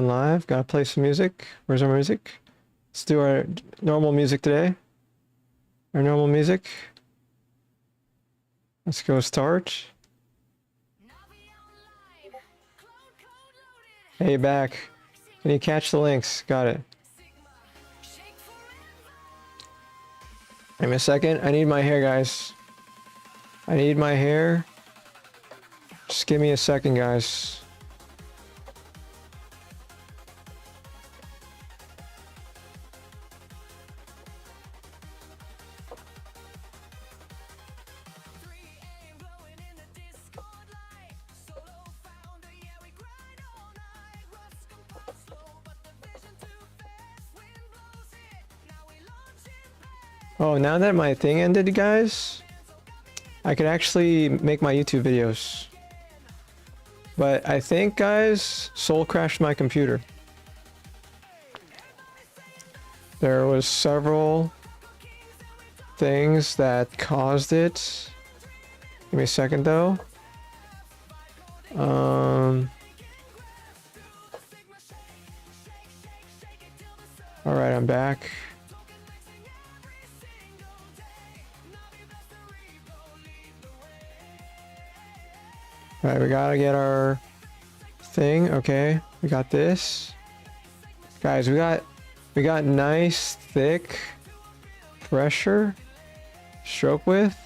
live. Gotta play some music. Where's our music? Let's do our normal music today. Our normal music. Let's go start. Hey, back. Can you catch the links? Got it. Give me a second. I need my hair, guys. I need my hair. Just give me a second, guys. Oh, now that my thing ended, guys, I could actually make my YouTube videos. But I think, guys, Soul crashed my computer. There was several things that caused it. Give me a second, though. Alright, I'm back. Alright, we gotta get our thing. Okay, we got this. Guys, we got nice, thick pressure stroke width.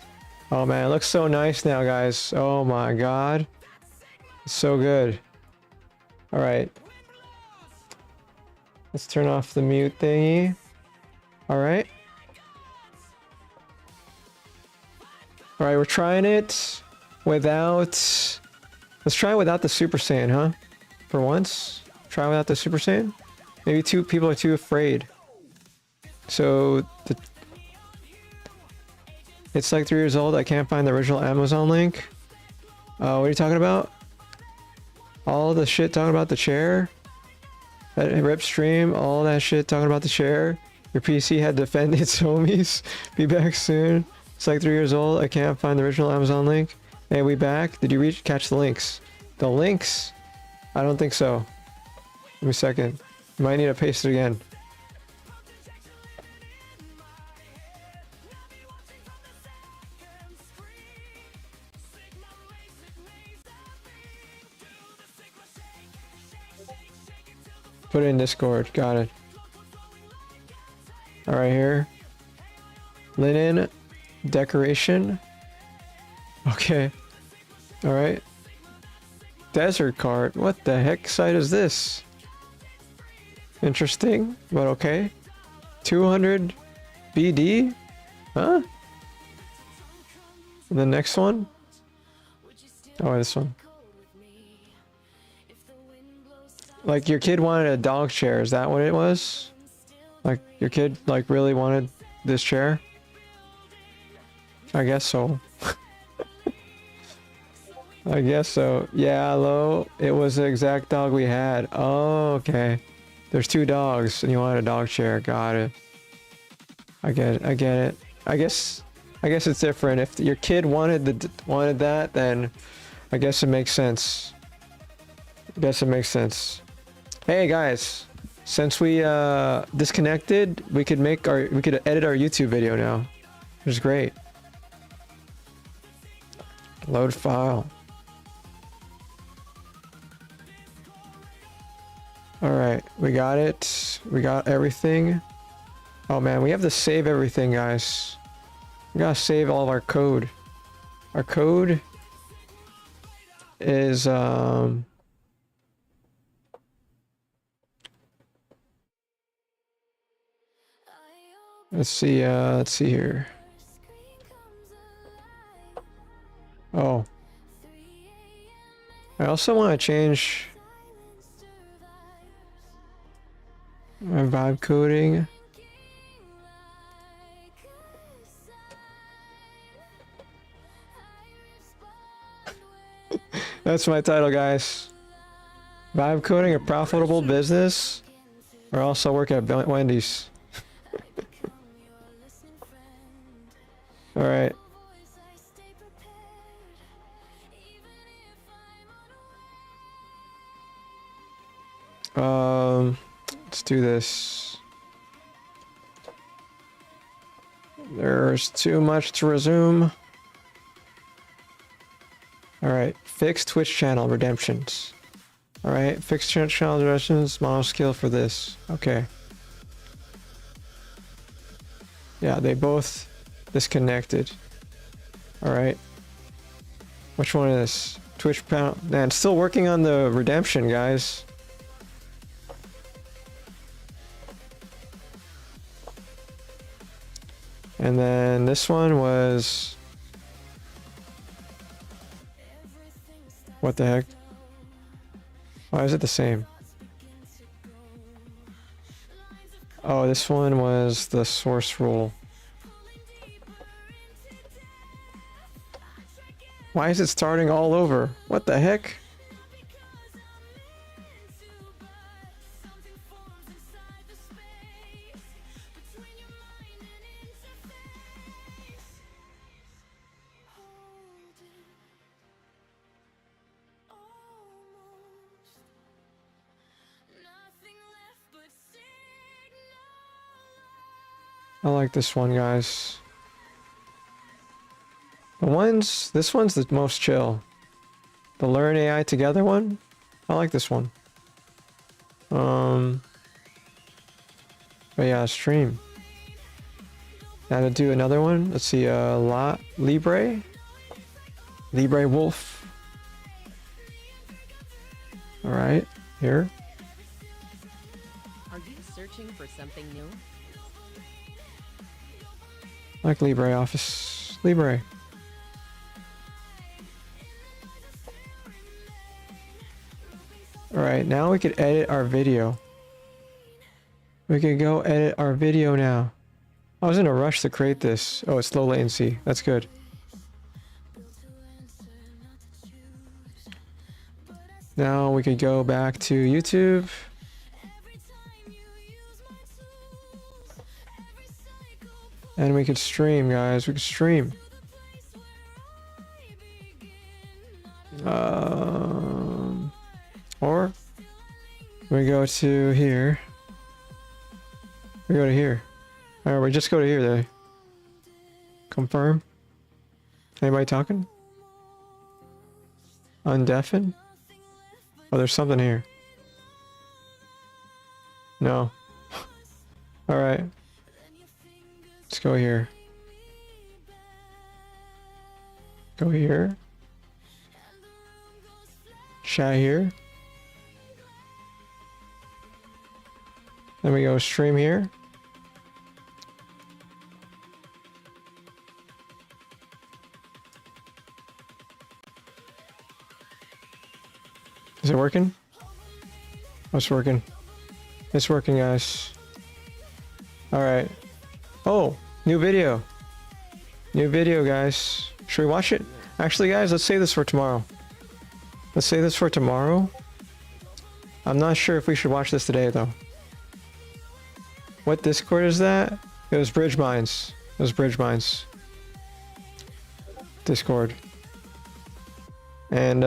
Oh man, it looks so nice now, guys. Oh my god. It's so good. Alright. Let's turn off the mute thingy. Alright. Alright, we're trying it without... Let's try without the Super Saiyan, huh? For once. Try without the Super Saiyan. Maybe two people are too afraid. So, it's like 3 years old. I can't find the original Amazon link. What are you talking about? All the shit talking about the chair? That rip stream, all that shit talking about the chair? Your PC had defended its homies. Be back soon. It's like 3 years old. I can't find the original Amazon link. Hey, we back? Did you catch the links? The links? I don't think so. Give me a second. You might need to paste it again. Put it in Discord. Got it. Alright, here. Linen. Decoration. Okay. Alright. Desert card. What the heck site is this? Interesting, but okay. 200 BD? Huh? And the next one? Oh, this one. Like your kid wanted a dog chair, is that what it was? Like your kid like really wanted this chair? I guess so. I guess so. Yeah, hello. It was the exact dog we had. Oh, okay. There's 2 dogs and you wanted a dog chair. Got it. I get it. I get it. I guess it's different. If your kid wanted that, then I guess it makes sense. I guess it makes sense. Hey guys, since we disconnected, we could edit our YouTube video now. Which is great. Load file. Alright, we got it. We got everything. Oh man, we have to save everything, guys. We gotta save all of our code. Our code is let's see here. Oh. I also want to change my vibe coding. That's my title, guys. Vibe coding, a profitable business, or also work at Wendy's. All right. Let's do this. There's too much to resume. Alright, fix Twitch channel redemptions. Alright, fix Twitch channel redemptions, mono skill for this. Okay. Yeah, they both disconnected. Alright. Which one is Twitch panel? Man, still working on the redemption, guys. And then this one was... What the heck? Why is it the same? Oh, this one was the source rule. Why is it starting all over? What the heck? I like this one, guys. This one's the most chill. The Learn AI Together one? I like this one. But yeah, stream. Now to do another one, let's see, Libre Wolf. Alright, here. Are you searching for something new? Like LibreOffice. Libre. Alright, now we could edit our video. We could go edit our video now. I was in a rush to create this. Oh, it's low latency. That's good. Now we could go back to YouTube. And we could stream, guys. We could stream. Or we go to here. We go to here. Alright, we just go to here then. Confirm. Anybody talking? Undeafen? Oh, there's something here. No. Alright. Let's go here. Go here. Chat here. Then we go stream here. Is it working? Oh, it's working. It's working, guys. Alright. Oh, new video. New video, guys. Should we watch it? Actually, guys, let's save this for tomorrow. Let's save this for tomorrow. I'm not sure if we should watch this today, though. What Discord is that? It was Bridge Minds. It was Bridge Minds. Discord. And,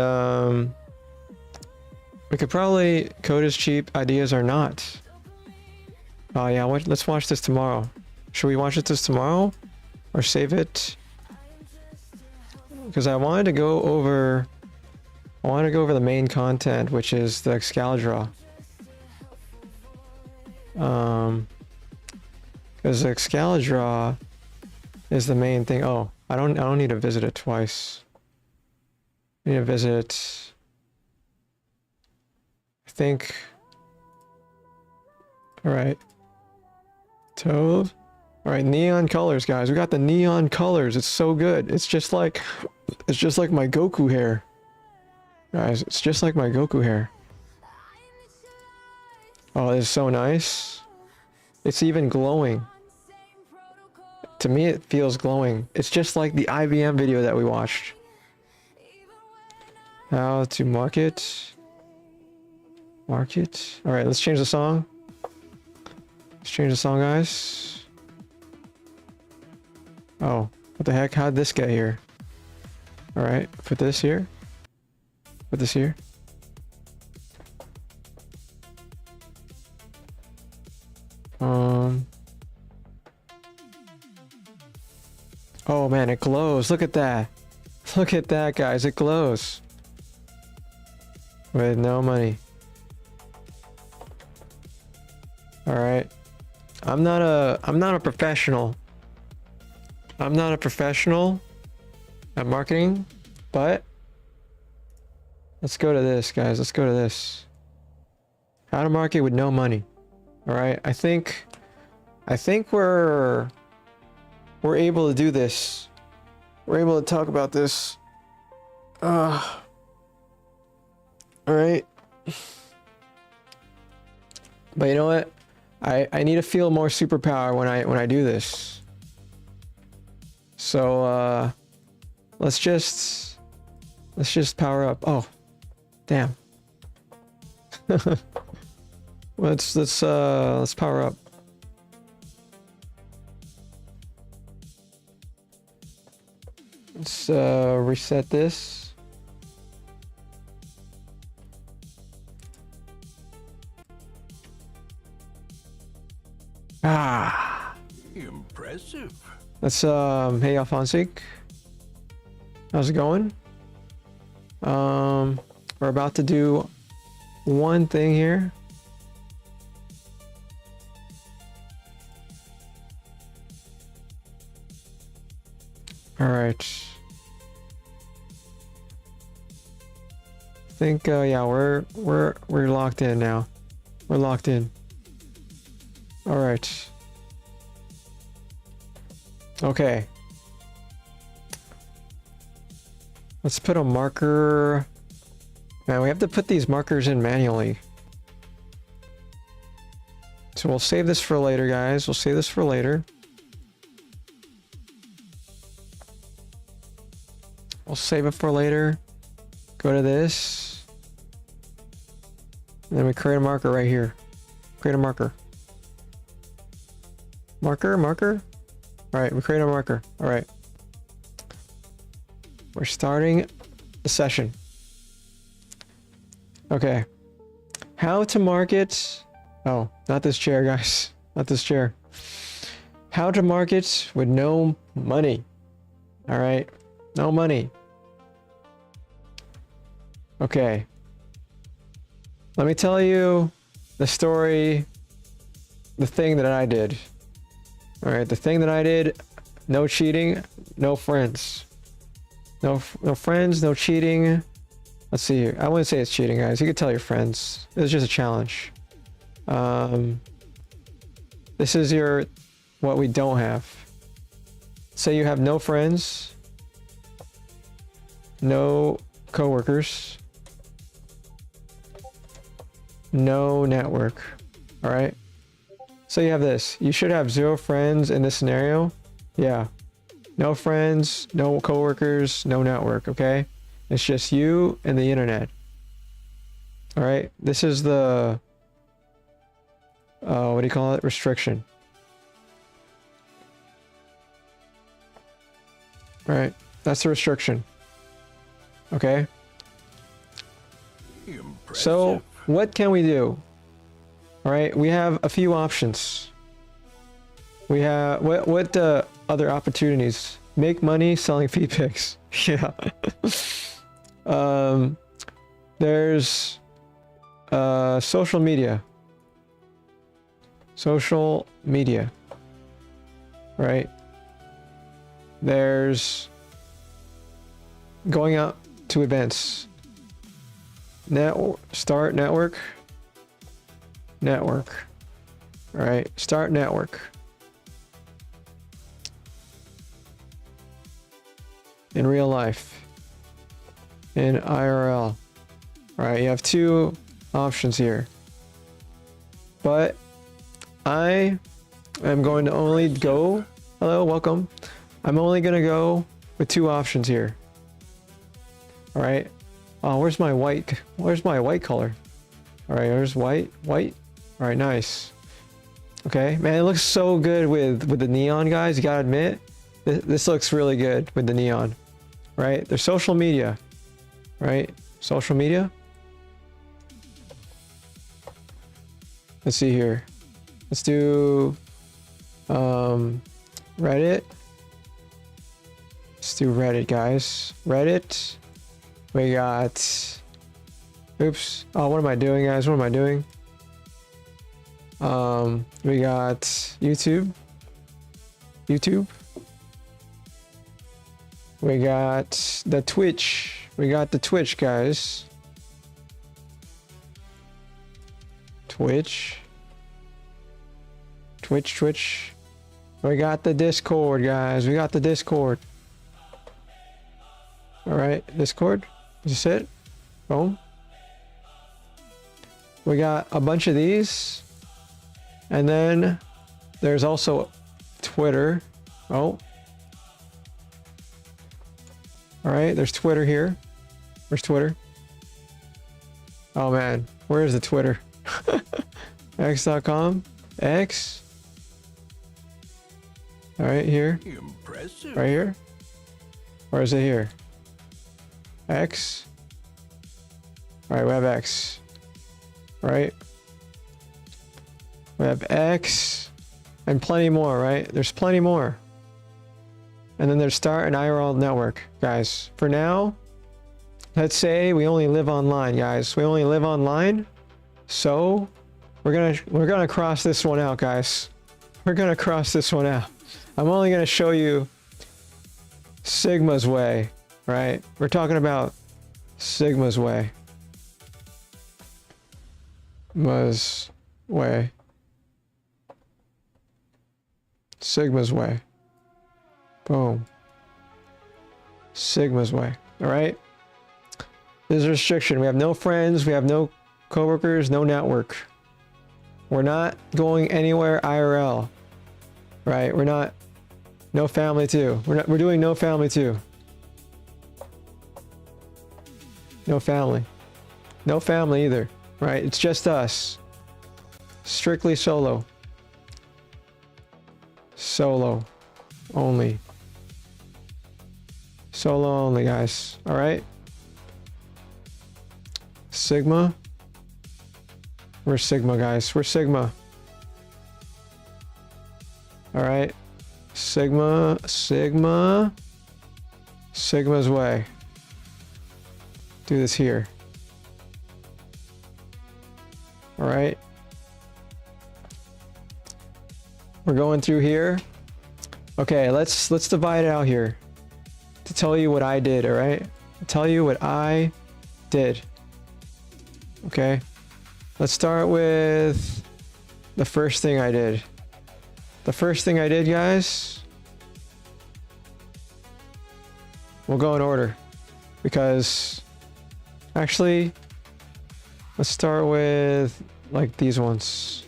we could probably... Code is cheap, ideas are not. Oh, yeah, let's watch this tomorrow. Should we watch this tomorrow? Or save it? Because I wanted to go over... I want to go over the main content, which is the Excalibur. Because the Excalibur is the main thing. Oh, I don't need to visit it twice. I need to visit. I think. All right. Toad. All right, neon colors, guys. We got the neon colors. It's so good. It's just like my Goku hair. Guys, it's just like my Goku hair. Oh, it's so nice. It's even glowing. To me, it feels glowing. It's just like the IBM video that we watched. How to market. Market. Alright, let's change the song. Let's change the song, guys. Oh, what the heck? How'd this get here? Alright, put this here. Put this here. Oh man, it glows. Look at that. Look at that, guys. It glows. With no money. Alright. I'm not a professional. I'm not a professional at marketing, but let's go to this, guys. Let's go to this. How to market with no money. Alright, I think we're able to do this. We're able to talk about this. Alright. But you know what? I need to feel more superpower when I do this. So let's just power up. Oh, damn. let's power up. Let's reset this. Ah, impressive. let's hey Alphonsic, how's it going? We're about to do one thing here. All right. I think yeah, we're locked in now. We're locked in. All right. Okay. Let's put a marker. Man, we have to put these markers in manually. So we'll save this for later, guys. We'll save this for later. We'll save it for later. Go to this. And then we create a marker right here. Create a marker. Marker. All right, we create a marker. All right. We're starting the session. Okay. How to market. Oh, not this chair, guys. Not this chair. How to market with no money. All right. No money. Okay. Let me tell you the story, the thing that I did. All right, the thing that I did, no cheating, no friends. No friends, no cheating. Let's see here. I wouldn't say it's cheating, guys. You could tell your friends. It was just a challenge. This is what we don't have. Say you have no friends, no coworkers, no network. All right. So you have this. You should have 0 friends in this scenario. Yeah. No friends, no coworkers, no network, okay? It's just you and the internet. All right. This is the what do you call it? Restriction. All right. That's the restriction. Okay? Impressive. So, what can we do? All right, we have a few options. We have what other opportunities? Make money selling feed pics. Yeah. There's social media. Social media. Right? There's going out to events. Start network. Network. All right, start network. In real life. In IRL. All right, you have 2 options here. But I am going to only go. Hello, welcome. I'm only going to go with 2 options here. All right. Oh, where's my white? Where's my white color? All right, there's white. All right, nice. Okay, man, it looks so good with the neon, guys. You gotta admit, this looks really good with the neon. Right? There's social media. Right? Social media. Let's see here. Let's do Reddit. Let's do Reddit, guys. Reddit. We got, oops. Oh, what am I doing, guys? What am I doing? We got YouTube. YouTube. We got the Twitch. We got the Twitch, guys. Twitch. Twitch. We got the Discord, guys. We got the Discord. Alright, Discord. Is this it? Boom. We got a bunch of these. And then there's also Twitter. Oh. Alright, there's Twitter here. Where's Twitter? Oh man, where is the Twitter? X.com? X? Alright, here. Impressive. Right here? Or is it here? X? Alright, we have X. Right? We have X. And plenty more, right? There's plenty more. And then there's Start and IRL Network, guys. For now, let's say we only live online, guys. We only live online. So we're gonna cross this one out, guys. We're gonna cross this one out. I'm only gonna show you Sigma's way, right? We're talking about Sigma's way. Sigma's way. Sigma's way. Boom. Sigma's way. All right. There's a restriction. We have no friends. We have no coworkers. No network. We're not going anywhere IRL. Right. We're not. No family too. We're doing no family too. No family. No family either. Right. It's just us. Strictly solo. Solo. Only. Solo only, guys. All right. Sigma. We're Sigma, guys. We're Sigma. All right. Sigma. Sigma's way. Do this here. All right. We're going through here. Okay, let's divide it out here to tell you what I did, all right? To tell you what I did. Okay. Let's start with the first thing I did. The first thing I did, guys, we'll go in order because actually let's start with like these ones.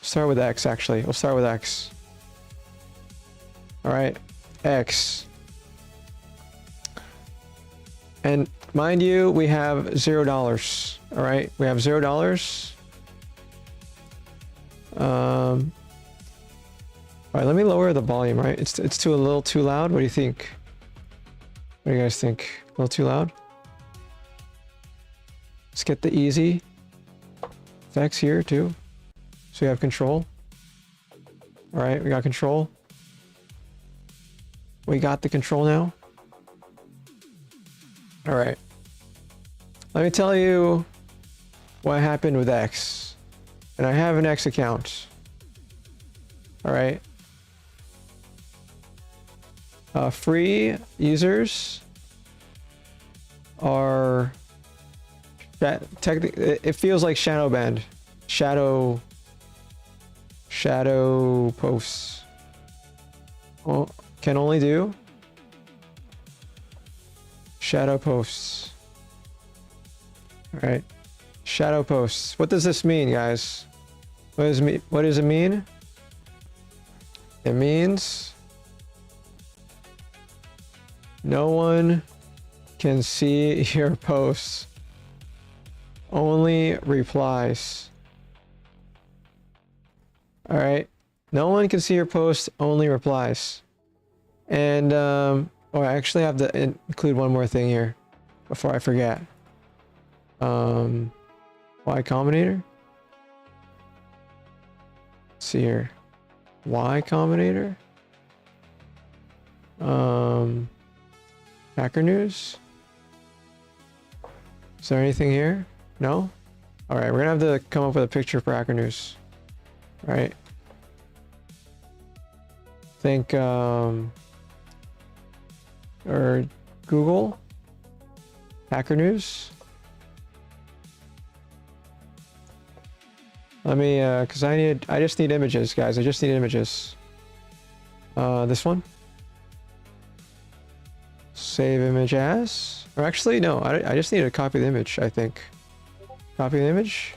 Start with X, actually. We'll start with X. All right, X. And mind you, we have $0. All right, we have $0. All right, let me lower the volume. Right, it's a little too loud. What do you think? What do you guys think? A little too loud? Let's get the easy effects here too, so you have control. All right, we got control. We got the control now. All right. Let me tell you what happened with X. And I have an X account. All right. Free users are technically, it feels like shadow banned. Shadow posts. Well, can only do shadow posts. All right, shadow posts. What does this mean, guys? What does it mean? It means no one can see your posts. Only replies. All right, no one can see your post. Only replies. And oh, I actually have to include one more thing here before I forget. Y Combinator. Let's see here. Y Combinator. Hacker News. Is there anything here? No? Alright, we're gonna have to come up with a picture for Hacker News. Right. Think, or Google? Hacker News? Let me, cause I just need images, guys. I just need images. This one? Save image as? Or actually, no, I just need to copy the image, I think. Copy the image.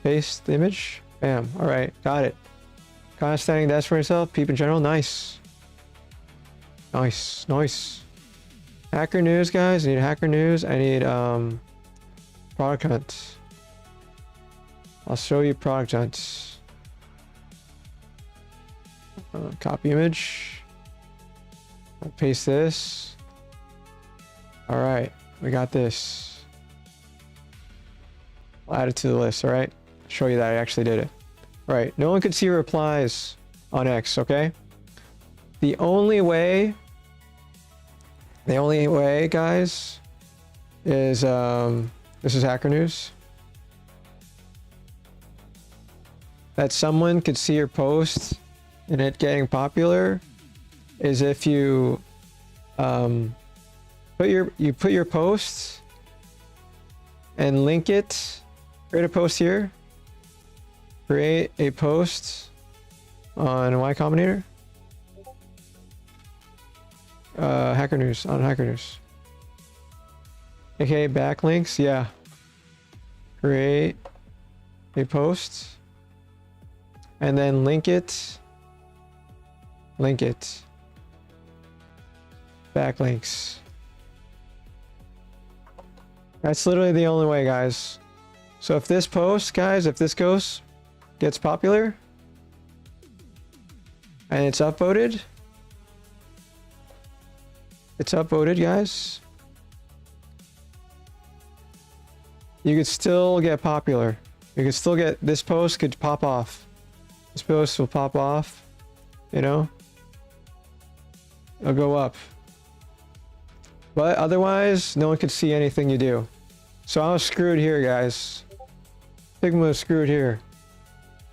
Paste the image. Bam. Alright, got it. Kind of standing desk for yourself. Peep in general. Nice. Nice. Nice. Hacker News, guys. I need Hacker News. I need, product hunt. I'll show you product hunts. Copy image. I'll paste this. Alright, we got this. I'll add it to the list, alright? Show you that I actually did it. Alright, no one could see replies on X, okay? The only way, guys, is, this is Hacker News. That someone could see your post and it getting popular is if you put your posts and link it. Create a post here. Create a post on Y Combinator. Hacker News, on Hacker News. Okay, backlinks, yeah. Create a post. And then link it. Link it. Backlinks. That's literally the only way, guys. So if this post, guys, if this gets popular and it's upvoted, guys, you could still get popular. You could still get, this post could pop off. This post will pop off, you know? It'll go up. But otherwise, no one could see anything you do. So I was screwed here, guys. Sigma was screwed here.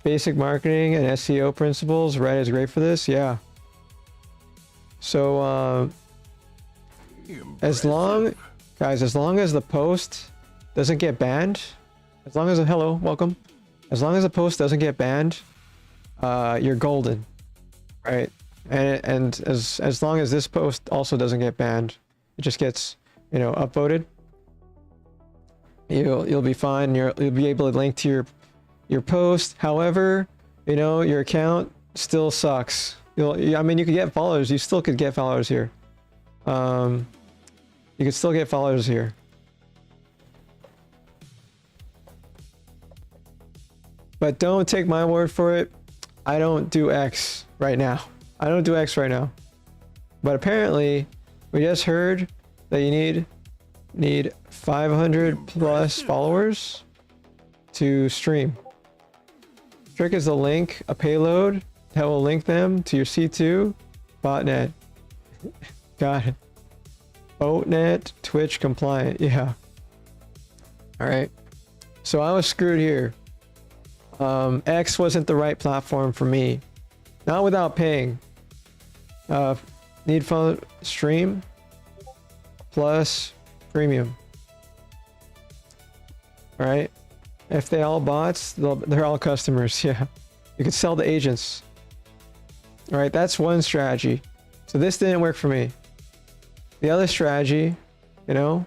Basic marketing and SEO principles. Reddit is great for this. Yeah. So, as long as the post doesn't get banned, hello, welcome. As long as the post doesn't get banned, you're golden, right? And as long as this post also doesn't get banned, it just gets, you know, upvoted. You'll be fine. You'll be able to link to your post. However, you know, your account still sucks. I mean, you could get followers. You still could get followers here. You could still get followers here. But don't take my word for it. I don't do X right now. But apparently, we just heard that you need 500 plus followers to stream. Trick is a link, a payload that will link them to your C2 botnet. Got it. Botnet Twitch compliant. Yeah. All right. So I was screwed here. X wasn't the right platform for me. Not without paying. Need phone stream plus premium. All right. If they all bots, they're all customers. Yeah. You could sell to agents. All right. That's one strategy. So this didn't work for me. The other strategy, you know,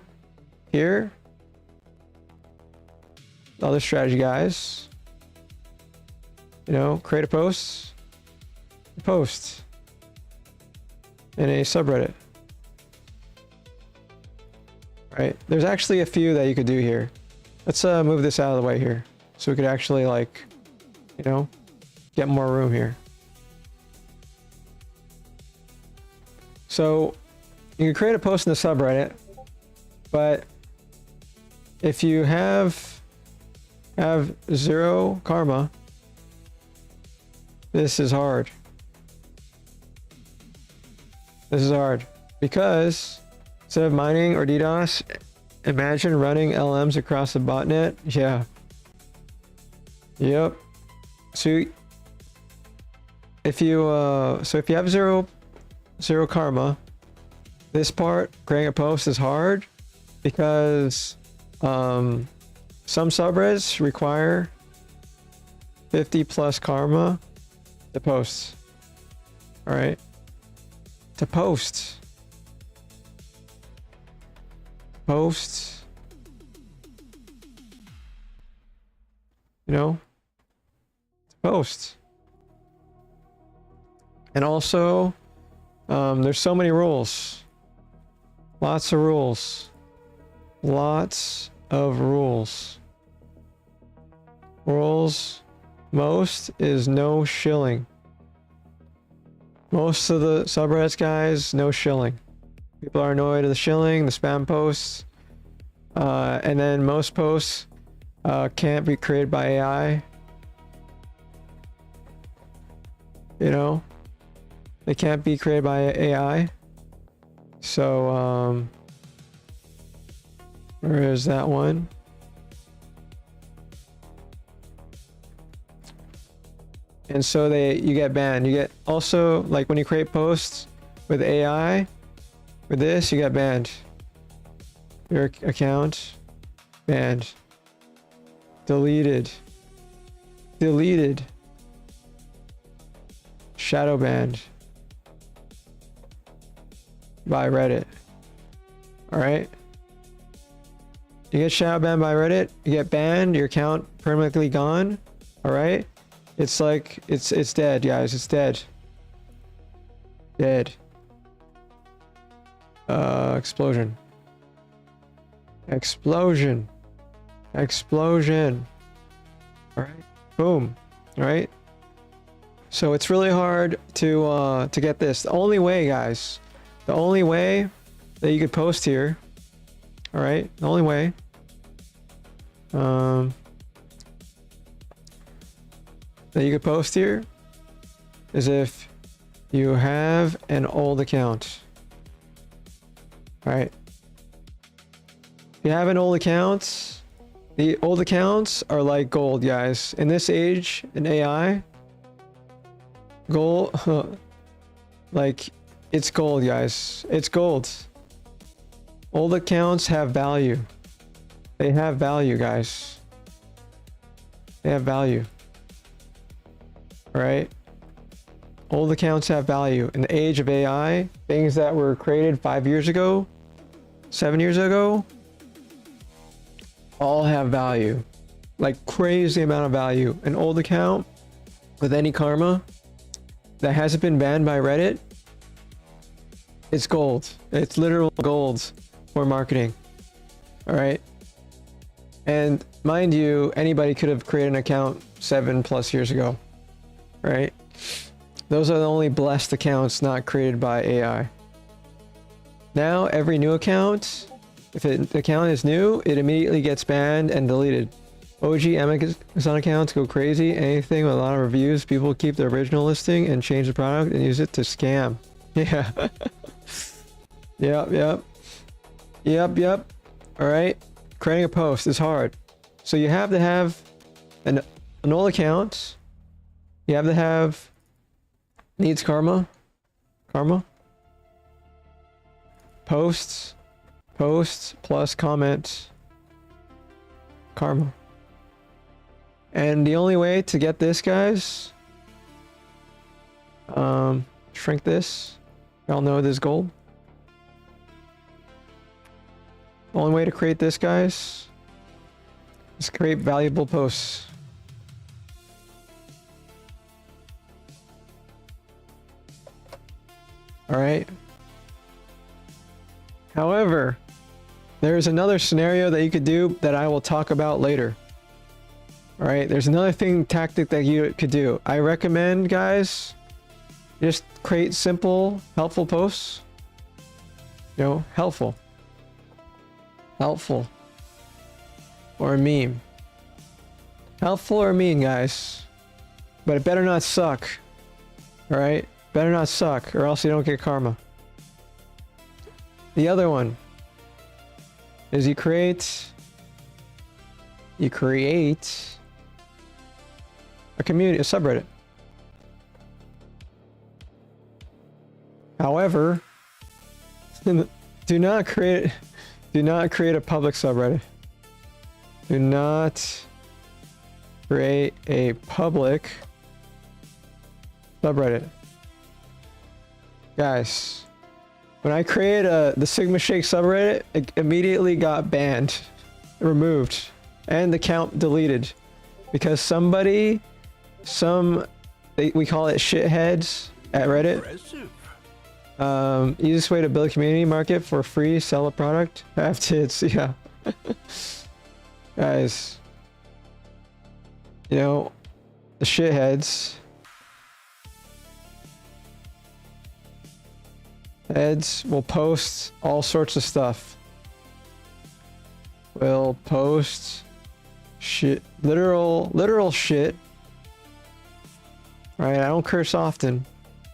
here. The other strategy, guys. You know, create a post in a subreddit. Right, there's actually a few that you could do here. Let's move this out of the way here, so we could actually, like, you know, get more room here. So you can create a post in the subreddit, but if you have 0 karma, This is hard. This is hard because instead of mining or DDoS, imagine running LMs across the botnet. Yeah. Yep. So if you have zero karma, this part, creating a post, is hard because some subreddits require 50 plus karma to post. All right. To post. You know? To post. And also, there's so many rules. Lots of rules. Lots of rules. Rules. Most is no shilling. Most of the subreddits, guys, no shilling. People are annoyed at the shilling, the spam posts. And then most posts can't be created by AI. You know? They can't be created by AI. So, where is that one? And so you get banned. You get also, like when you create posts with AI, with this, you get banned. Your account, banned. Deleted. Deleted. Shadow banned. By Reddit. Alright? You get shadow banned by Reddit, you get banned, your account permanently gone. Alright? It's like, it's dead, guys. It's dead. Dead. Explosion. Explosion. Explosion. Alright. Boom. Alright. So it's really hard to get this. The only way, guys, the only way that you could post here, alright? The only way. That you could post here is if you have an old account. Alright. If you have an old account, the old accounts are like gold, guys. In this age, in AI, gold, like, it's gold, guys. It's gold. Old accounts have value. They have value, guys. They have value. Right? Old accounts have value. In the age of AI, things that were created 5 years ago, 7 years ago, all have value. Like crazy amount of value. An old account with any karma that hasn't been banned by Reddit, it's gold. It's literal gold for marketing. Alright? And mind you, anybody could have created an account 7+ years ago. Right? Those are the only blessed accounts not created by AI. Now, every new account, if the account is new, it immediately gets banned and deleted. OG Amazon accounts go crazy. Anything with a lot of reviews, people keep their original listing and change the product and use it to scam. Yeah. Yep. Alright. Creating a post is hard. So you have to have an old account. You have to have needs karma. Posts plus comment. Karma. And the only way to get this, guys, shrink this. Y'all know this gold. The only way to create this, guys, is create valuable posts. Alright. However, there's another scenario that you could do that I will talk about later. Alright, there's another tactic that you could do. I recommend, guys, just create simple, helpful posts. You know, helpful. Or a meme. Helpful or mean, guys. But it better not suck. All right, better not suck, or else you don't get karma. The other one is you create a community, a subreddit. However, do not create a public subreddit. Do not create a public subreddit. Guys, when I created the SigmaShake subreddit, it immediately got banned, removed, and the account deleted because somebody, we call it shitheads at Reddit. Easiest way to build a community market for free, sell a product, have tits, yeah. Guys, you know, the shitheads. Heads will post all sorts of stuff. Will post shit, literal shit. Right? I don't curse often,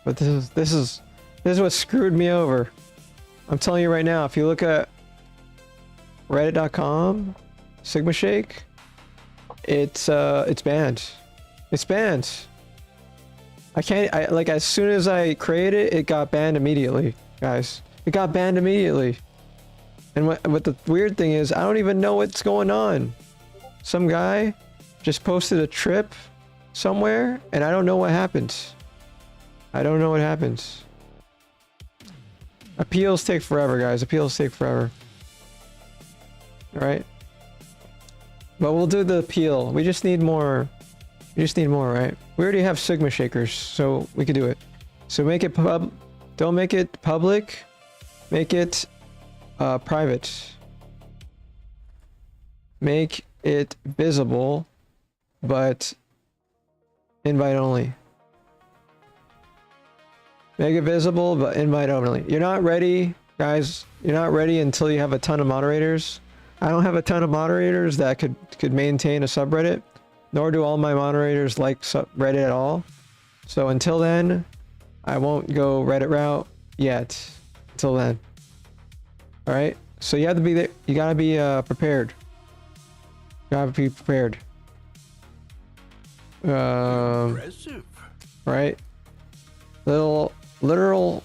but this is what screwed me over. I'm telling you right now, if you look at reddit.com, SigmaShake, it's banned. It's banned. Like as soon as I created it, it got banned immediately, guys. It got banned immediately. And what the weird thing is, I don't even know what's going on. Some guy just posted a trip somewhere, and I don't know what happened. I don't know what happens. Appeals take forever, guys. Appeals take forever. Alright? But we'll do the appeal. We just need more. We just need more, right? We already have Sigma Shakers, so we can do it. So make it don't make it public. Make it private. Make it visible, but invite only. Make it visible, but invite only. You're not ready, guys. You're not ready until you have a ton of moderators. I don't have a ton of moderators that could maintain a subreddit, nor do all my moderators like Reddit at all. So until then, I won't go Reddit route yet. Until then. All right. So you have to be there. You gotta be prepared. You gotta be prepared. Right. Literal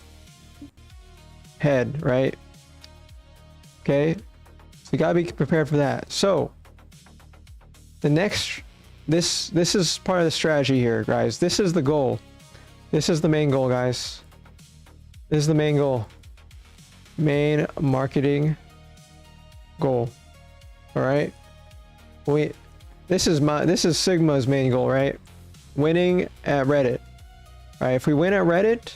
head. Right. Okay. So you gotta be prepared for that. So the next, this is part of the strategy here, guys. This is the goal. This is the main goal, guys. This is the main goal. Main marketing goal. All right. This is Sigma's main goal, right? Winning at Reddit. All right. If we win at Reddit,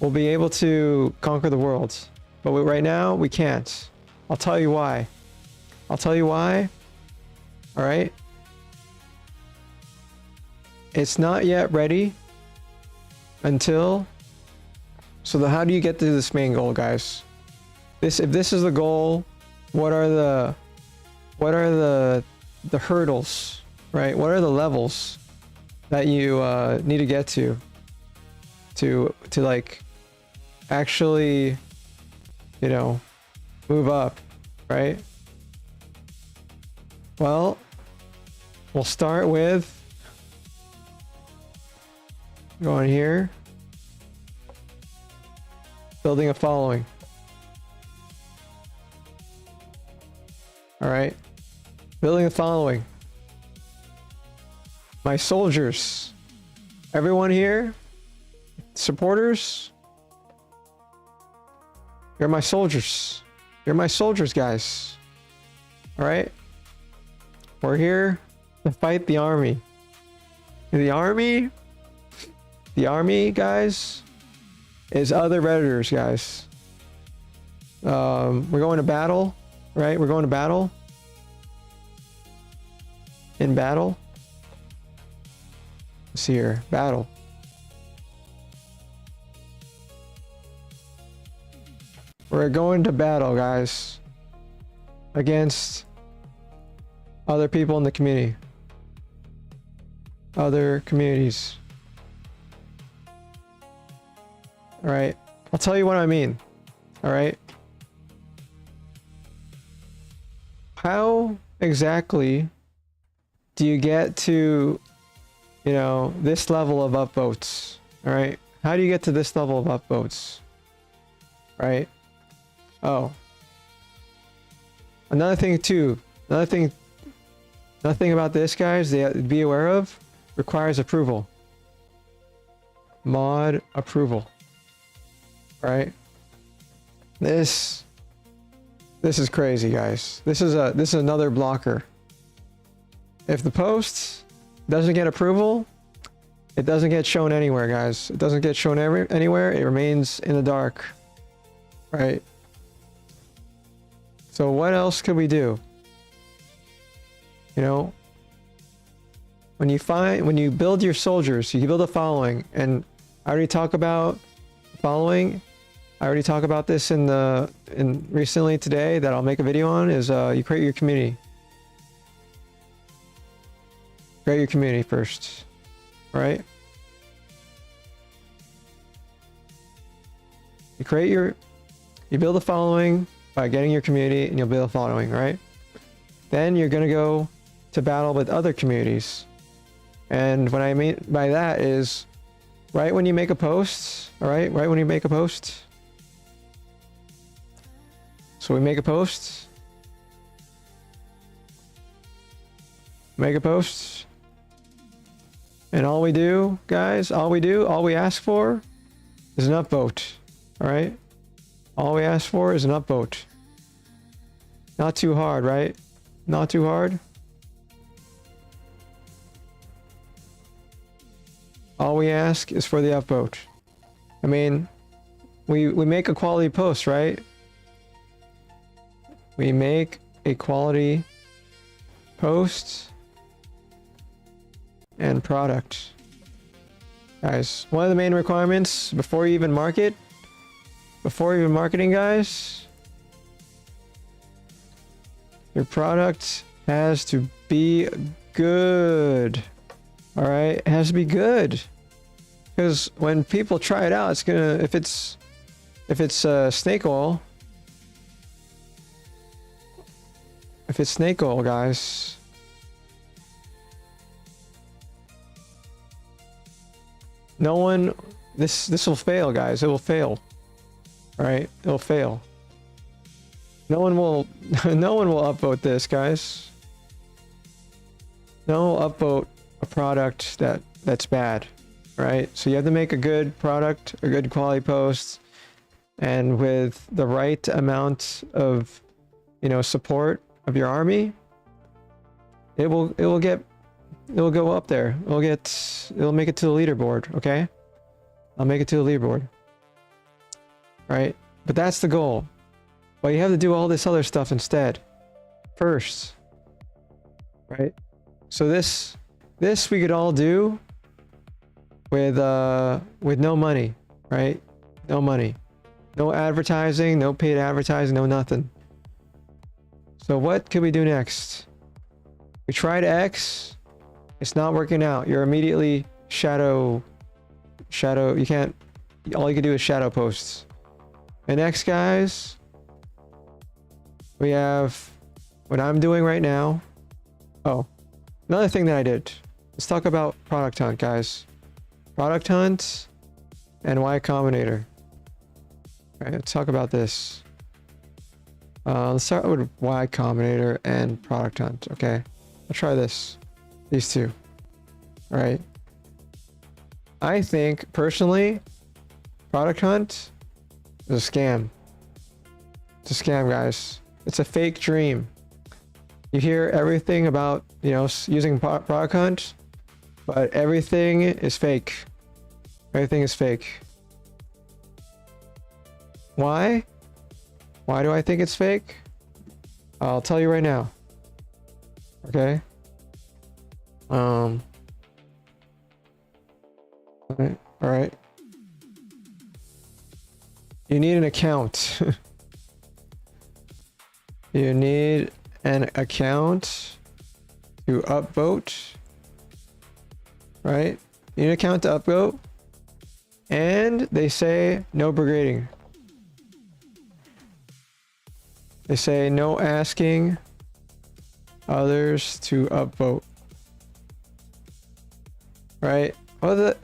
we'll be able to conquer the world. But right now, we can't. I'll tell you why. I'll tell you why. All right. It's not yet ready until. So how do you get to this main goal, guys? If this is the goal, what are the hurdles, right? What are the levels that you need to get to like actually, you know, move up, right? Well, we'll start with going here, building a following. All right, building a following. My soldiers, everyone here, supporters, you're my soldiers. You're my soldiers, guys. All right, we're here to fight the army. The army, guys, is other Redditors, guys. We're going to battle, right? We're going to battle. In battle. Let's see here. Battle. We're going to battle, guys. Against other people in the community. Other communities. All right. I'll tell you what I mean. All right. How exactly do you get to, you know, this level of upvotes? All right. How do you get to this level of upvotes? Right. Oh. Another thing too. Another thing about this, guys, they have to be aware of, requires approval. Mod approval. Right? This is crazy, guys. This is another blocker. If the post doesn't get approval, it doesn't get shown anywhere, guys. It doesn't get shown anywhere. It remains in the dark. Right? So what else could we do? You know, when you build your soldiers, you build a following, and I already talk about following. I already talked about this in recently today that I'll make a video on, is you create your community. Create your community first, right? You build a following by getting your community, and you'll build a following, right? Then you're gonna go to battle with other communities. And what I mean by that is, right when you make a post, all right? Right when you make a post. So we make a post. Make a post. And all we do, guys, all we ask for is an upvote. All right? All we ask for is an upvote. Not too hard, right? Not too hard. All we ask is for the upvote. I mean, we make a quality post, right? We make a quality post and product. Guys, one of the main requirements before you even marketing, guys, your product has to be good. All right, it has to be good, because when people try it out, it's gonna, if it's snake oil, guys, no one, this will fail, guys. It will fail. All right, it'll fail. No one will upvote this, guys. No one will upvote a product that's bad, right? So you have to make a good product, a good quality post, and with the right amount of, you know, support of your army, it will go up there. It'll make it to the leaderboard, okay? I'll make it to the leaderboard. Right? But that's the goal. But you have to do all this other stuff instead. First. Right? So this we could all do with no money, right? No money. No advertising, no paid advertising, no nothing. So what could we do next? We tried X. It's not working out. You're immediately shadow. You can't. All you can do is shadow posts. And next, guys, we have what I'm doing right now. Oh, another thing that I did. Let's talk about product hunt, guys. Product hunt and Y Combinator. All right, let's talk about this. Let's start with Y Combinator and product hunt. Okay, I'll try this. These two. All right. I think personally, product hunt is a scam. It's a scam, guys. It's a fake dream. You hear everything about, you know, using product hunt, but everything is fake. Everything is fake. Why? Why do I think it's fake? I'll tell you right now. Okay? All right. You need an account. You need an account to upvote. Right? You need an account to upvote. And they say no brigading. They say no asking others to upvote. Right? Well,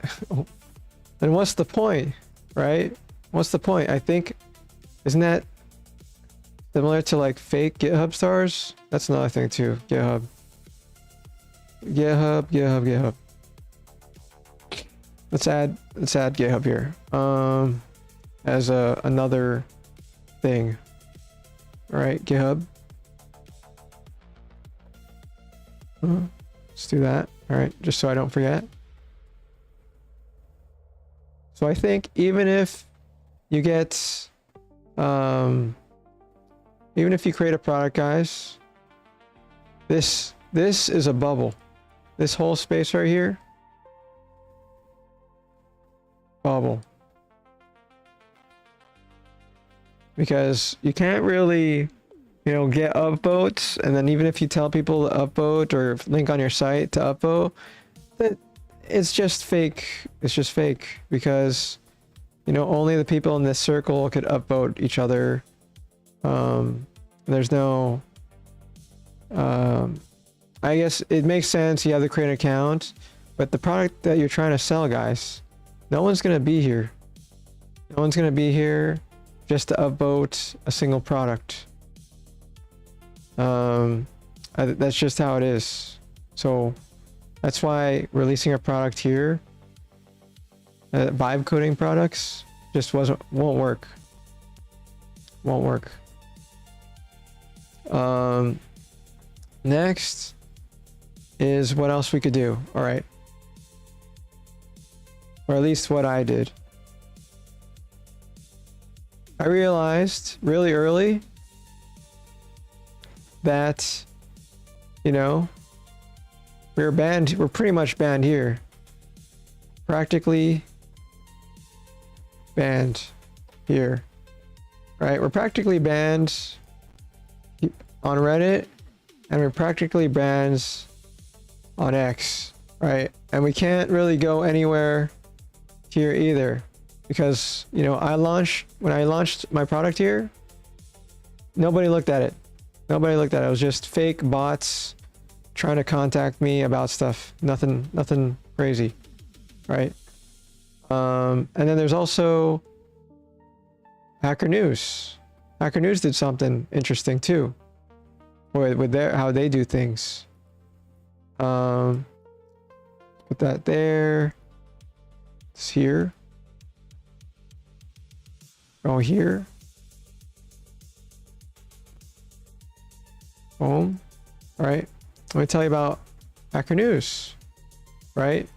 then what's the point? Right? What's the point? I think, isn't that similar to like fake GitHub stars? That's another thing too. GitHub. Let's add GitHub here. As another thing. All right, GitHub. Let's do that. All right, just so I don't forget. So I think even if you get, even if you create a product, guys, this is a bubble. This whole space right here, bubble. Because you can't really, you know, get upvotes, and then even if you tell people to upvote or link on your site to upvote, that it's just fake. It's just fake because, you know, only the people in this circle could upvote each other. There's no, I guess it makes sense. You have to create an account, but the product that you're trying to sell, guys, no one's going to be here. No one's going to be here just to upvote a single product. That's just how it is. So that's why releasing a product here, vibe coding products, just won't work. Won't work. Next is what else we could do. All right. Or at least what I did. I realized really early that, you know, we're pretty much banned here. Practically banned here. Right? We're practically banned on Reddit, and we're practically banned on X, right? And we can't really go anywhere here either, because, you know, when I launched my product here, nobody looked at it. Nobody looked at it. It was just fake bots trying to contact me about stuff. Nothing crazy, right? And then there's also Hacker News. Hacker News did something interesting too, with how they do things. Put that there. It's here. Go here. Boom. All right. Let me tell you about Hacker News. Right?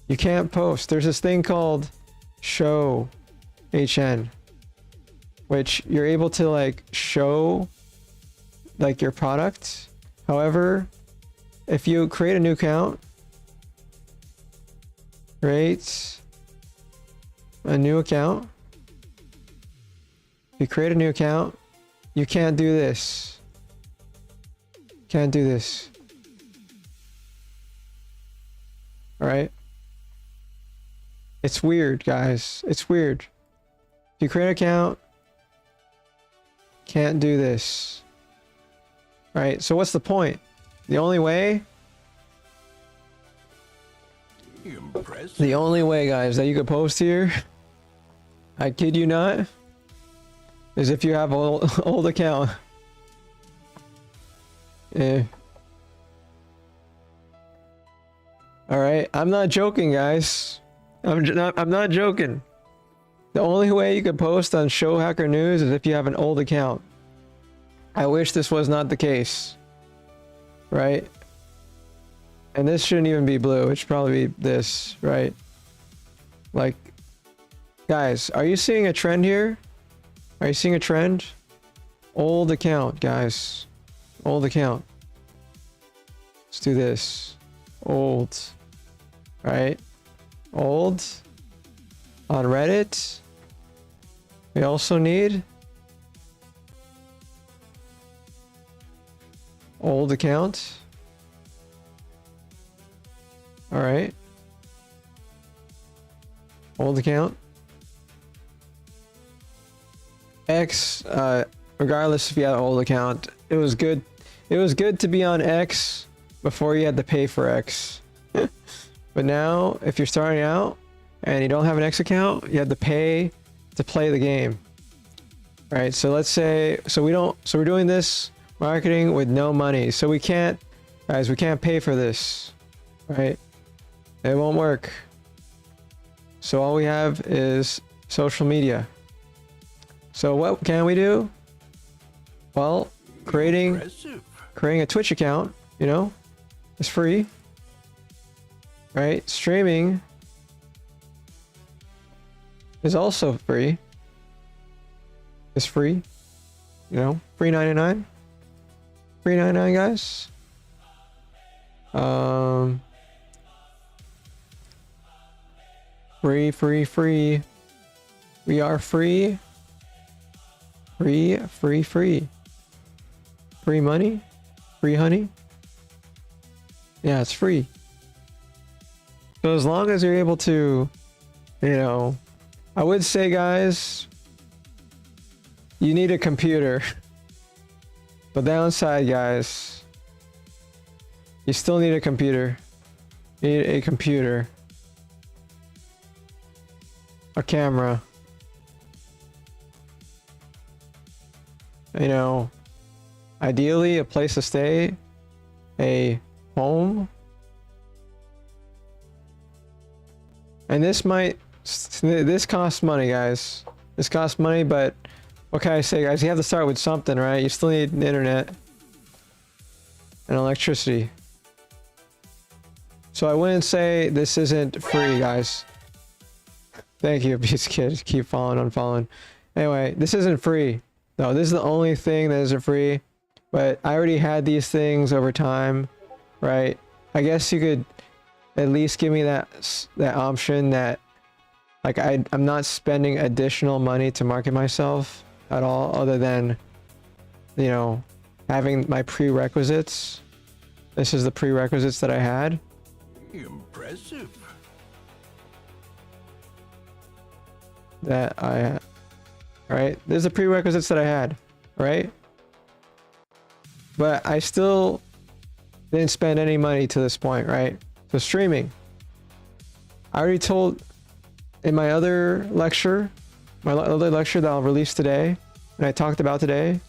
You can't post. There's this thing called show HN, which you're able to like show like your product. However, if you create a new account, create a new account. If you create a new account, you can't do this. Can't do this. All right? It's weird, guys. It's weird. If you create an account, can't do this. All right, so what's the point? The only way, guys, that you could post here, I kid you not, is if you have an old account. Yeah. All right, I'm not joking, guys. I'm not joking. The only way you could post on Show Hacker News is if you have an old account. I wish this was not the case. Right? And this shouldn't even be blue. It should probably be this, right? Like, guys, are you seeing a trend here? Are you seeing a trend? Old account, guys. Old account. Let's do this. Old. Right? Old. On Reddit. We also need old account. All right. Old account. X, regardless if you had an old account, it was good. It was good to be on X before you had to pay for X. But now, if you're starting out and you don't have an X account, you have to pay to play the game. Right? So let's say, so we're doing this marketing with no money. So we can't, guys, we can't pay for this. Right? It won't work. So all we have is social media. So what can we do? Well, creating a Twitch account, you know, is free. Right? Streaming is also free. It's free. You know, free 99. Free 99, guys. Free. We are free. Free. Free money? Free honey? Yeah, it's free. So as long as you're able to, you know, I would say, guys, you need a computer. The downside, guys, you still need a computer. You need a computer. A camera. You know, ideally a place to stay, a home. And this costs money, guys. This costs money, but what can I say, guys? You have to start with something, right? You still need an internet and electricity. So I wouldn't say this isn't free, guys. Thank you, Beast Kid. Keep following, unfollowing. Anyway, this isn't free. No, this is the only thing that isn't free. But I already had these things over time, right? I guess you could at least give me that option that, like, I'm not spending additional money to market myself at all, other than, you know, having my prerequisites. This is the prerequisites that I had. Impressive. Right? There's the prerequisites that I had, right? But I still didn't spend any money to this point, right? So streaming. I already told in my other lecture, that I'll release today, and I talked about today,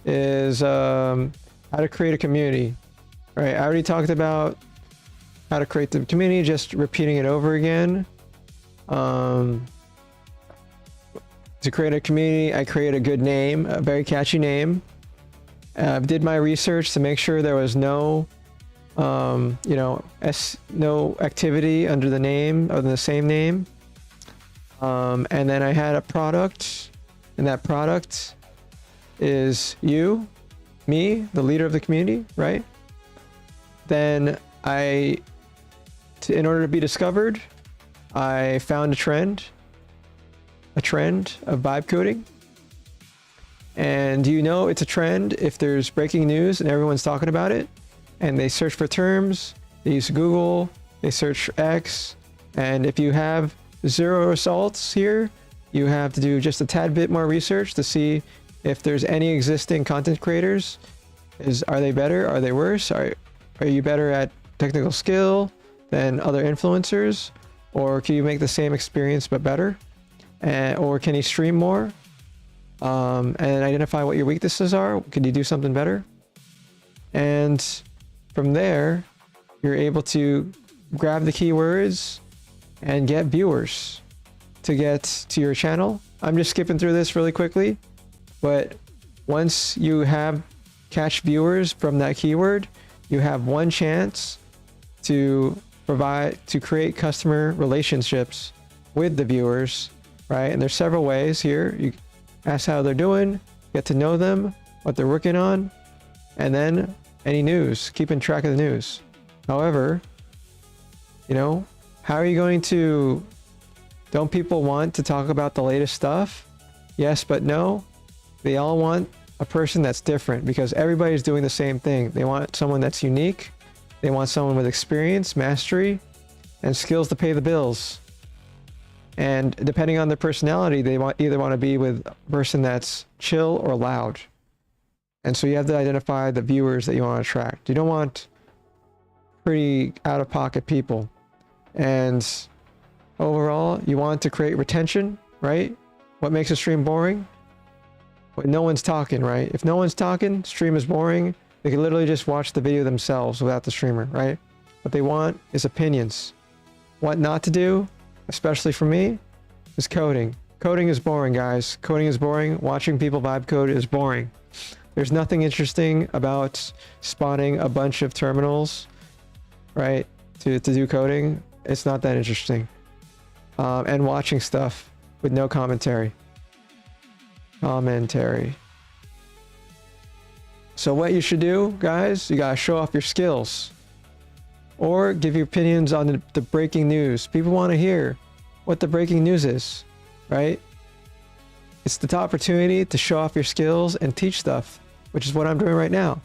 is how to create a community, right? I already talked about how to create the community, just repeating it over again. To create a community, I created a good name, a very catchy name. Did my research to make sure there was no, you know, no activity under the name, other than the same name. And then I had a product, and that product is you, me, the leader of the community, right? Then in order to be discovered, I found a trend of vibe coding. And you know it's a trend if there's breaking news and everyone's talking about it, and they search for terms, they use Google, they search X, and if you have 0 results here, you have to do just a tad bit more research to see if there's any existing content creators. Are they better? Are they worse? Are you better at technical skill than other influencers? Or can you make the same experience but better? Or can you stream more? And identify what your weaknesses are. Could you do something better? And from there, you're able to grab the keywords and get viewers to get to your channel. I'm just skipping through this really quickly, but once you catch viewers from that keyword, you have one chance to create customer relationships with the viewers, right? And there's several ways here. You ask how they're doing, get to know them, what they're working on, and then any news, keeping track of the news. However, you know, how are you going to, don't people want to talk about the latest stuff? Yes, but no. They all want a person that's different, because everybody's doing the same thing. They want someone that's unique. They want someone with experience, mastery, and skills to pay the bills. And depending on their personality, they either want to be with a person that's chill or loud. And so you have to identify the viewers that you want to attract. You don't want pretty out-of-pocket people. And overall, you want to create retention, right? What makes a stream boring? When no one's talking, right? If no one's talking, stream is boring. They can literally just watch the video themselves without the streamer, right? What they want is opinions. What not to do, especially for me, is coding. Coding is boring, guys. Coding is boring. Watching people vibe code is boring. There's nothing interesting about spotting a bunch of terminals, right, to do coding. It's not that interesting. And watching stuff with no commentary. So what you should do, guys, you gotta show off your skills. Or give your opinions on the breaking news. People want to hear what the breaking news is, right? It's the opportunity to show off your skills and teach stuff, which is what I'm doing right now.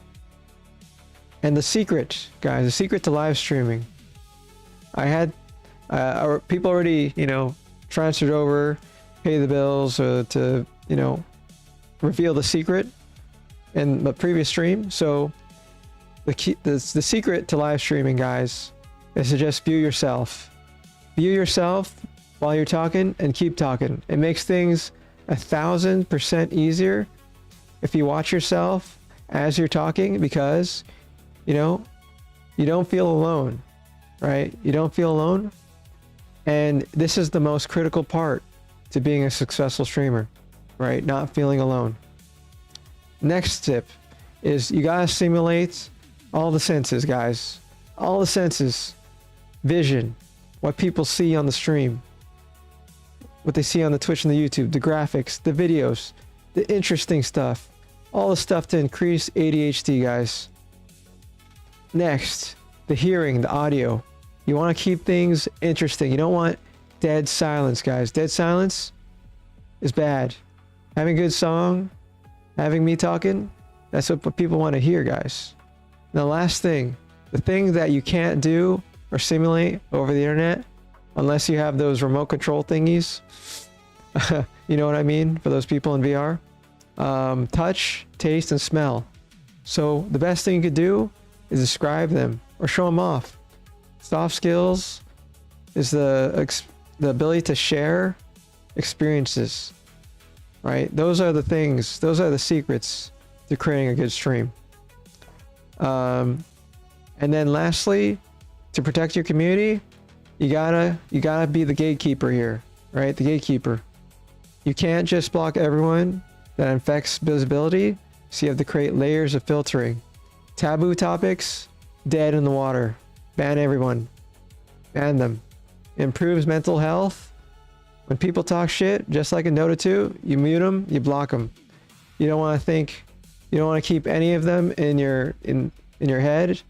And the secret, guys, the secret to live streaming. I had people already, you know, transferred over, pay the bills, to, you know, reveal the secret in the previous stream. So the secret to live streaming, guys, is to just view yourself. View yourself while you're talking and keep talking. It makes things 1000% easier if you watch yourself as you're talking, because, you know, you don't feel alone, right? You don't feel alone. And this is the most critical part to being a successful streamer, right? Not feeling alone. Next tip is you gotta simulate all the senses, guys. All the senses. Vision. What people see on the stream. What they see on the Twitch and the YouTube. The graphics. The videos. The interesting stuff. All the stuff to increase ADHD, guys. Next. The hearing. The audio. You want to keep things interesting. You don't want dead silence, guys. Dead silence is bad. Having a good song. Having me talking. That's what people want to hear, guys. The last thing, the thing that you can't do or simulate over the internet, unless you have those remote control thingies, you know what I mean, for those people in VR, touch, taste, and smell. So the best thing you could do is describe them or show them off. Soft skills is the ability to share experiences, right? Those are the things, those are the secrets to creating a good stream. And then lastly, to protect your community, you gotta be the gatekeeper here, right? The gatekeeper. You can't just block everyone that infects visibility, so you have to create layers of filtering. Taboo topics, dead in the water. Ban everyone. Ban them. Improves mental health. When people talk shit, just like in Dota 2, you mute them, you block them. You don't want to keep any of them in your head.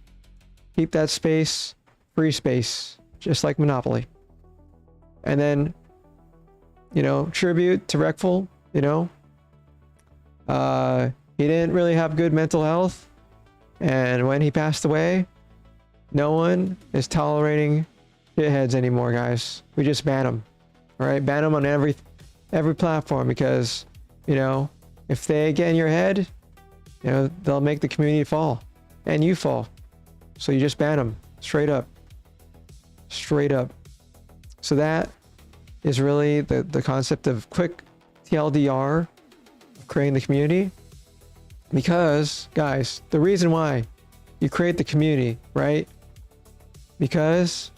Keep that space, free space, just like Monopoly. And then, you know, tribute to Reckful, you know. He didn't really have good mental health, and when he passed away, no one is tolerating shitheads anymore, guys. We just ban them. All right, ban them on every platform, because, you know, if they get in your head, you know, they'll make the community fall, and you fall. So you just ban them straight up. Straight up. So that is really the concept of quick TLDR, creating the community. Because, guys, the reason why you create the community, right? Because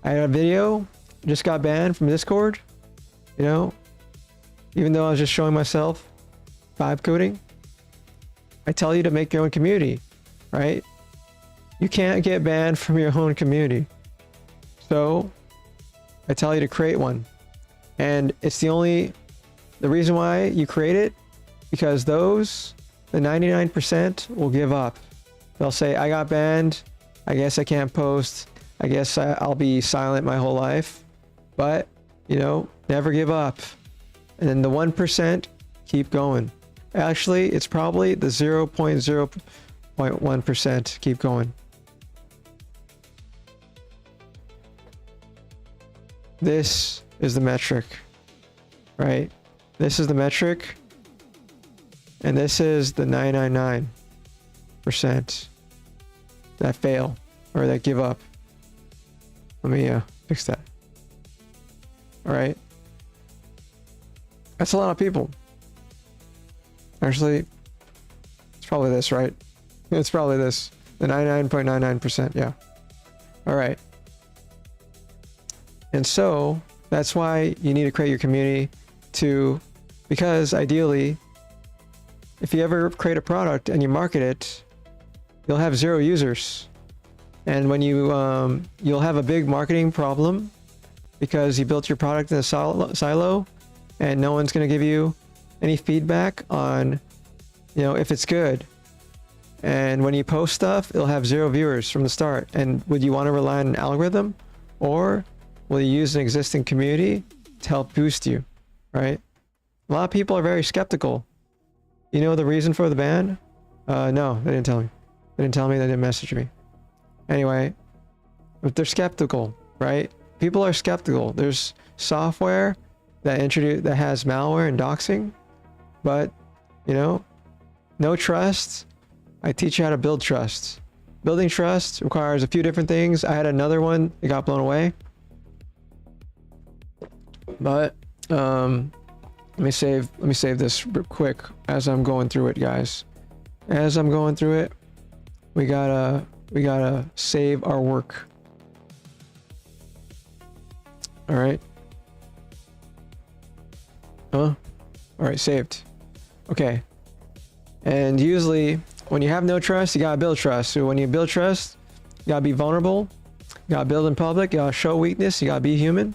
I had a video, just got banned from Discord, you know, even though I was just showing myself vibe coding. I tell you to make your own community, right? You can't get banned from your own community. So I tell you to create one. And it's the reason why you create it, because the 99% will give up. They'll say, I got banned. I guess I can't post. I guess I'll be silent my whole life. But, you know, never give up. And then the 1% keep going. Actually, it's probably the 0.0.1% keep going. This is the metric, right? This is the metric, and this is the 999% that fail or that give up. Let me fix that. All right. That's a lot of people. Actually, it's probably this, right? It's probably this. The 99.99%, yeah. All right. And so that's why you need to create your community because ideally, if you ever create a product and you market it, you'll have 0 users. And when you'll have a big marketing problem because you built your product in a silo and no one's going to give you any feedback on, if it's good. And when you post stuff, it'll have 0 viewers from the start. And would you want to rely on an algorithm, or will you use an existing community to help boost you, right? A lot of people are very skeptical. You know the reason for the ban? No, they didn't tell me. They didn't tell me, they didn't message me. Anyway, but they're skeptical, right? People are skeptical. There's software that has malware and doxing, but no trust. I teach you how to build trust. Building trust requires a few different things. I had another one that got blown away, but let me save this real quick as I'm going through it, guys. As I'm going through it, we gotta save our work. All right. All right, saved. Okay. And usually when you have no trust, you gotta build trust. So when you build trust, you gotta be vulnerable. You gotta build in public. You gotta show weakness. You gotta be human,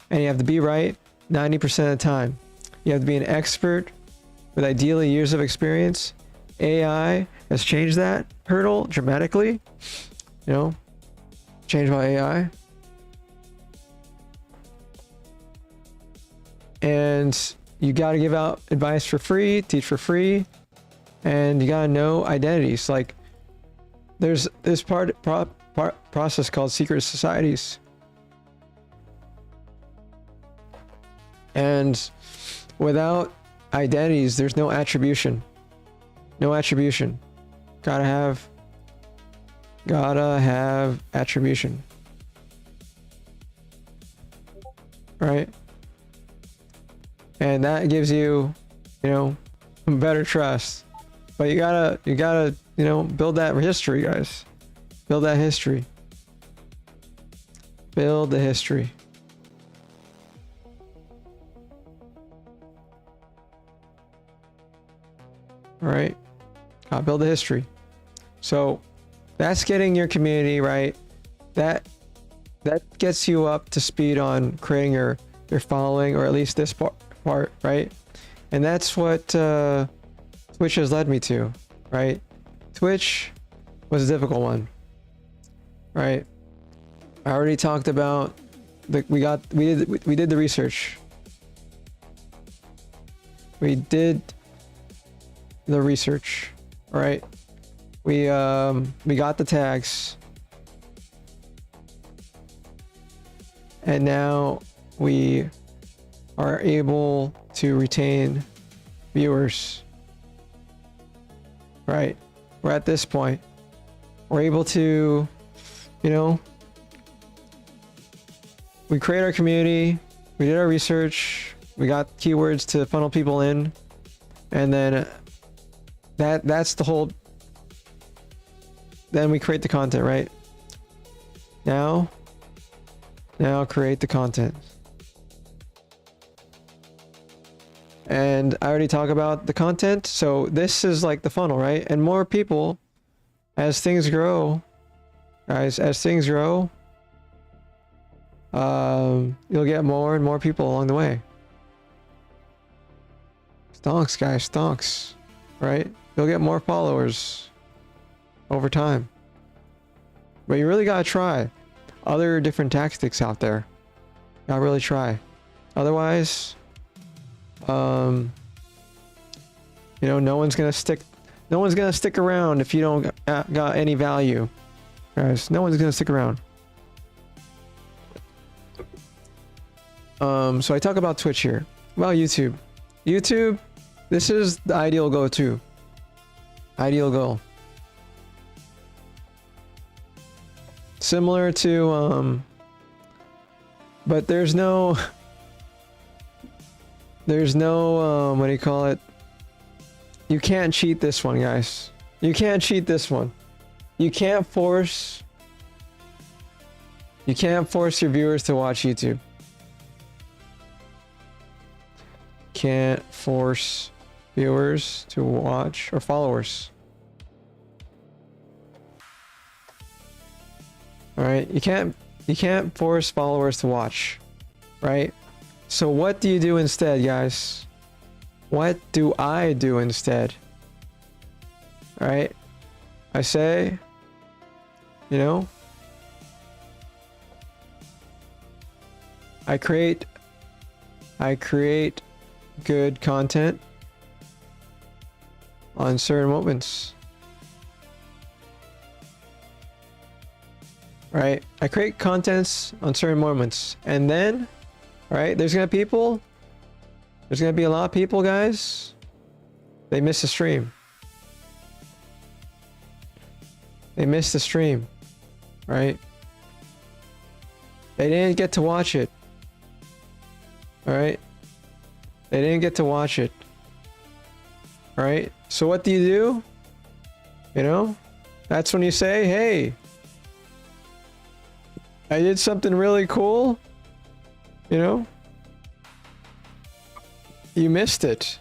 and you have to be right 90% of the time. You have to be an expert with ideally years of experience. AI has changed that hurdle dramatically. Changed by AI. And you got to give out advice for free, teach for free, and you got to know identities. Like there's this process called secret societies. And without identities, there's no attribution. No attribution. Gotta have attribution. Right? And that gives you, better trust. But you gotta, build that history, guys. Build that history. Build the history. All right. Build the history. So that's getting your community right. That gets you up to speed on creating your following, or at least this part, right? And that's what Twitch has led me to, right? Twitch was a difficult one, right? I already talked about we did the research. We did the research, right? We got the tags, and now we are able to retain viewers, right? We're at this point. We're able to, we create our community, we did our research, we got keywords to funnel people in, and then that's the whole. Then we create the content, right? Now create the content. And I already talked about the content, so this is like the funnel, right? And more people, as things grow, guys, you'll get more and more people along the way. Stonks, guys, stonks, right? You'll get more followers over time. But you really gotta try other different tactics out there. You gotta really try. Otherwise, no one's gonna stick around if you don't got any value, guys. No one's gonna stick around. So I talk about Twitch here. About YouTube. YouTube, this is the ideal go-to. Ideal goal. Similar to, but there's no, what do you call it? You can't cheat this one, guys. You can't cheat this one. You can't force your viewers to watch YouTube. Can't force viewers to watch, or followers. All right, you can't force followers to watch, right? So what do you do instead, guys? What do I do instead? All right, I say, you know, I create good content on certain moments. Right? I create contents on certain moments, and then, right, there's gonna be a lot of people, guys, they miss the stream. They missed the stream, right? They didn't get to watch it. All right? They didn't get to watch it. All right? So what do? You know? That's when you say, hey, I did something really cool. You know? You missed it.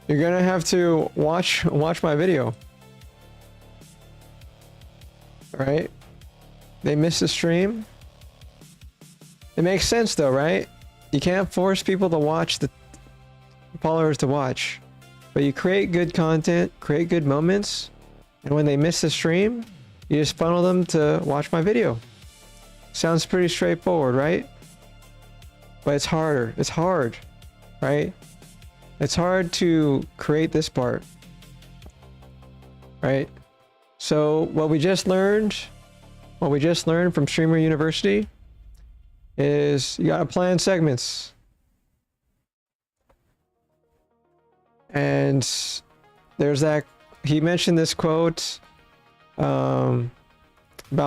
You're gonna have to watch my video. Right? They missed the stream. It makes sense though, right? You can't force people to watch, the followers to watch. But you create good content, create good moments, and when they miss the stream, you just funnel them to watch my video. Sounds pretty straightforward, right? But it's harder. It's hard, right? It's hard to create this part, right? So what we just learned from Streamer University is you gotta plan segments. And there's that, he mentioned this quote about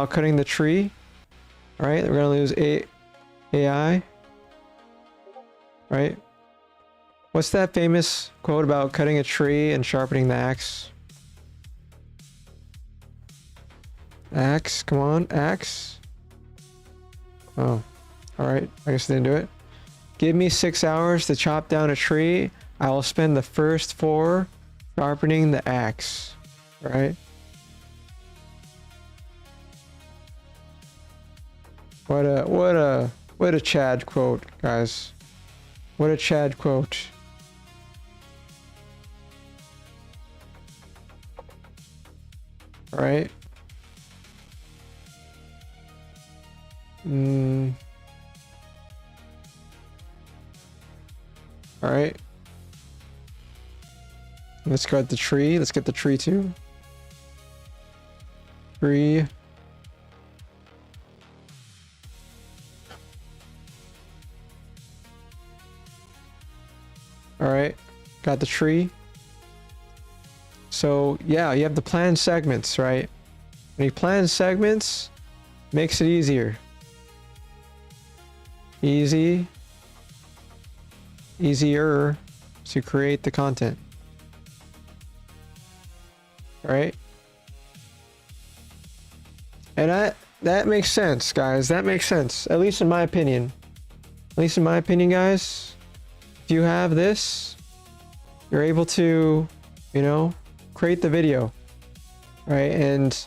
cutting the tree, right? We're gonna lose AI, right? What's that famous quote about cutting a tree and sharpening the axe? Axe, come on, axe. Oh, all right, I guess I didn't do it. Give me 6 hours to chop down a tree. I will spend the first 4 sharpening the axe, right? What a Chad quote, guys. What a Chad quote. All right. All right. Let's cut the tree. Let's get the tree too. Tree. All right. Got the tree. So yeah, you have the plan segments, right? When you plan segments, makes it easier. Easier to create the content. Right? And that makes sense, guys. That makes sense. At least in my opinion. At least in my opinion, guys. If you have this, you're able to, you know, create the video. Right? And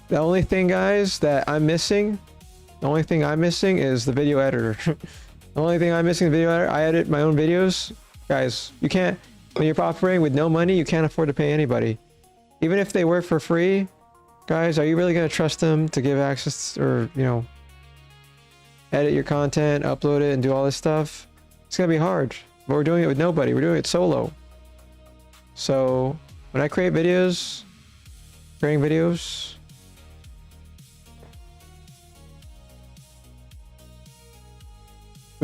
the only thing, guys, that I'm missing, the only thing I'm missing is the video editor. The only thing I'm missing is the video editor. I edit my own videos. Guys, you can't, when you're operating with no money, you can't afford to pay anybody. Even if they work for free, guys, are you really going to trust them to give access or, you know, edit your content, upload it, and do all this stuff? It's going to be hard. But we're doing it with nobody. We're doing it solo. So when I create videos, creating videos,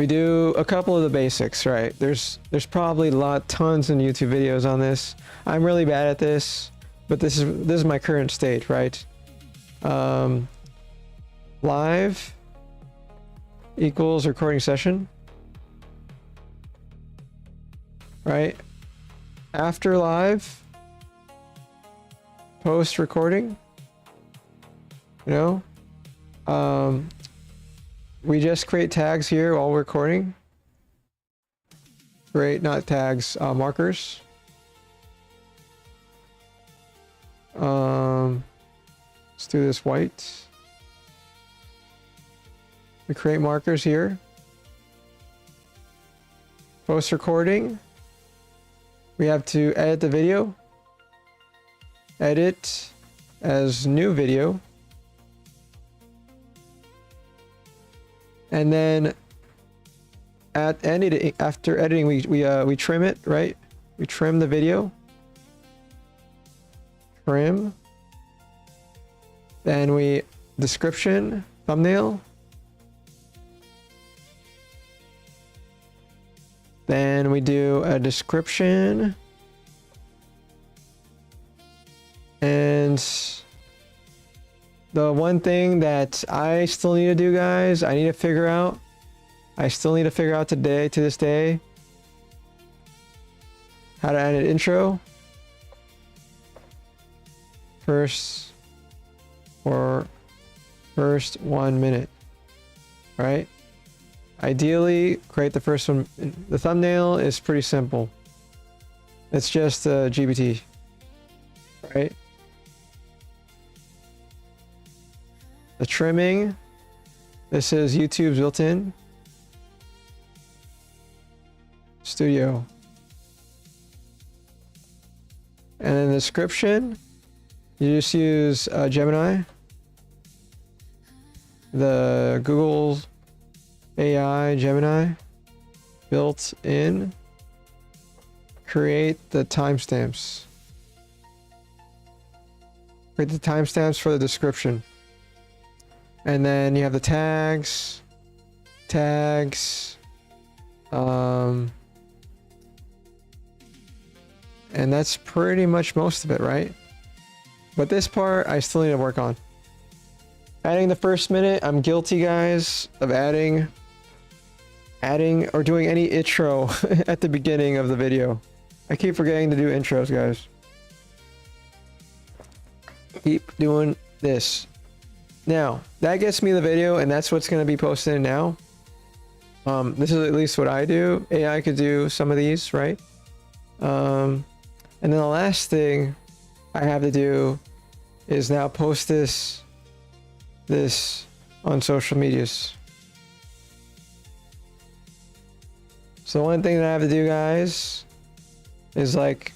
we do a couple of the basics, right? There's probably tons of YouTube videos on this. I'm really bad at this, but this is my current state, right? Live equals recording session, right? After live, post recording, you know, we just create tags here while we're recording. Create, not tags, markers. Let's do this white. We create markers here. Post recording. We have to edit the video. Edit as new video. And then after editing, we trim it, right? We trim the video. Trim. Then we description, thumbnail. Then we do a description. And the one thing that I still need to do, guys, I still need to figure out today, to this day, how to add an intro. First 1 minute, right? Ideally, create the first one. The thumbnail is pretty simple. It's just a GBT, right? The trimming, this is YouTube's built-in studio. And then the description, you just use Gemini, the Google AI Gemini built in. Create the timestamps. Create the timestamps for the description. And then you have the tags, and that's pretty much most of it, right? But this part I still need to work on. Adding the first minute, I'm guilty, guys, of adding or doing any intro at the beginning of the video. I keep forgetting to do intros, guys. Keep doing this. Now, that gets me the video, and that's what's going to be posted now. This is at least what I do. AI could do some of these, right? And then the last thing I have to do is now post this on social medias. So one thing that I have to do, guys, is like,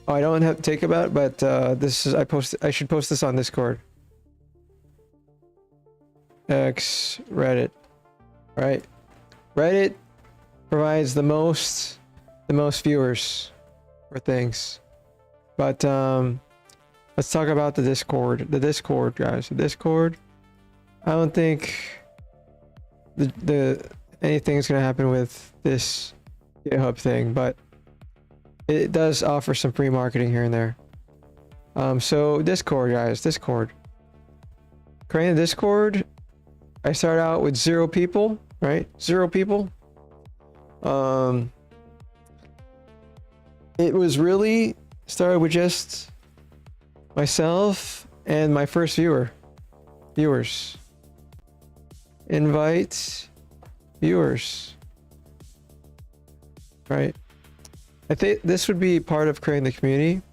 oh, I don't have to take about, but I should post this on Discord. X Reddit, right? Reddit provides the most viewers for things, but let's talk about the Discord. The Discord, guys. The Discord. I don't think anything's gonna happen with this GitHub thing, but it does offer some free marketing here and there. So Discord, guys. Discord. Creating a Discord. I start out with 0 people, right? 0 people. It was really started with just myself and my first viewers. Invite viewers, right? I think this would be part of creating the community,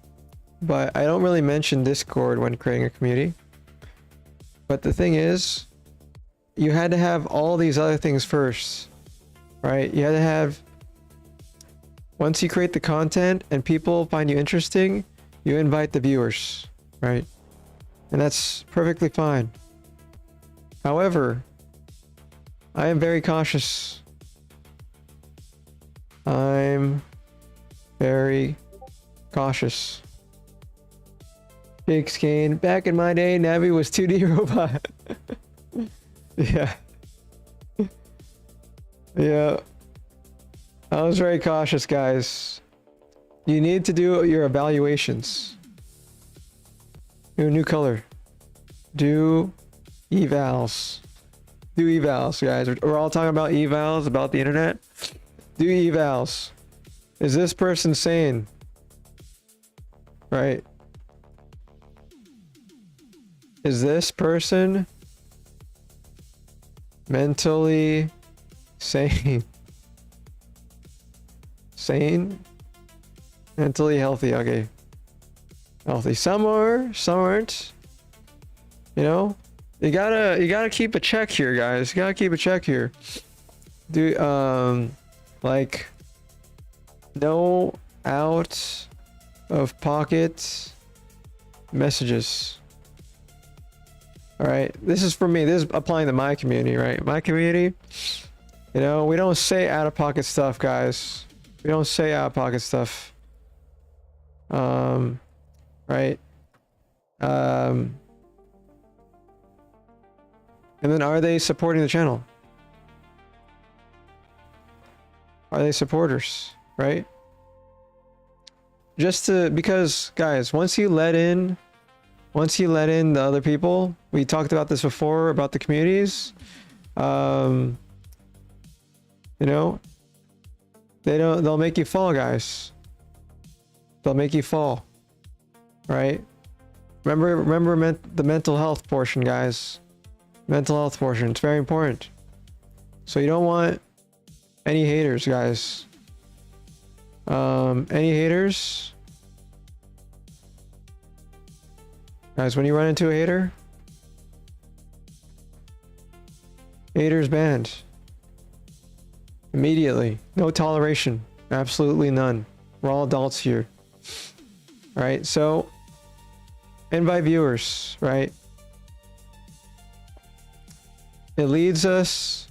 but I don't really mention Discord when creating a community. But the thing is, you had to have all these other things first, right? You had to have, once you create the content and people find you interesting, you invite the viewers, right? And that's perfectly fine. However, I am very cautious. I'm very cautious. Big scan. Back in my day, Navi was 2D robot. Yeah. Yeah. I was very cautious, guys. You need to do your evaluations. New color. Do evals. Do evals, guys. We're all talking about evals, about the internet. Do evals. Is this person sane? Right. Is this person mentally sane? Sane? Mentally healthy, okay. Healthy. Some are, some aren't. You know? You gotta keep a check here, guys. You gotta keep a check here. Do like no out of pocket messages. Alright, this is for me. This is applying to my community, right? My community, you know, we don't say out of pocket stuff, guys. We don't say out of pocket stuff. Right. And then are they supporting the channel? Are they supporters, right? Just to, because guys, once you let in the other people, we talked about this before about the communities. You know, they'll make you fall, guys. They'll make you fall, right? Remember the mental health portion, guys. Mental health portion, it's very important. So you don't want any haters, guys. Any haters? Guys, when you run into a hater, haters banned. Immediately. No toleration. Absolutely none. We're all adults here. Alright, so invite viewers, right? It leads us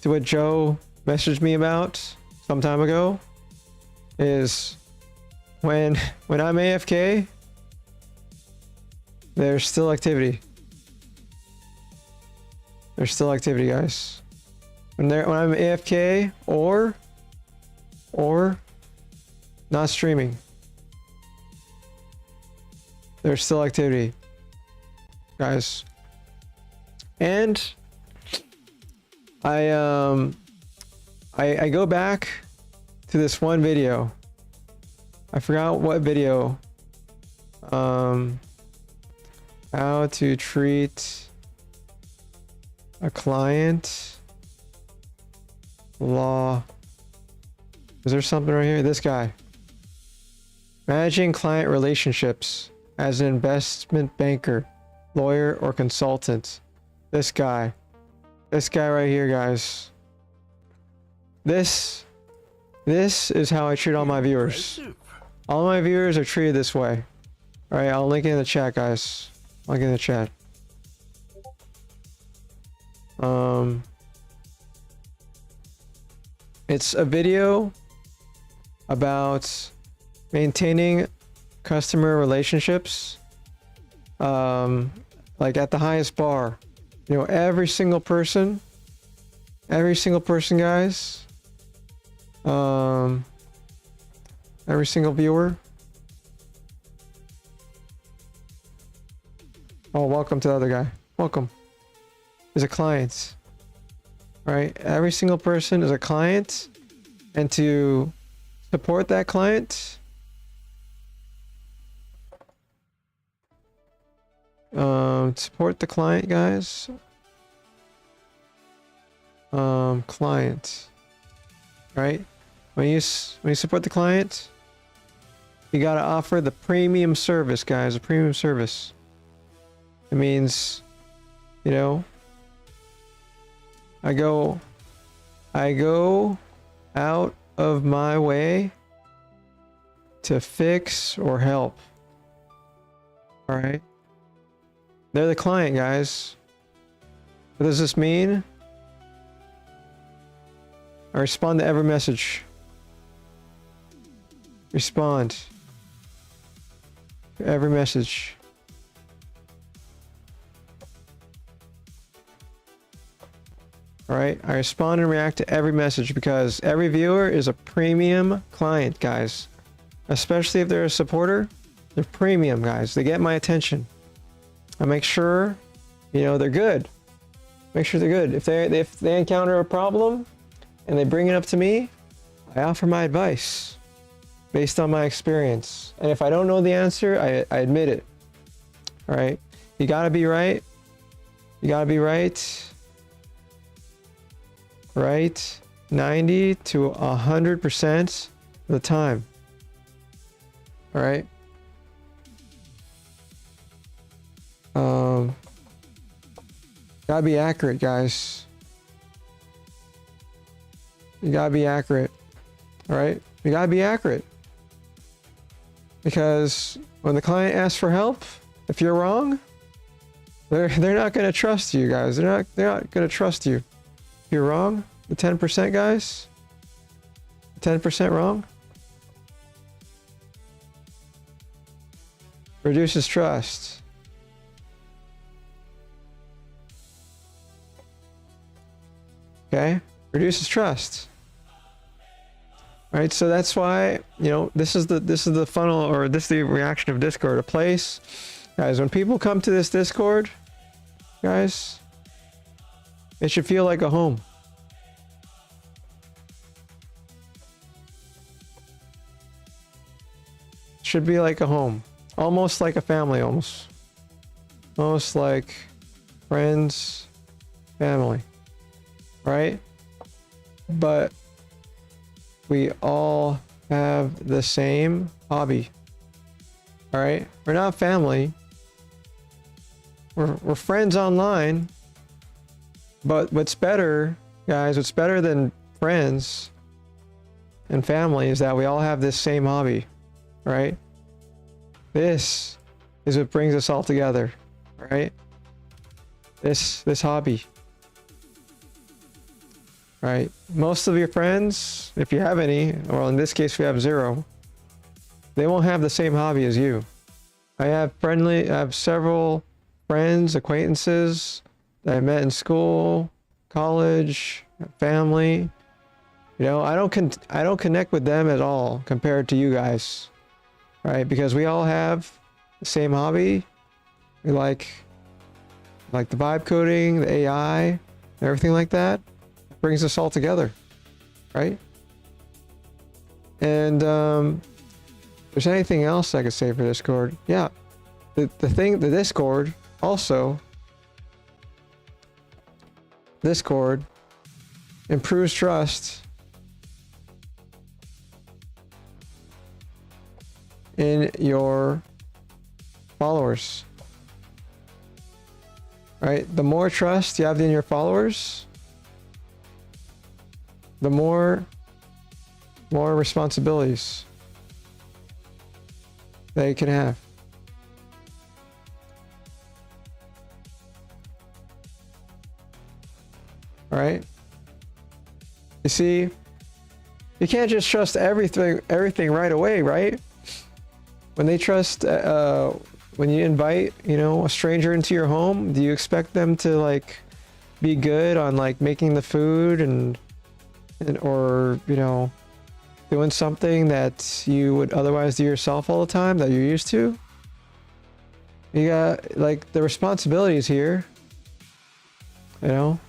to what Joe messaged me about some time ago. Is when I'm AFK, there's still activity. There's still activity, guys. When I'm AFK or not streaming, there's still activity, guys. And I go back to this one video. I forgot what video. How to treat a client law. Is there something right here? This guy. Managing client relationships as an investment banker, lawyer, or consultant. This guy. This guy right here, guys. This is how I treat all my viewers. All my viewers are treated this way. Alright, I'll link it in the chat, guys. I'll link it in the chat. It's a video about maintaining customer relationships, like at the highest bar. You know, every single person, guys, every single viewer. Oh, welcome to the other guy. Welcome. Is a client. Right? Every single person is a client, and to support that client, support the client, guys. Client. Right? When you support the client, you gotta offer the premium service, guys. A premium service. It means, you know, I go out of my way to fix or help. All right. They're the client, guys. What does this mean? I respond to every message. Respond to every message. All right, I respond and react to every message because every viewer is a premium client, guys. Especially if they're a supporter, they're premium, guys. They get my attention. I make sure, you know, they're good. Make sure they're good. If they encounter a problem and they bring it up to me, I offer my advice based on my experience. And if I don't know the answer, I admit it. All right, you gotta be right. You gotta be right. Right, 90 to 100% of the time. All right. Gotta be accurate, guys. You gotta be accurate. All right, you gotta be accurate. Because when the client asks for help, if you're wrong, they're not gonna trust you, guys. They're not gonna trust you. If you're wrong, the 10% guys, 10% wrong, reduces trust. Okay, reduces trust. All right, so that's why, you know, this is the funnel, or this is the reaction of Discord. A place, guys, when people come to this Discord, guys, it should feel like a home. Should be like a home, almost like a family, almost like friends, family, right? But we all have the same hobby. All right, we're not family. We're friends online. But what's better, guys, what's better than friends and family is that we all have this same hobby, right? This is what brings us all together, right? This hobby, right? Most of your friends, if you have any, well, in this case we have 0, they won't have the same hobby as you. I have several friends, acquaintances that I met in school, college, family. You know, I don't connect with them at all compared to you guys, right? Because we all have the same hobby. We like the vibe coding, the AI, and everything like that. It brings us all together, right? And if there's anything else I could say for Discord, yeah, the Discord also. Discord improves trust in your followers, right? The more trust you have in your followers, the more responsibilities they can have. All right. You see, you can't just trust everything right away, right? When they trust, when you invite, you know, a stranger into your home, do you expect them to like be good on like making the food and or, you know, doing something that you would otherwise do yourself all the time that you're used to? You got like the responsibilities here, you know,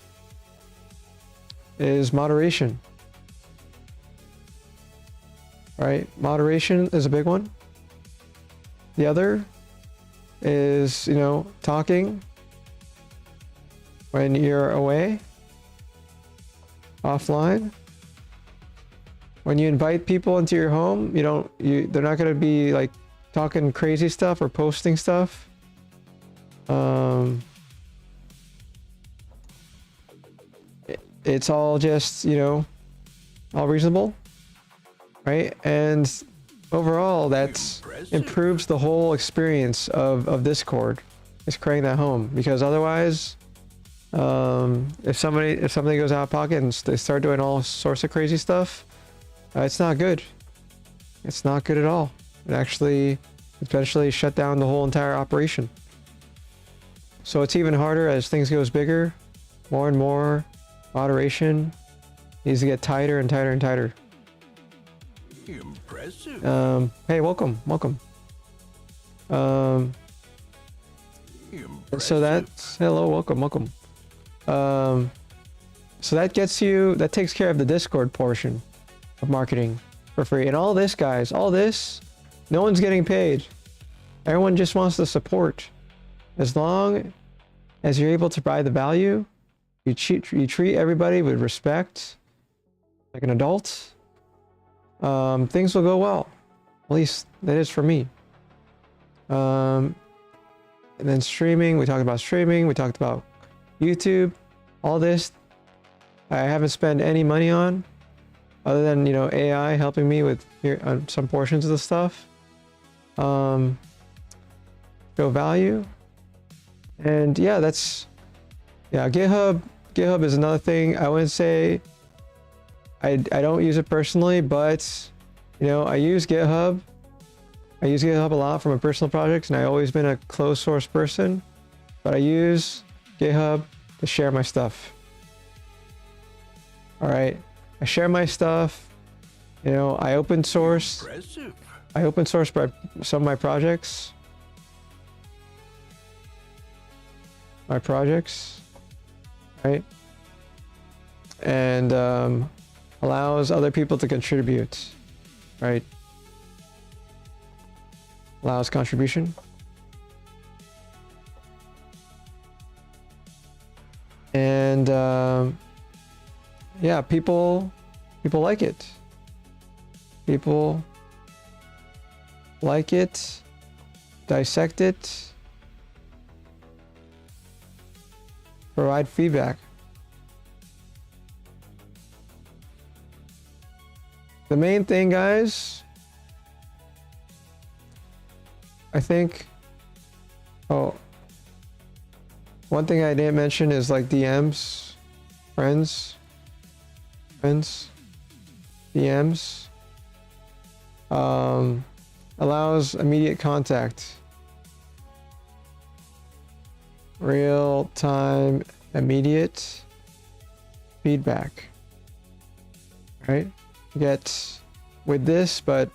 is moderation, right? Moderation is a big one. The other is, you know, talking when you're away, offline. When you invite people into your home, they're not going to be like talking crazy stuff or posting stuff. It's all just, you know, all reasonable, right? And overall, that improves the whole experience of Discord. Is creating that home, because otherwise, if something goes out of pocket and they start doing all sorts of crazy stuff, it's not good. It's not good at all. It actually eventually shut down the whole entire operation. So it's even harder as things goes bigger, more and more Moderation needs to get tighter and tighter and tighter. Impressive. Hey, welcome. So that's hello, welcome. So that takes care of the Discord portion of marketing for free. And all this, guys, all this, no one's getting paid. Everyone just wants the support. As long as you're able to provide the value, you treat everybody with respect, like an adult, things will go well. At least that is for me. And then streaming, we talked about streaming, we talked about YouTube, all this I haven't spent any money on other than, AI helping me with on some portions of the stuff. Show value. And yeah, GitHub is another thing. I wouldn't say I don't use it personally, but I use GitHub. I use GitHub a lot for my personal projects, and I've always been a closed source person, but I use GitHub to share my stuff. All right, I share my stuff. I open source. Impressive. I open source some of my projects. Right? And allows other people to contribute, right? Allows contribution. And yeah, people like it. People like it, dissect it, provide feedback. The main thing, guys, I think, one thing I didn't mention is like DMs, friends, DMs, allows immediate contact, real-time, immediate feedback, right? Get with this, but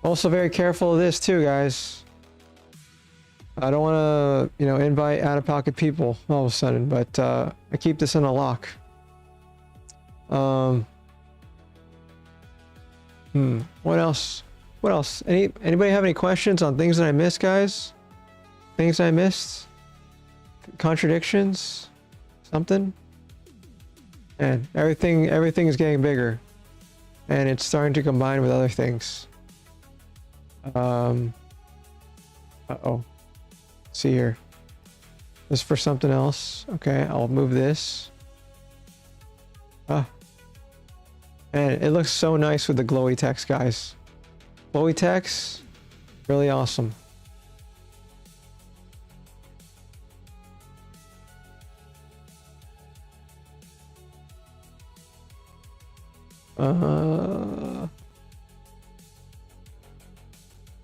also very careful of this too, guys. I don't want to, invite out-of-pocket people all of a sudden, but I keep this in a lock. What else? Anybody have any questions on things that I missed, guys? Things I missed? Contradictions? Something? And everything is getting bigger, and it's starting to combine with other things. See here. This is for something else. Okay, I'll move this. And it looks so nice with the glowy text, guys. Glowy text, really awesome.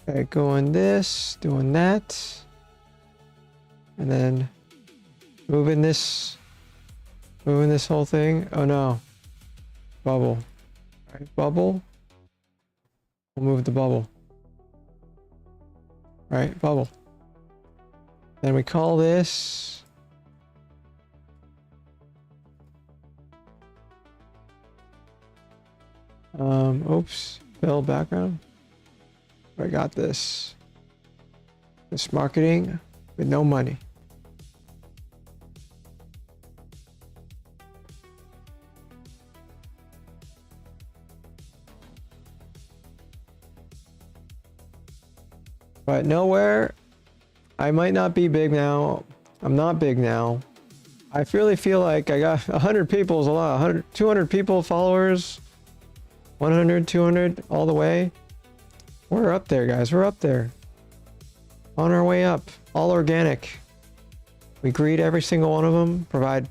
Okay, going this, doing that. And then moving this whole thing. Oh no. Bubble. All right, bubble. We'll move the bubble. All right, bubble. Then we call this oops, fill background. I got this marketing with no money. But nowhere, I might not be big now. I'm not big now. I really feel like I got 100 people is a lot. 100, 200 people, followers, 100, 200, all the way. We're up there, guys. We're up there. On our way up. All organic. We greet every single one of them. Provide,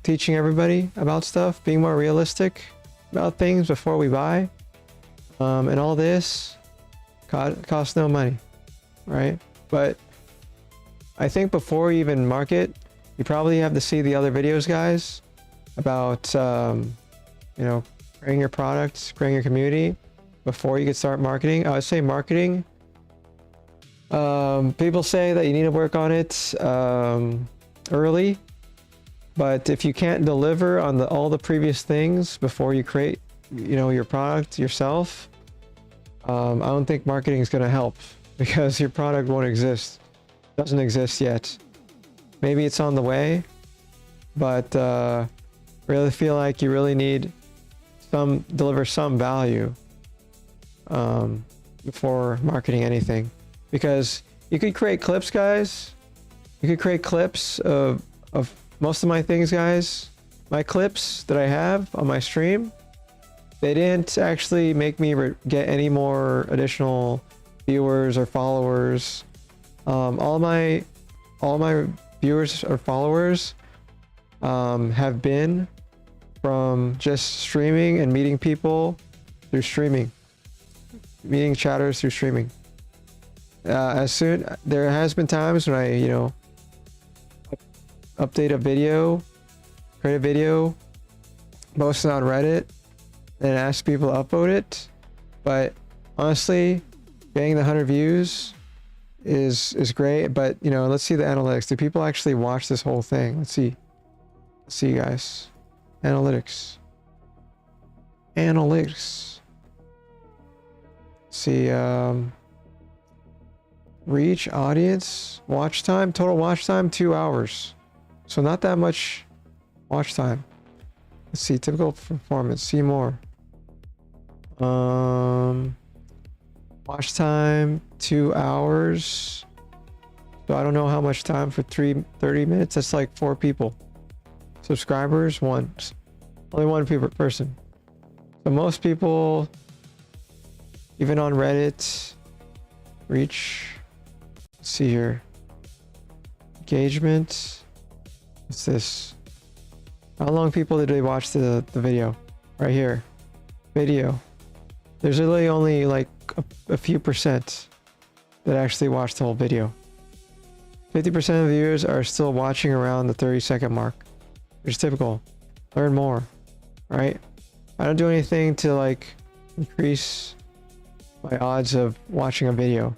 teaching everybody about stuff. Being more realistic about things before we buy. And all this costs no money. Right? But I think before we even market, You probably have to see the other videos, guys, about you know, creating your products, creating your community before you can start marketing. I would say marketing. People say that you need to work on it early, but if you can't deliver on all the previous things before you create, you know, your product yourself, I don't think marketing is going to help because your product won't exist. Doesn't exist yet. Maybe it's on the way, but really feel like you really need deliver some value before marketing anything. Because you could create clips, guys. You could create clips of most of my things, guys. My clips that I have on my stream, they didn't actually make me get any more additional viewers or followers. All my viewers or followers have been from just streaming and meeting people through streaming, meeting chatters through streaming. There has been times when I, you know, update a video, create a video, post it on Reddit, and ask people to upvote it. But honestly, getting the 100 views is great. But you know, let's see the analytics. Do people actually watch this whole thing? Let's see. Let's see, guys. Analytics. Analytics. Let's see. Reach, audience, watch time, total watch time, 2 hours. So not that much watch time. Let's see, typical performance, see more. Watch time, 2 hours. So I don't know how much time for 30 minutes. That's like 4 people. Subscribers, 1. Only 1 person. So most people, even on Reddit, reach. Let's see here. Engagement. What's this? How long people did they watch the video? Right here. Video. There's really only like a few percent that actually watched the whole video. 50% of the viewers are still watching around the 30-second mark. Which is typical. Learn more. Right? I don't do anything to like increase my odds of watching a video.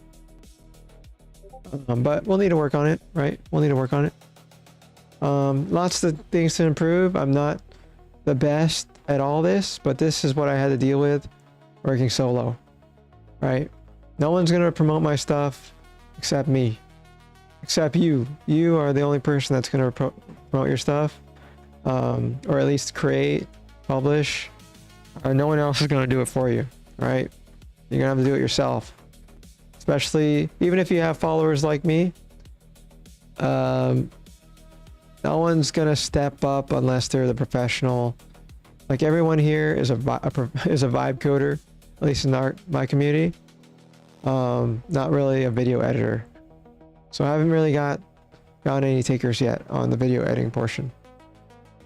But we'll need to work on it, right? We'll need to work on it. Lots of things to improve. I'm not the best at all this, but this is what I had to deal with working solo, right? No one's going to promote my stuff except me, except you. You are the only person that's going to promote your stuff, or at least create, publish. No one else is going to do it for you, right? You're going to have to do it yourself. Especially, even if you have followers like me, no one's gonna step up unless they're the professional. Like everyone here is a vibe coder, at least in my community. Not really a video editor, so I haven't really got any takers yet on the video editing portion.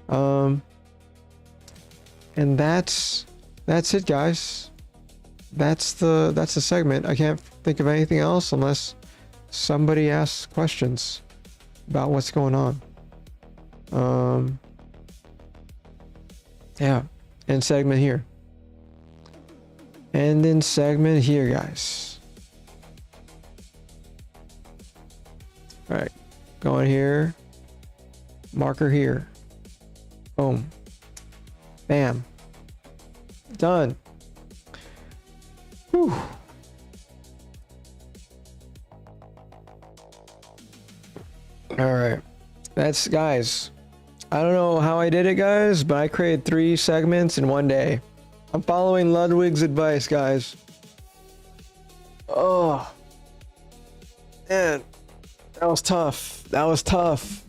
And that's it, guys. That's the segment. I can't think of anything else unless somebody asks questions about what's going on. Yeah, end segment here. And in segment here, guys. All right, going here. Marker here. Boom. Bam. Done. Whew. All right, that's, guys, I don't know how I did it, guys, but I created 3 segments in 1 day. I'm following Ludwig's advice, guys. Oh man, that was tough. That was tough.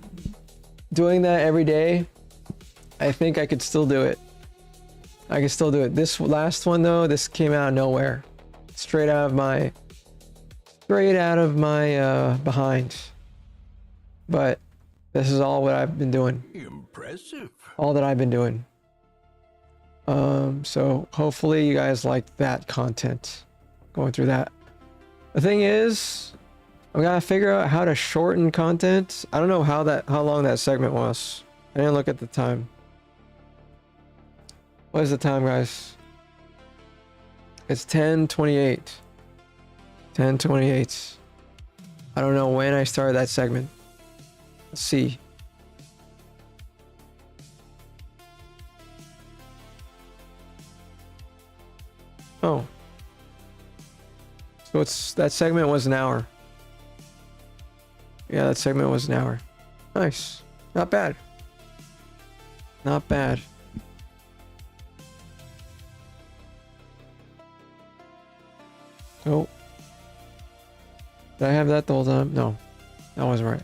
Doing that every day, I think I could still do it. I could still do it. This last one though, this came out of nowhere. Straight out of my behind. But this is all what I've been doing. Impressive. All that I've been doing. So hopefully you guys like that content. Going through that. The thing is, I gotta figure out how to shorten content. I don't know how long that segment was. I didn't look at the time. What is the time, guys? It's 10:28. 10:28. I don't know when I started that segment. Let's see. Oh. So that segment was an hour. Yeah, that segment was an hour. Nice. Not bad. Not bad. Oh. Did I have that the whole time? No. That wasn't right.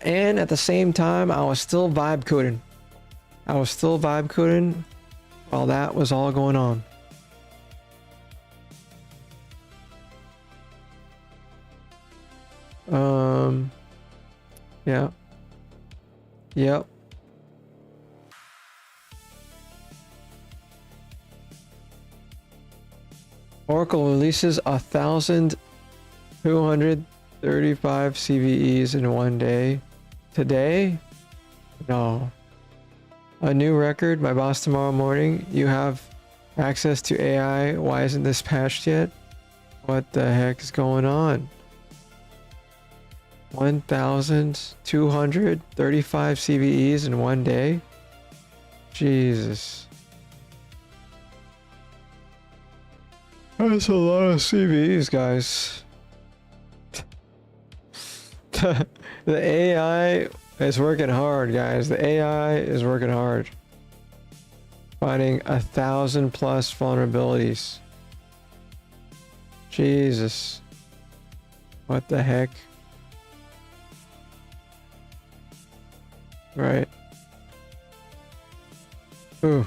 And at the same time, I was still vibe coding. I was still vibe coding while that was all going on. Yeah. Yep. Oracle releases 1,235 CVEs in one day. Today? No. A new record, my boss tomorrow morning. You have access to AI. Why isn't this patched yet? What the heck is going on? 1,235 CVEs in one day? Jesus. That's a lot of CVEs, guys. The AI is working hard, guys. The AI is working hard. Finding 1,000+ vulnerabilities. Jesus. What the heck? Right. Ooh.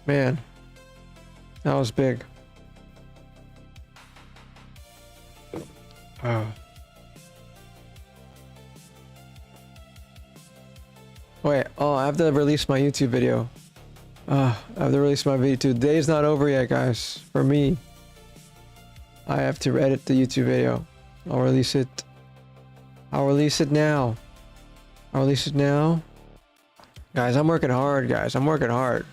Man. That was big. Oh. Wait, oh, I have to release my YouTube video. I have to release my video too. The day's not over yet, guys. For me. I have to edit the YouTube video. I'll release it. I'll release it now. I'll release it now. Guys, I'm working hard, guys. I'm working hard.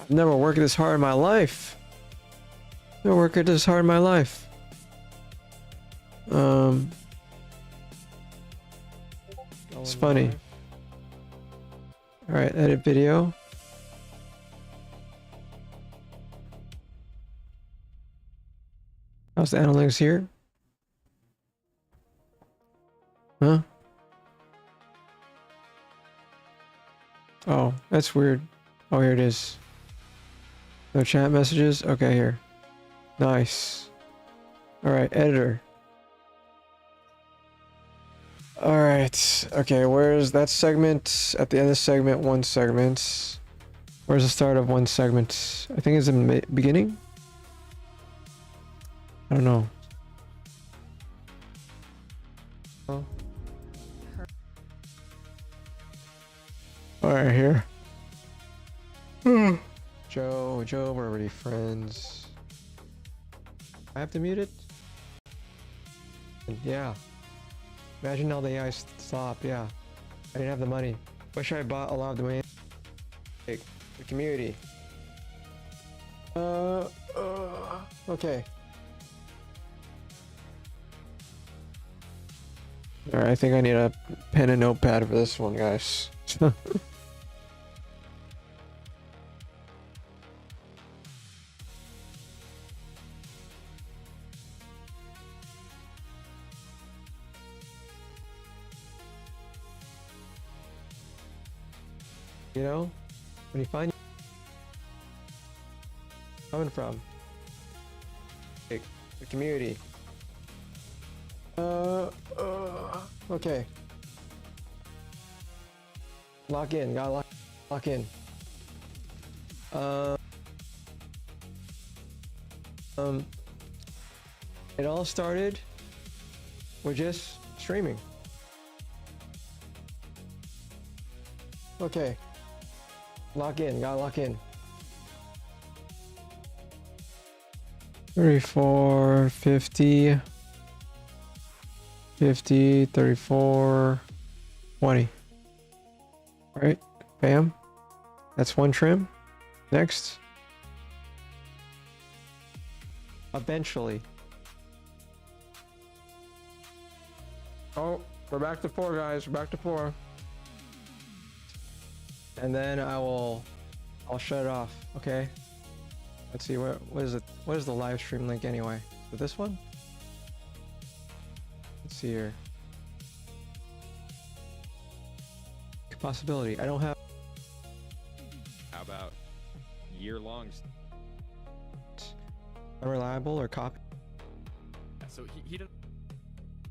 I've never worked this hard in my life. Never worked this hard in my life. It's funny. Alright, edit video. How's the analytics here? Huh? Oh, that's weird. Oh, here it is. No chat messages? Okay, here. Nice. Alright, editor. Alright. Okay, where's that segment? At the end of the segment, one segment. Where's the start of one segment? I think it's in the beginning? I don't know. Oh. Alright, here. Joe, we're already friends. I have to mute it? Yeah. Imagine all the AI stop, yeah. I didn't have the money. Wish I bought a lot of domain. The community. Okay. Alright, I think I need a pen and notepad for this one, guys. You know, when you find coming from the community. Okay. Lock in, gotta lock in. It all started with just streaming. Okay. Lock in, gotta lock in. 34, 50. 50, 34, 20. All right, bam. That's one trim. Next. Eventually. Oh, we're back to 4, guys. We're back to 4. And then I'll shut it off. Okay. Let's see, what is it? What is the live stream link anyway? Is it this one? Let's see here. Possibility. I don't have. How about year-long? Unreliable or copy. So he did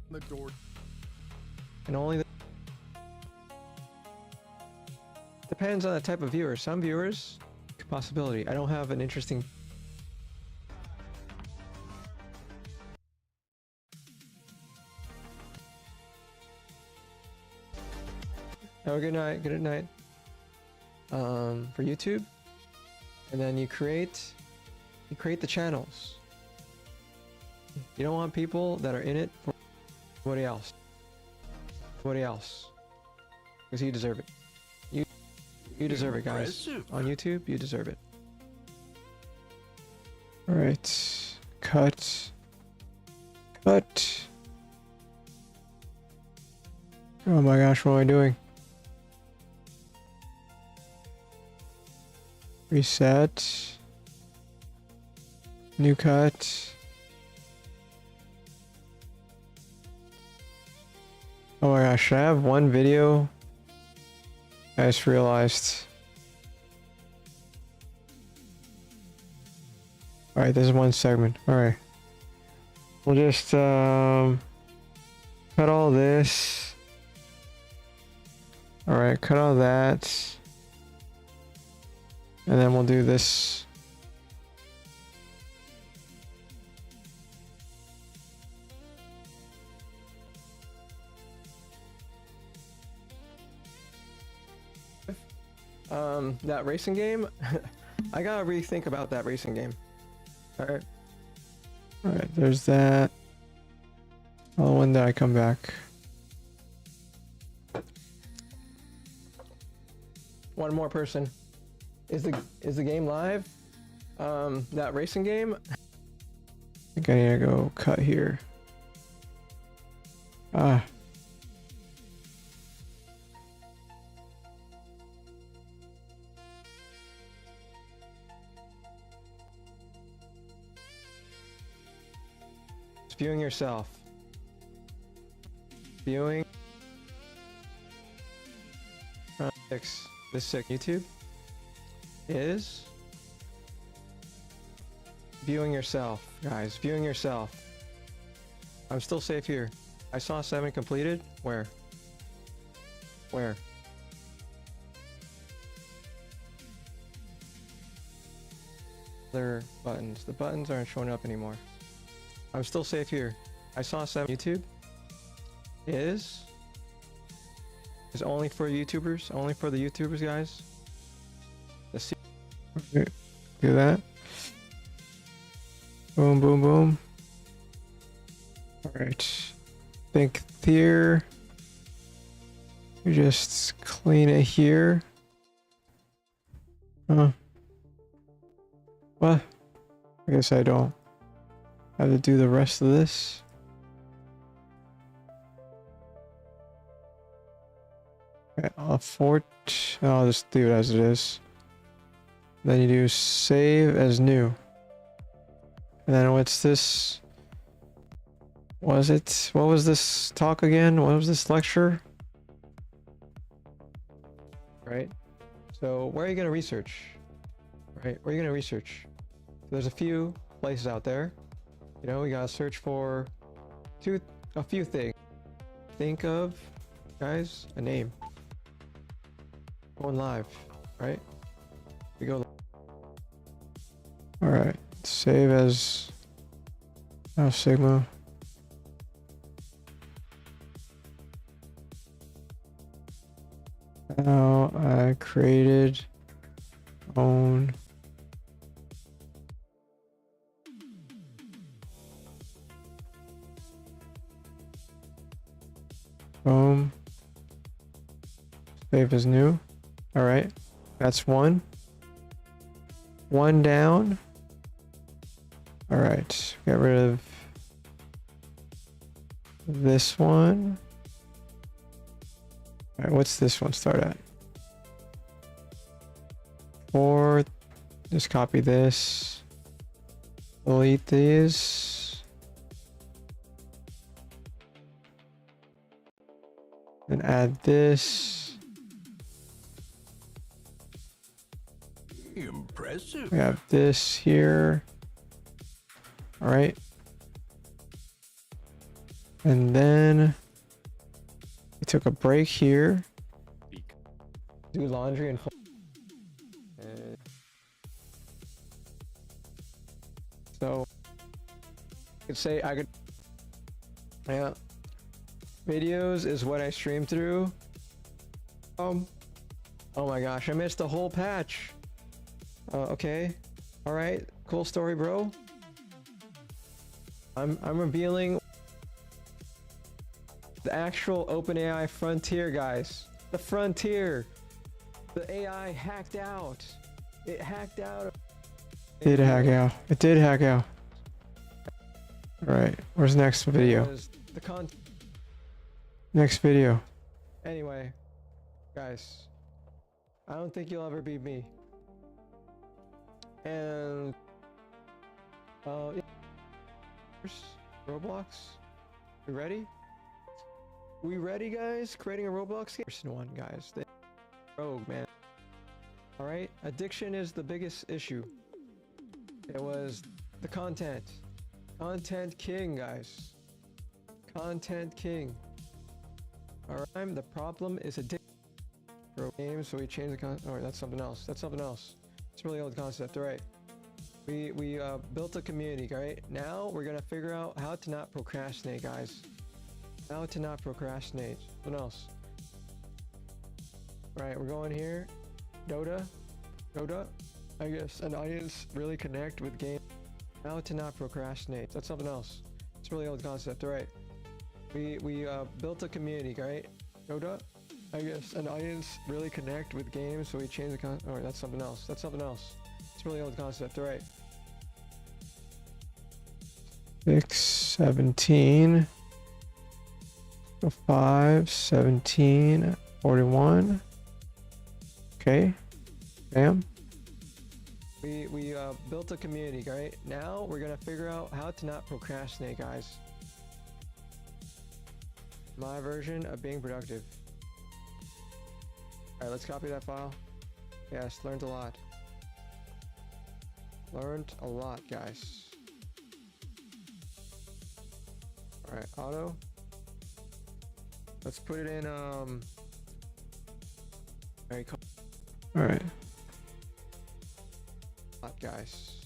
the door. And only the. Depends on the type of viewer. Some viewers. Possibility. I don't have an interesting. Have a good night. Good night. For YouTube, and then you create the channels. You don't want people that are in it for anybody else. Anybody else, because you deserve it. You deserve it, guys. On YouTube, you deserve it. All right, cut. Oh my gosh, what am I doing? Reset. New cut. Oh my gosh, should I have one video? I just realized. Alright, this is one segment. Alright. We'll just cut all this. Alright, cut all that. And then we'll do this. That racing game, I gotta rethink about that racing game. Alright. Alright, there's that. Oh, when did I come back? One more person. Is the game live? That racing game? I think I need to go cut here. Viewing yourself. Viewing. This sick YouTube is viewing yourself, guys. Viewing yourself. I'm still safe here. I saw 7 completed. Where? Other buttons. The buttons aren't showing up anymore. I'm still safe here. I saw 7. YouTube is only for YouTubers. Only for the YouTubers, guys. Let's see. Okay. Do that. Boom, boom, boom. Alright. Think here. You just clean it here. What? I guess I don't have to do the rest of this. Okay, I'll just leave it as it is. Then you do save as new. And then what's this? What was this talk again? What was this lecture? Right? So where are you going to research? Right? Where are you going to research? So there's a few places out there. You know, we got to search for a few things. Think of, guys, a name. Going live, right? We go. All right, save as Sigma. Now I created own. Boom. Save as new. All right. That's one. One down. All right. Get rid of this one. All right. What's this one start at? 4. Just copy this. Delete these. And add this. Impressive. We have this here. All right. And then we took a break here. Do laundry and so I could say yeah. Videos is what I stream through. Oh my gosh, I missed the whole patch. Okay. All right. Cool story, bro. I'm revealing the actual OpenAI frontier, guys. The frontier. The AI hacked out. It hacked out. It did hack out. It did hack out. All right. Where's the next video? The next video. Anyway, guys, I don't think you'll ever beat me. And yeah. Roblox. We ready? We ready, guys? Creating a Roblox game. Person one, guys. Rogue, man. All right. Addiction is the biggest issue. It was the content. Content king, guys. Content king. All right. The problem is addiction. For games, so we changed the content. Oh, that's something else. That's something else. It's a really old concept. All right. We built a community. Right. Now we're gonna figure out how to not procrastinate, guys. How to not procrastinate. What else? All right. We're going here. Dota. I guess an audience really connect with game. How to not procrastinate. That's something else. It's a really old concept. All right. We built a community. Right. Dota. I guess an audience really connect with games, so we change the content. Oh, that's something else. That's something else. It's a really old concept. All right. 6, 17. 5, 17, 41. Okay. Bam. We built a community, right? Now we're gonna figure out how to not procrastinate, guys. My version of being productive. All right, let's copy that file. Yes, learned a lot. Learned a lot, guys. All right, auto. Let's put it in, all right. Guys.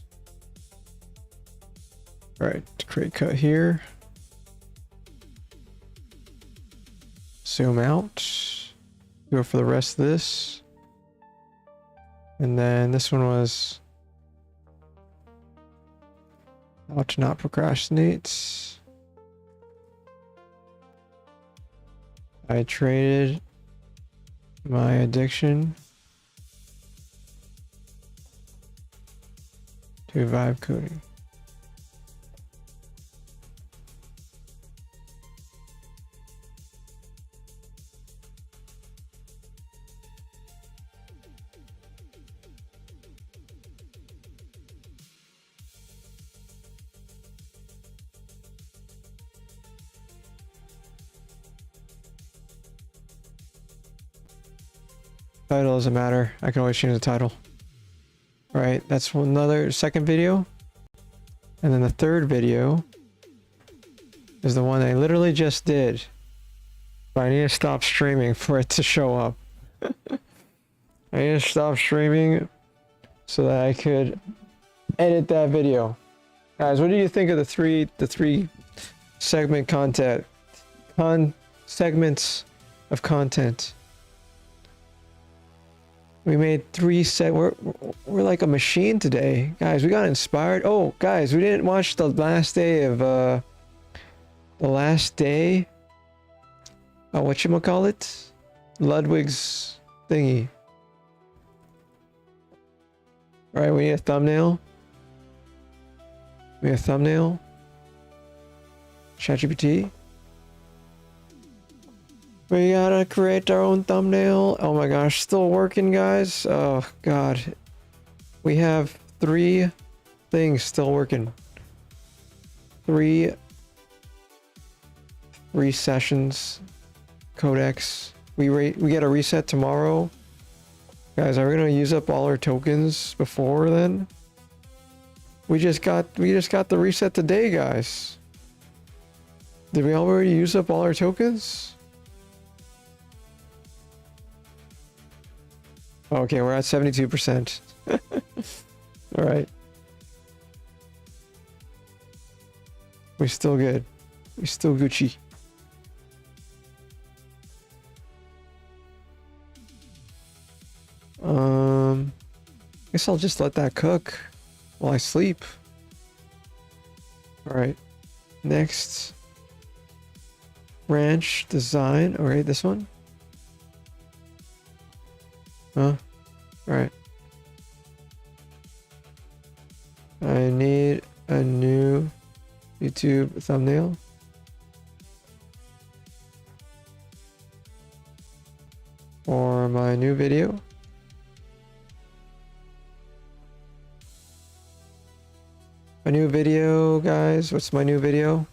All right, create cut here. Zoom out. Go for the rest of this. And then this one was how to not procrastinate. I traded my addiction to vibe coding. Title doesn't matter. I can always change the title. All right, that's another second video. And then the third video is the one I literally just did. But I need to stop streaming for it to show up. I need to stop streaming so that I could edit that video. Guys, what do you think of the three segment content? Segments of content. We made 3 we're like a machine today. Guys, we got inspired. Oh, guys, we didn't watch the last day whatchamacallit? Ludwig's thingy. Alright, we need a thumbnail. We need a thumbnail. ChatGPT. We gotta create our own thumbnail. Oh my gosh, still working, guys. Oh god. We have 3 things still working. 3 sessions. Codex. We get a reset tomorrow. Guys, are we gonna use up all our tokens before then? We just got the reset today, guys. Did we already use up all our tokens? Okay, we're at 72%. All right. We're still good. We're still Gucci. Guess I'll just let that cook while I sleep. All right. Next. Ranch design. All right, this one. Huh? All right. I need a new YouTube thumbnail. For my new video. My new video, guys. What's my new video?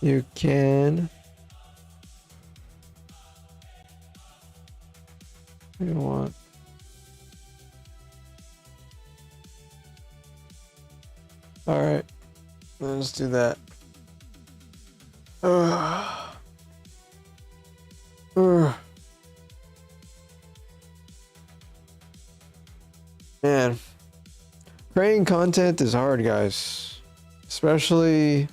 You can. You want. All right. Let's do that. Man, creating content is hard, guys. Especially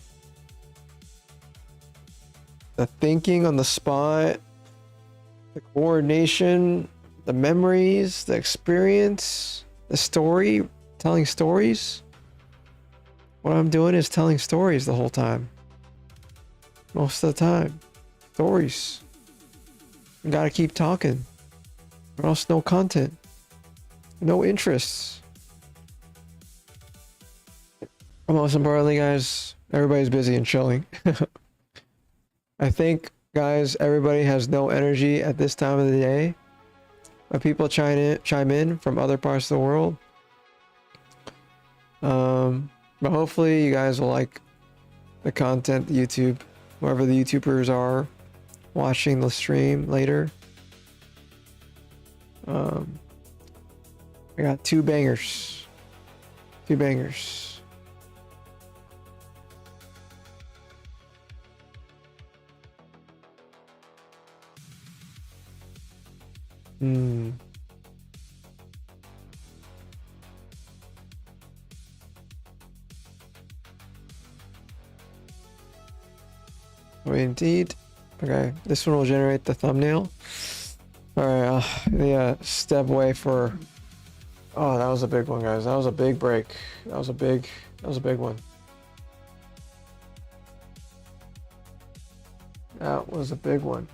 the thinking on the spot, the coordination, the memories, the experience, the story, telling stories. What I'm doing is telling stories the whole time. Most of the time. Stories. You gotta keep talking. Or else no content. No interests. Most importantly, guys, everybody's busy and chilling. I think, guys, everybody has no energy at this time of the day. But people chime in from other parts of the world. But hopefully you guys will like the content, the YouTube, whoever the YouTubers are watching the stream later. I got 2 bangers. 2 bangers. Wait, indeed. Okay, this one will generate the thumbnail. Alright, yeah, step away for... Oh, that was a big one, guys. That was a big break. That was a big one. That was a big one.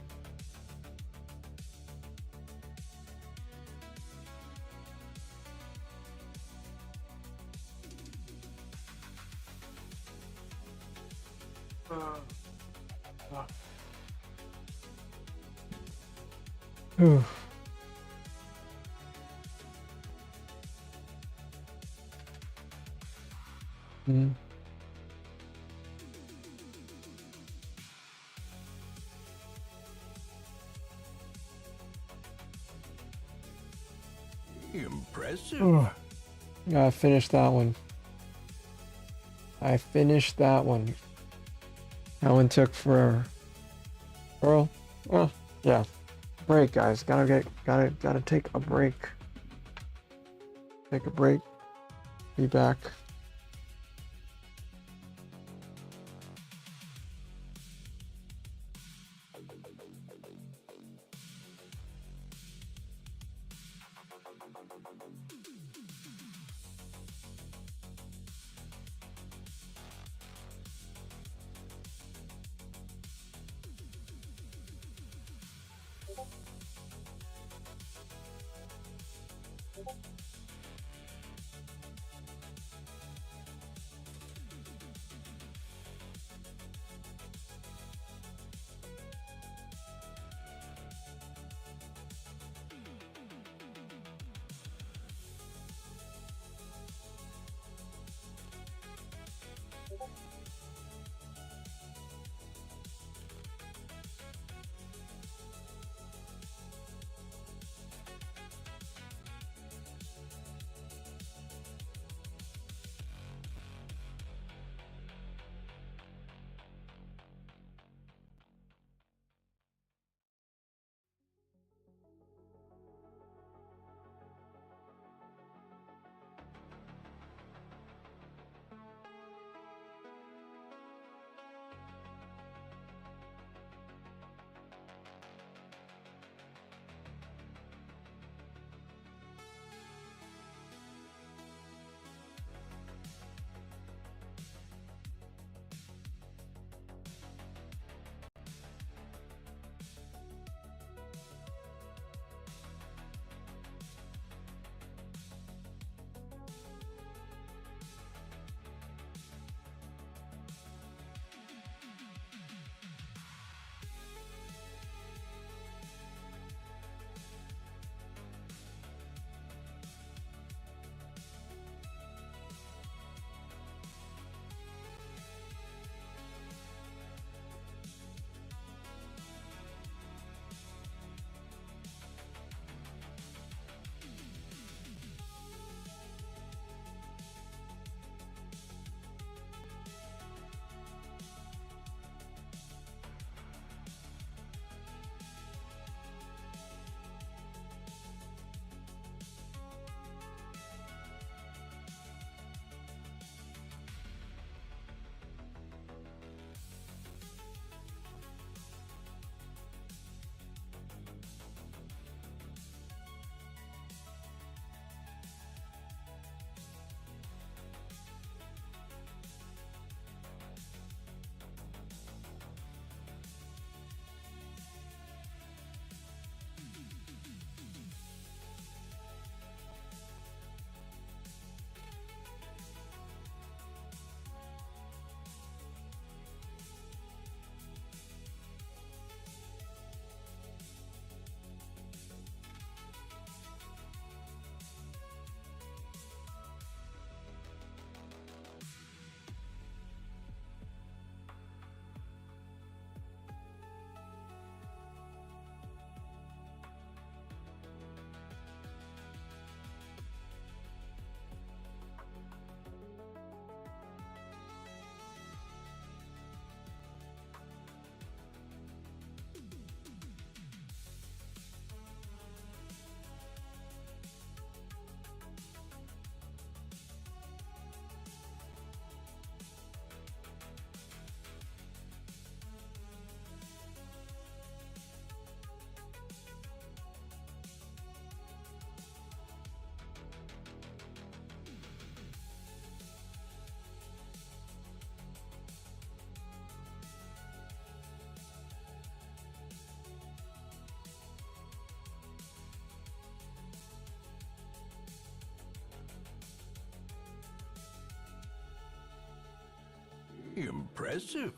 Ooh. Impressive. Yeah, I finished that one. I finished that one. That one took forever. Well, yeah. Break, guys. Gotta take a break. Take a break. Be back. Impressive.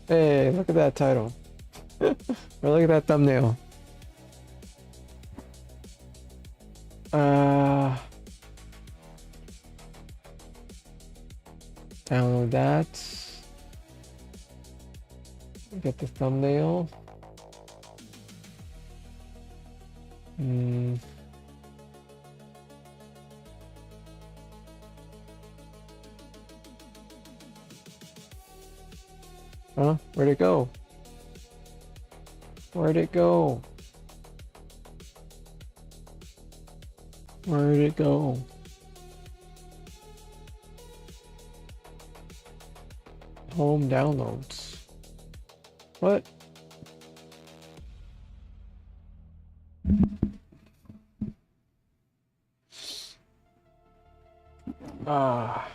Hey, look at that title. Or look at that thumbnail. Download that. Get the thumbnail. Huh? Where'd it go? Where'd it go? Where'd it go? Home downloads. What? Ah.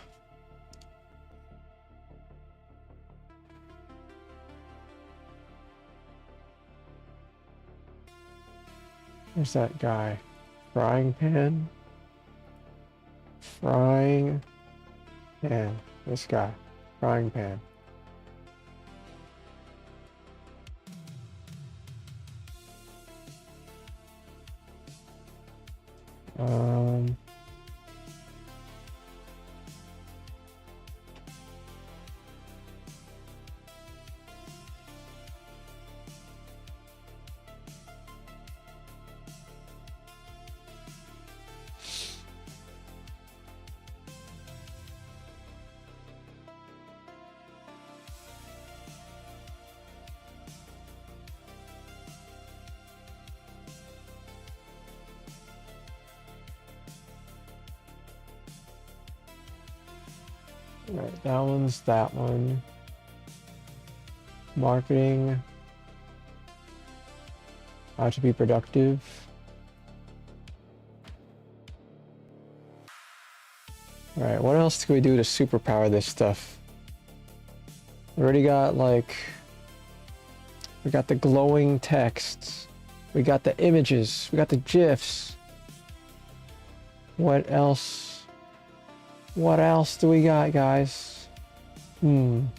Where's that guy? Frying pan? Frying pan. This guy. Frying pan. Right, that one's that one. Marketing. How to be productive. Alright, what else can we do to superpower this stuff? We already got like... We got the glowing texts. We got the images. We got the GIFs. What else? What else do we got, guys? Thing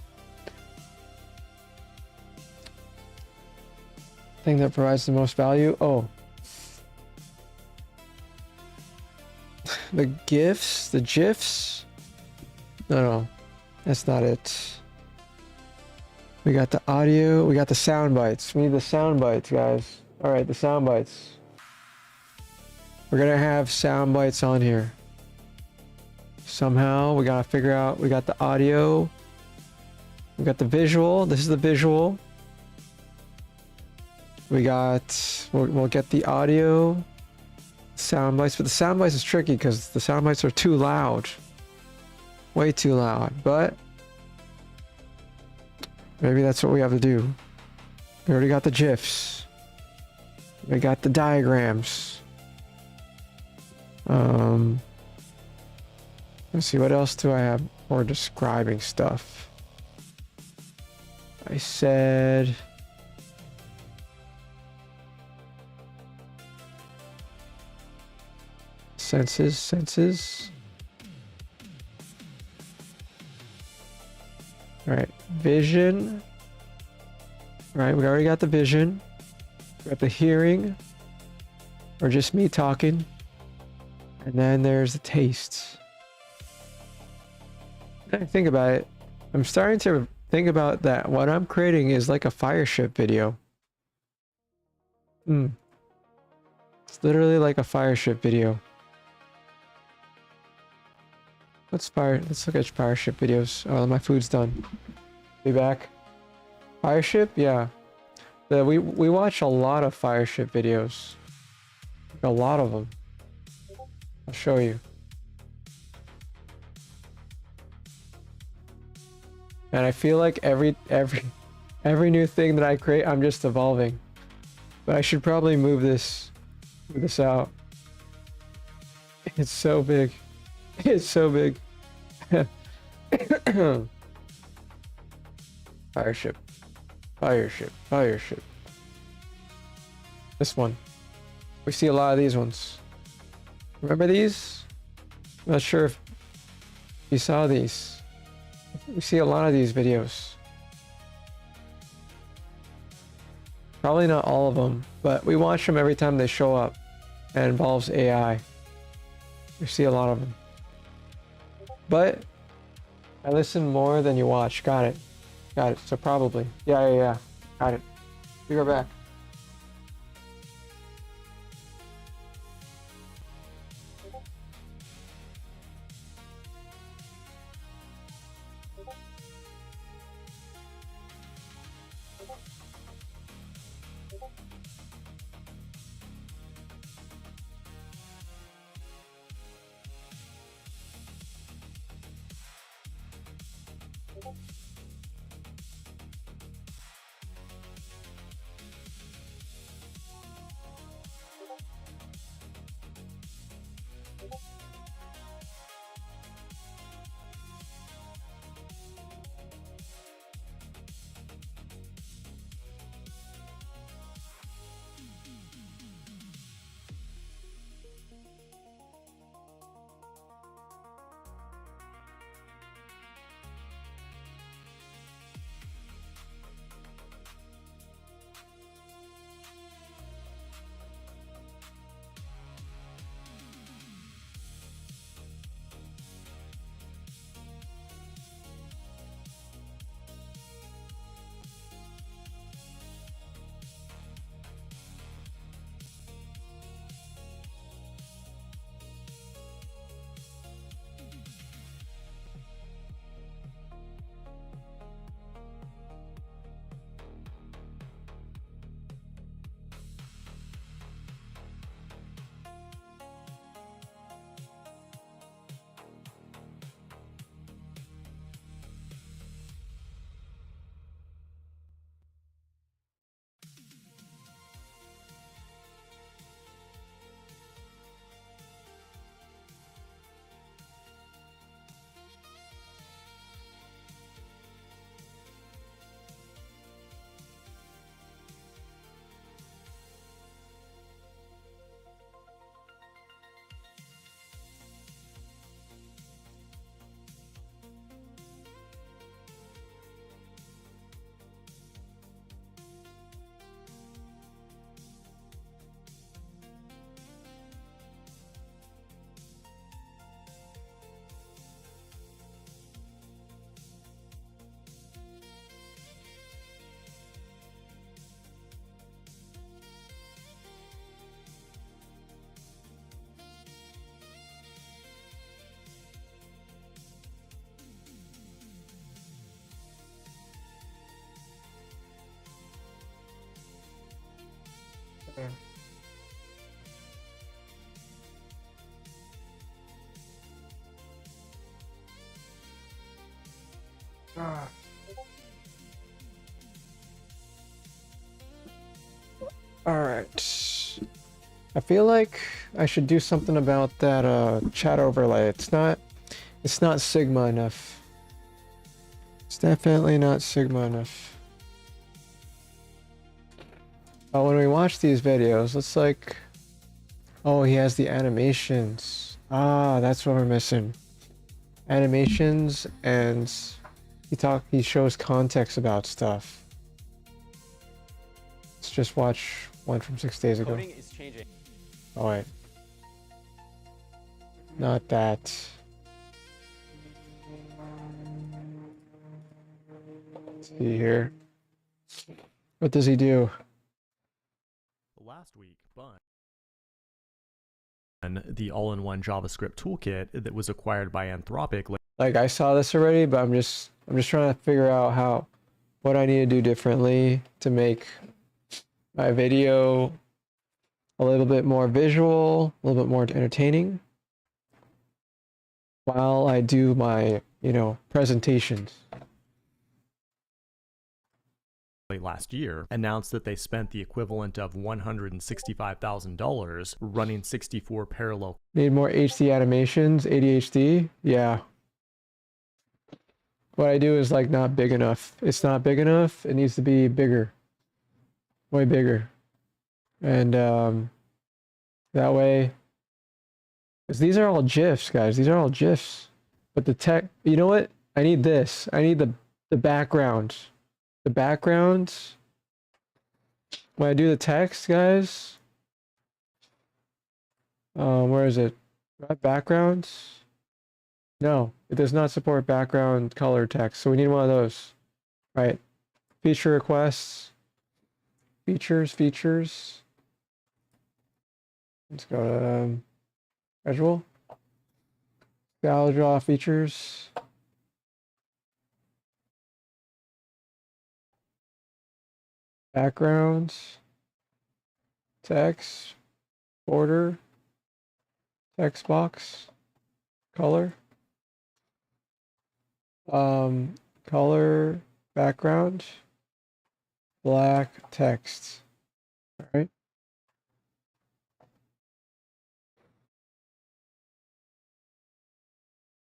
that provides the most value? Oh. The GIFs? The GIFs? No, that's not it. We got the audio, we got the sound bites. We need the sound bites, guys. Alright, the sound bites. We're gonna have sound bites on here. Somehow, we gotta figure out, we got the audio. We got the visual, this is the visual. We got, we'll get the audio, sound bites, but the sound bites is tricky because the sound bites are too loud. Way too loud, but maybe that's what we have to do. We already got the GIFs. We got the diagrams. Let's see, what else do I have for describing stuff? I said... Senses. Alright, vision. Alright, we already got the vision. We got the hearing. Or just me talking. And then there's the taste. When I think about it, I'm starting to think about that. What I'm creating is like a fireship video. It's literally like a fireship video. Let's look at fireship videos. Oh, my food's done. Be back. Fireship? Yeah. We watch a lot of fireship videos. A lot of them. I'll show you. And I feel like every new thing that I create, I'm just evolving. But I should probably move this out. It's so big. It's so big. Fireship. This one. We see a lot of these ones. Remember these? I'm not sure if you saw these. We see a lot of these videos. Probably not all of them, but we watch them every time they show up. And it involves AI. We see a lot of them. But I listen more than you watch. Got it. Got it. So probably. Yeah. Got it. Be right back. All right. I feel like I should do something about that chat overlay. It's not Sigma enough. It's definitely not Sigma enough. Oh, when we watch these videos, let's like, oh, he has the animations. Ah, that's what we're missing. Animations, and he shows context about stuff. Let's just watch one from 6 days ago. Coding is changing. Oh wait. Not that. Let's see here. What does he do? Last week, but and the all-in-one JavaScript toolkit that was acquired by Anthropic. Like I saw this already, but I'm just trying to figure out what I need to do differently to make my video a little bit more visual, a little bit more entertaining while I do my, presentations. Last year announced that they spent the equivalent of $165,000 running 64 parallel. Need more HD animations, ADHD? Yeah. What I do is like not big enough. It's not big enough. It needs to be bigger. Way bigger. And that way, because these are all GIFs, guys. These are all GIFs. But the tech, you know what? I need this. I need the background. The background. when I do the text, guys, where is it? Do I have backgrounds? No, it does not support background color text, so we need one of those. Right. Feature requests. Features. Let's go to schedule. Draw features. Backgrounds. Text. Border. Text box. Color. Color. Background. Black text. All right.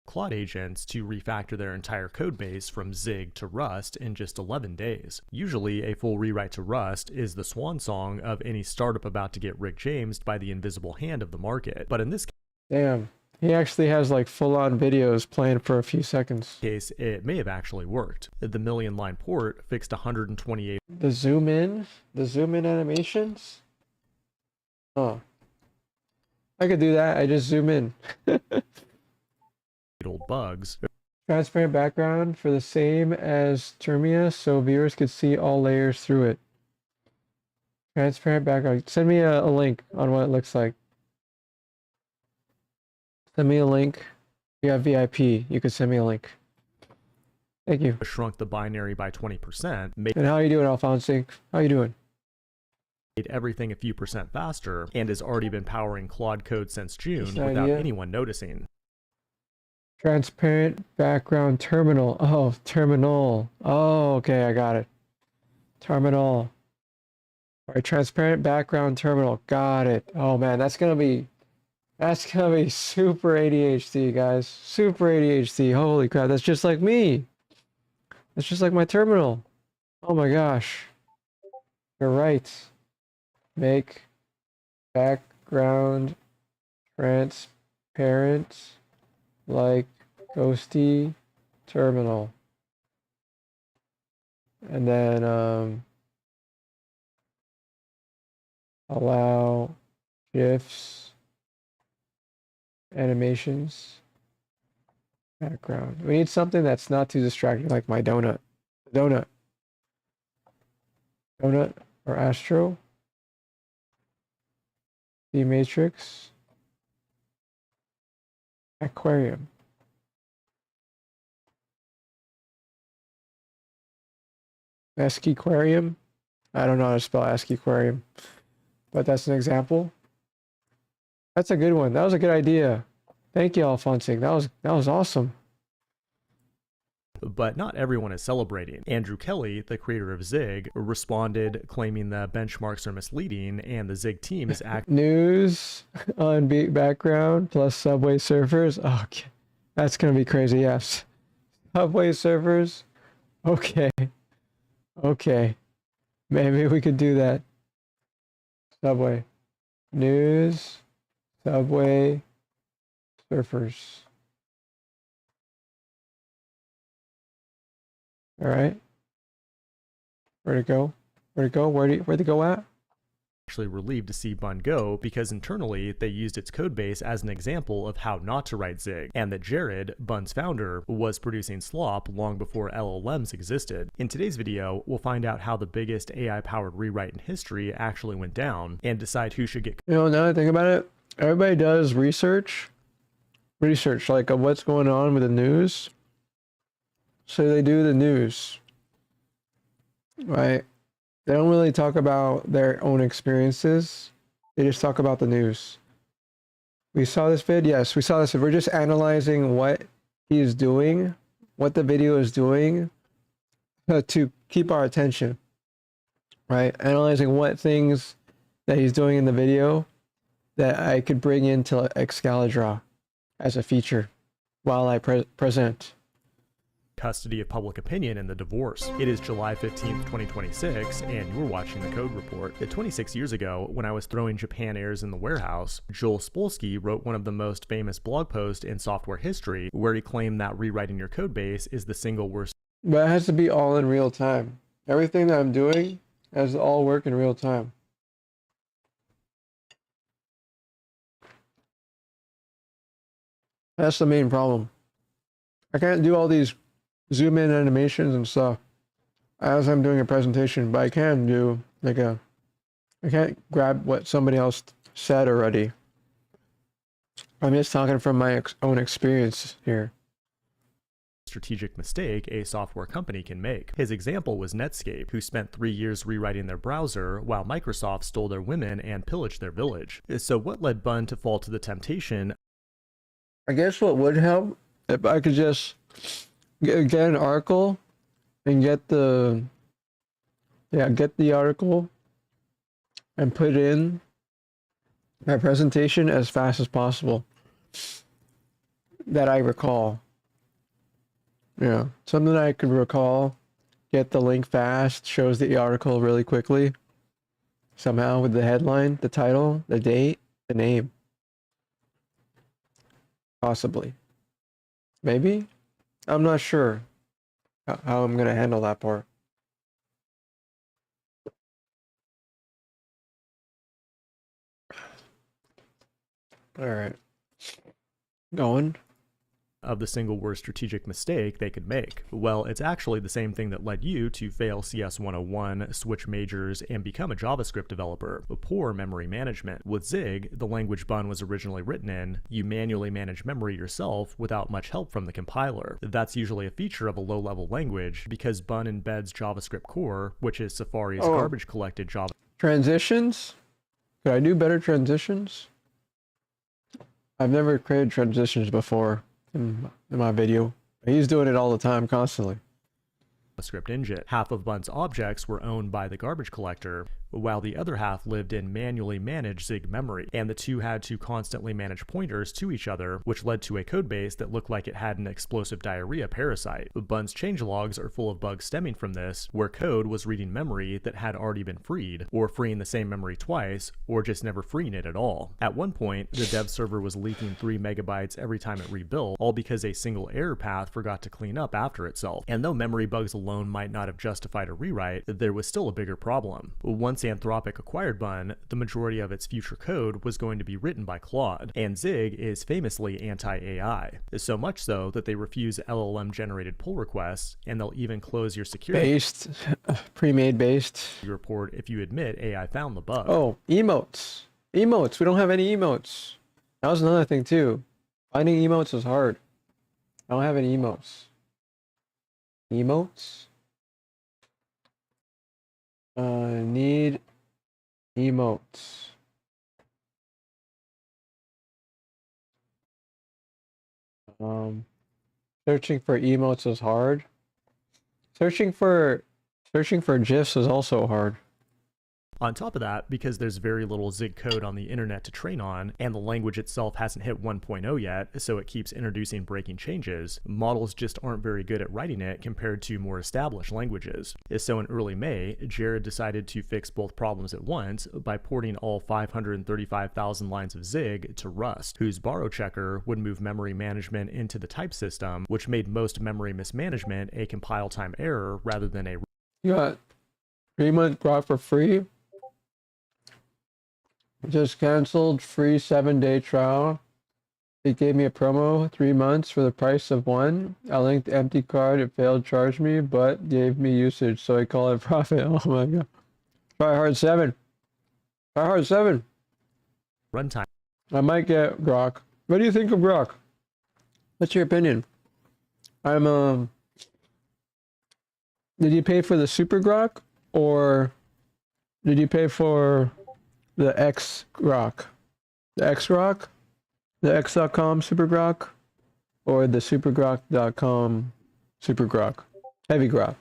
Claude agents to refactor their entire code base from Zig to Rust in just 11 days. Usually, a full rewrite to Rust is the swan song of any startup about to get Rick Jamesed by the invisible hand of the market. But in this Damn. He actually has like full-on videos playing for a few seconds. case, it may have actually worked. The million-line port fixed 128 The zoom in animations? Oh. I could do that. I just zoom in. old bugs. Transparent background for the same as Termia so viewers could see all layers through it. Transparent background. Send me a link on what it looks like. Send me a link. You have VIP. You could send me a link. Thank you. Shrunk the binary by 20%, made And how are you doing, Alphonse? How you doing? everything a few percent faster, and has already been powering Claude Code since June Just an without idea. anyone noticing. Transparent background terminal. Oh, terminal. Oh, okay, I got it. Terminal. All right, transparent background terminal. Got it. Oh man, that's gonna be super ADHD, guys. Super ADHD. Holy crap, that's just like me. That's just like my terminal. Oh my gosh. You're right. Make background transparent like ghosty terminal. And then allow GIFs, animations, background. We need something that's not too distracting, like my donut. Donut or Astro. The Matrix. Aquarium. Aquarium. I don't know how to spell Aquarium, but that's an example. That's a good one. That was a good idea. Thank you, Alphonse. That was awesome. But not everyone is celebrating. Andrew Kelly, the creator of Zig, responded claiming the benchmarks are misleading and the Zig team is News on beat background plus Subway surfers. Okay, that's gonna be crazy. Yes, Subway surfers. Okay, maybe we could do that. Subway news, Subway surfers. All right. Where'd it go? Where'd it go at? actually relieved to see Bun go because internally they used its codebase as an example of how not to write Zig, and that Jared, Bun's founder, was producing slop long before LLMs existed. In today's video, we'll find out how the biggest AI-powered rewrite in history actually went down, and decide who should get. You know, now that I think about it, everybody does research like of what's going on with the news. So they do the news, right? They don't really talk about their own experiences. They just talk about the news. We saw this vid. Yes, we saw this. We're just analyzing what he is doing, what the video is doing to keep our attention, right? Analyzing what things that he's doing in the video that I could bring into Excalibur as a feature while I present. Custody of public opinion in the divorce. It is July 15th, 2026, and you're watching the Code Report. 26 years ago, when I was throwing Japan Airs in the warehouse, Joel Spolsky wrote one of the most famous blog posts in software history, where he claimed that rewriting your code base is the single worst. But it has to be all in real time. Everything that I'm doing, as all work in real time. That's the main problem. I can't do all these zoom in animations and stuff as I'm doing a presentation, but I can do like I can't grab what somebody else said already. I'm just talking from my own experience here. Strategic mistake a software company can make. His example was Netscape, who spent 3 years rewriting their browser while Microsoft stole their women and pillaged their village. So what led Bun to fall to the temptation? I guess what would help if I could just get an article and get the article and put in my presentation as fast as possible that I recall. Yeah, something I could recall, get the link fast, shows the article really quickly, somehow with the headline, the title, the date, the name. Possibly. Maybe? I'm not sure how I'm going to handle that part. All right. Going. Of the single worst strategic mistake they could make? Well, it's actually the same thing that led you to fail CS 101, switch majors, and become a JavaScript developer: poor memory management. With Zig, the language Bun was originally written in, you manually manage memory yourself without much help from the compiler. That's usually a feature of a low-level language because Bun embeds JavaScript core, which is Safari's garbage collected Java. Transitions? Could I do better transitions? I've never created transitions before in my video. He's doing it all the time, constantly. JavaScript engine. Half of Bun's objects were owned by the garbage collector, while the other half lived in manually managed Zig memory, and the two had to constantly manage pointers to each other, which led to a codebase that looked like it had an explosive diarrhea parasite. Bun's changelogs are full of bugs stemming from this, where code was reading memory that had already been freed, or freeing the same memory twice, or just never freeing it at all. At one point, the dev server was leaking 3 megabytes every time it rebuilt, all because a single error path forgot to clean up after itself. And though memory bugs alone might not have justified a rewrite, there was still a bigger problem. Once Anthropic acquired Bun, the majority of its future code was going to be written by Claude, and Zig is famously anti-AI, so much so that they refuse LLM-generated pull requests, and they'll even close your security pre-made based report if you admit AI found the bug. Oh, emotes. Emotes. We don't have any emotes. That was another thing too. Finding emotes is hard. I don't have any emotes. Emotes? Need emotes. Searching for emotes is hard. Searching for GIFs is also hard. On top of that, because there's very little Zig code on the internet to train on, and the language itself hasn't hit 1.0 yet, so it keeps introducing breaking changes, models just aren't very good at writing it compared to more established languages. So in early May, Jared decided to fix both problems at once by porting all 535,000 lines of Zig to Rust, whose borrow checker would move memory management into the type system, which made most memory mismanagement a compile time error rather than a... You got 3-month Grok for free? Just canceled free 7-day trial. It gave me a promo 3 months for the price of 1. I linked the empty card. It failed to charge me, but gave me usage, so I call it profit. Oh my god. Try hard 7. Try hard 7. runtime. I might get Grok. What do you think of Grok? What's your opinion? Did you pay for the Super Grok, or did you pay for the X Grok? The X Grok? The X.com Super Grok? Or the SuperGrok.com Super Grok? Heavy Grok?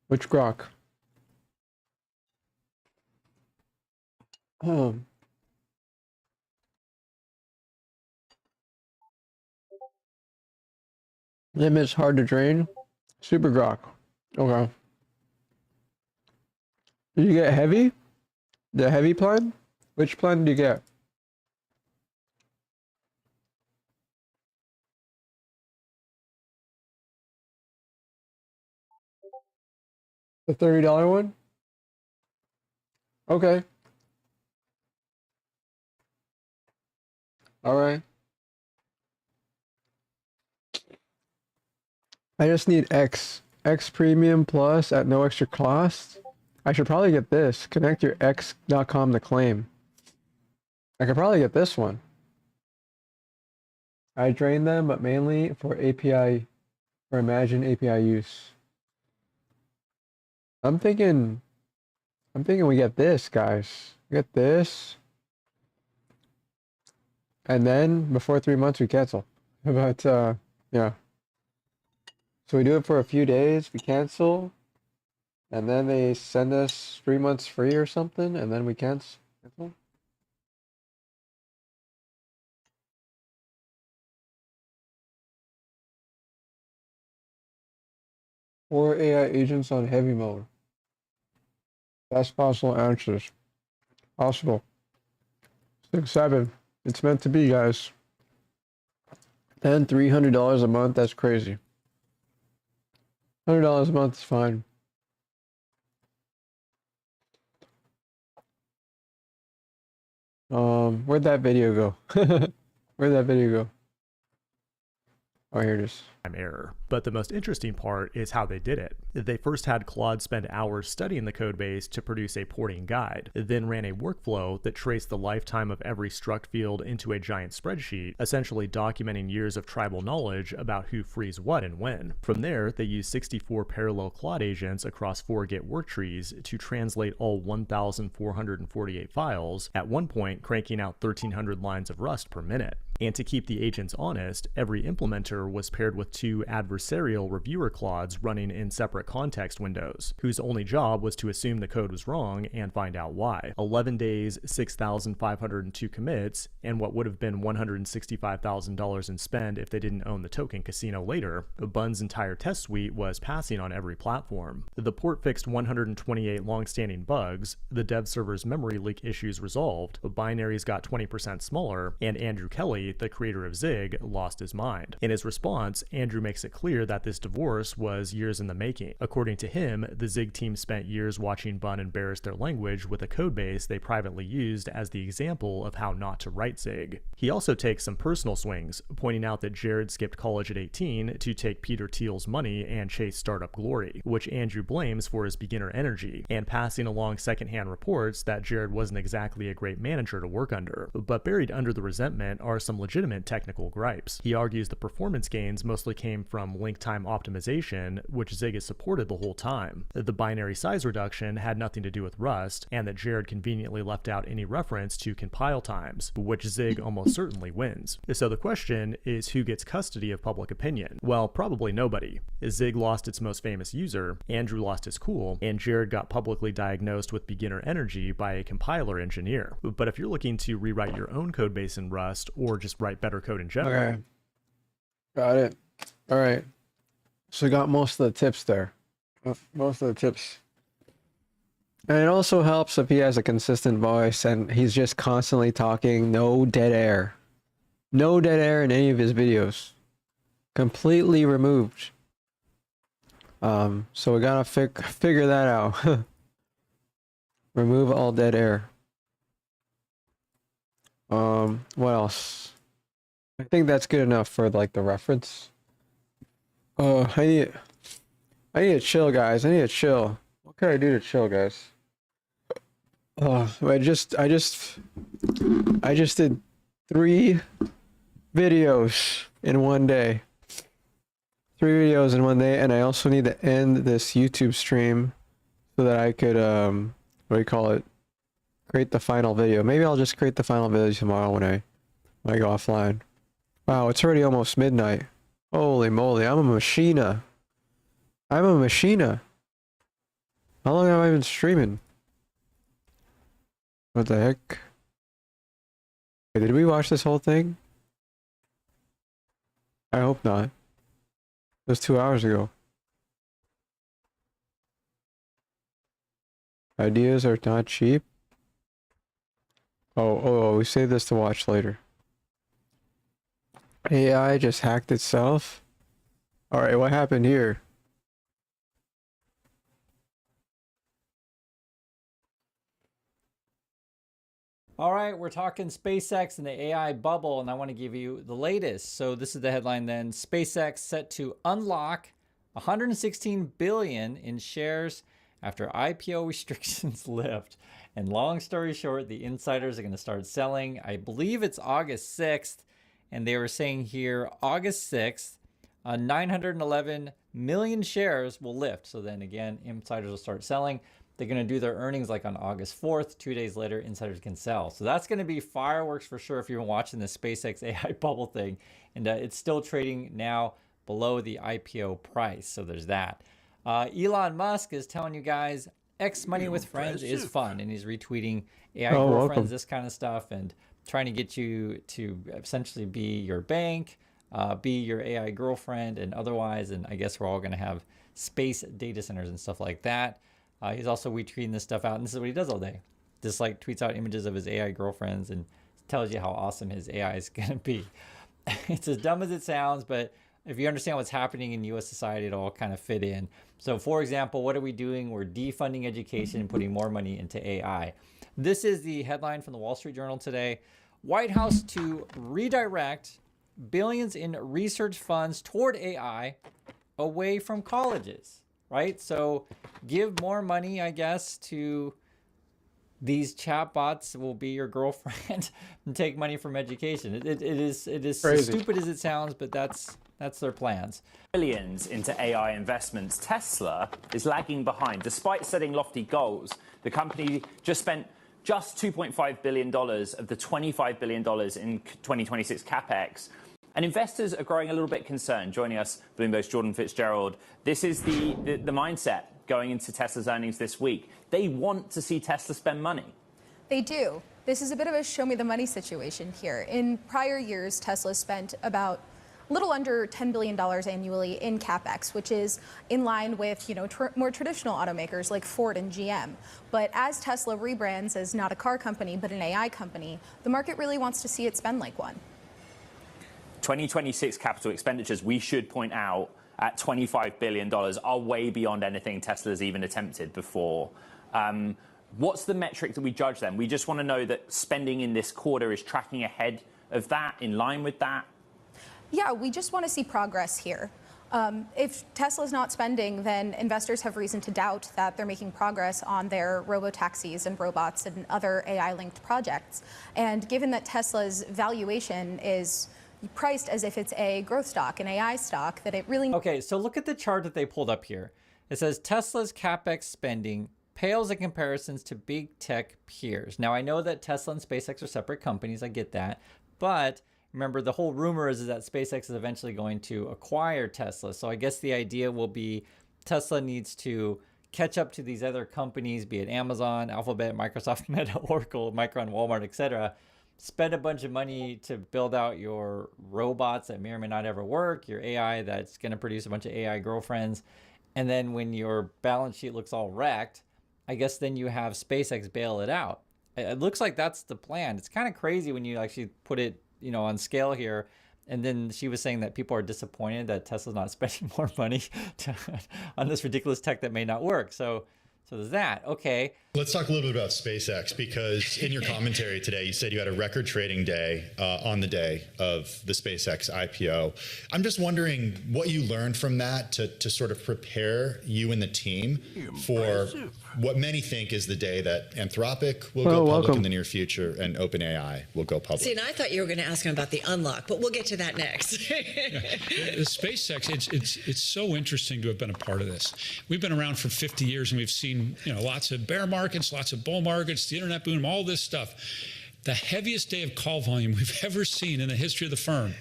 Which Grok? Limits hard to drain. Super Grok. Okay. Did you get heavy? The heavy plan? Which plan did you get? The $30 one? Okay. All right. I just need X Premium Plus at no extra cost. I should probably get this. Connect your X.com to claim. I could probably get this one. I drain them, but mainly for API, for Imagine API use. I'm thinking we get this, guys. We get this. And then before 3 months we cancel. But yeah. So we do it for a few days, we cancel, and then they send us 3 months free or something, and then we cancel. Or AI agents on heavy mode. Best possible answers. Possible. 6, 7. It's meant to be, guys. Then $300 a month, that's crazy. $100 a month is fine. Where'd that video go? Where'd that video go? Oh, here it is. Error. But the most interesting part is how they did it. They first had Claude spend hours studying the codebase to produce a porting guide, then ran a workflow that traced the lifetime of every struct field into a giant spreadsheet, essentially documenting years of tribal knowledge about who frees what and when. From there, they used 64 parallel Claude agents across 4 Git work trees to translate all 1,448 files, at one point cranking out 1,300 lines of Rust per minute. And to keep the agents honest, every implementer was paired with 2 adversarial reviewer Claudes running in separate context windows, whose only job was to assume the code was wrong and find out why. 11 days, 6,502 commits, and what would have been $165,000 in spend if they didn't own the token casino later, Bun's entire test suite was passing on every platform. The port fixed 128 long-standing bugs, the dev server's memory leak issues resolved, binaries got 20% smaller, and Andrew Kelly, the creator of Zig, lost his mind. In his response, Andrew makes it clear that this divorce was years in the making. According to him, the Zig team spent years watching Bun embarrass their language with a codebase they privately used as the example of how not to write Zig. He also takes some personal swings, pointing out that Jared skipped college at 18 to take Peter Thiel's money and chase startup glory, which Andrew blames for his beginner energy, and passing along secondhand reports that Jared wasn't exactly a great manager to work under. But buried under the resentment are some legitimate technical gripes. He argues the performance gains mostly came from link time optimization, which Zig has supported the whole time. The binary size reduction had nothing to do with Rust, and that Jared conveniently left out any reference to compile times, which Zig almost certainly wins. So the question is, who gets custody of public opinion? Well, probably nobody. Zig lost its most famous user, Andrew lost his cool, and Jared got publicly diagnosed with beginner energy by a compiler engineer. But if you're looking to rewrite your own codebase in Rust, or just write better code in general. Okay. Got it. All right. So got most of the tips there. Most of the tips. And it also helps if he has a consistent voice and he's just constantly talking, no dead air. No dead air in any of his videos. Completely removed. So we gotta figure that out. Remove all dead air. What else? I think that's good enough for like the reference. Oh, I need to chill, guys. I need to chill. What can I do to chill, guys? Oh, I just did 3 videos in one day. 3 videos in one day, and I also need to end this YouTube stream so that I could what do you call it? Create the final video. Maybe I'll just create the final video tomorrow when I go offline. Wow, it's already almost midnight. Holy moly, I'm a machina. I'm a machina. How long have I been streaming? What the heck? Wait, did we watch this whole thing? I hope not. It was 2 hours ago. Ideas are not cheap. Oh, we saved this to watch later. AI just hacked itself. Alright, what happened here? All right, we're talking SpaceX and the AI bubble, and I want to give you the latest. So this is the headline then. SpaceX set to unlock 116 billion in shares after IPO restrictions lift. And long story short, the insiders are going to start selling. I believe it's August 6th, and they were saying here August 6th, 911 million shares will lift. So then again, insiders will start selling. They're going to do their earnings like on August 4th. 2 days later, insiders can sell. So that's going to be fireworks for sure if you've been watching the SpaceX AI bubble thing. And it's still trading now below the IPO price. So there's that. Elon Musk is telling you guys X money with friends is fun. And he's retweeting AI girlfriends, welcome. this kind of stuff, and trying to get you to essentially be your bank, be your AI girlfriend, and otherwise. And I guess we're all going to have space data centers and stuff like that. He's also retweeting this stuff out, and this is what he does all day. Just like tweets out images of his AI girlfriends and tells you how awesome his AI is going to be. It's as dumb as it sounds, but if you understand what's happening in U.S. society, it'll all kind of fit in. So for example, what are we doing? We're defunding education and putting more money into AI. This is the headline from the Wall Street Journal today. White House to redirect billions in research funds toward AI away from colleges. Right? So give more money, I guess, to these chatbots will be your girlfriend and take money from education. It is as stupid as it sounds, but that's their plans. Billions into AI investments. Tesla is lagging behind. Despite setting lofty goals, the company just spent just $2.5 billion of the $25 billion in 2026 CapEx. And investors are growing a little bit concerned. Joining us, Bloomberg's Jordan Fitzgerald. This is the mindset going into Tesla's earnings this week. They want to see Tesla spend money. They do. This is a bit of a show me the money situation here. In prior years, Tesla spent about a little under $10 billion annually in CapEx, which is in line with more traditional automakers like Ford and GM. But as Tesla rebrands as not a car company, but an AI company, the market really wants to see it spend like one. 2026 capital expenditures, we should point out, at $25 billion are way beyond anything Tesla's even attempted before. What's the metric that we judge then? We just want to know that spending in this quarter is tracking ahead of that, in line with that? Yeah, we just want to see progress here. If Tesla's not spending, then investors have reason to doubt that they're making progress on their robotaxis and robots and other AI-linked projects. And given that Tesla's valuation is priced as if it's a growth stock, an AI stock, that it really... Okay, so look at the chart that they pulled up here. It says Tesla's CapEx spending pales in comparisons to big tech peers. Now, I know that Tesla and SpaceX are separate companies. I get that. But remember, the whole rumor is that SpaceX is eventually going to acquire Tesla. So I guess the idea will be Tesla needs to catch up to these other companies, be it Amazon, Alphabet, Microsoft, Meta, Oracle, Micron, Walmart, etc., spend a bunch of money to build out your robots that may or may not ever work, your AI that's going to produce a bunch of AI girlfriends. And then when your balance sheet looks all wrecked, I guess then you have SpaceX bail it out. It looks like that's the plan. It's kind of crazy when you actually put it, on scale here. And then she was saying that people are disappointed that Tesla's not spending more money on this ridiculous tech that may not work. So there's that. Okay. Let's talk a little bit about SpaceX, because in your commentary today, you said you had a record trading day on the day of the SpaceX IPO. I'm just wondering what you learned from that to sort of prepare you and the team for what many think is the day that Anthropic will go public in the near future and OpenAI will go public. See, and I thought you were going to ask him about the unlock, but we'll get to that next. The SpaceX, it's so interesting to have been a part of this. We've been around for 50 years and we've seen lots of bear markets, lots of bull markets, the internet boom, all this stuff. The heaviest day of call volume we've ever seen in the history of the firm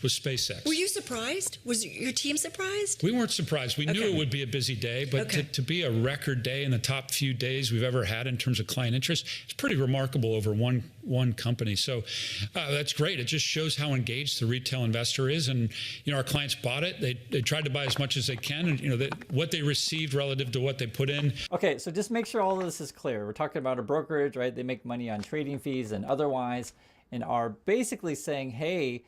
was SpaceX. Were you surprised? Was your team surprised? We weren't surprised. We knew it would be a busy day, but to be a record day in the top few days we've ever had in terms of client interest, it's pretty remarkable over one company. So that's great. It just shows how engaged the retail investor is. And, our clients bought it. They tried to buy as much as they can. And, what they received relative to what they put in. Okay, so just make sure all of this is clear. We're talking about a brokerage, right? They make money on trading fees and otherwise, and are basically saying, hey,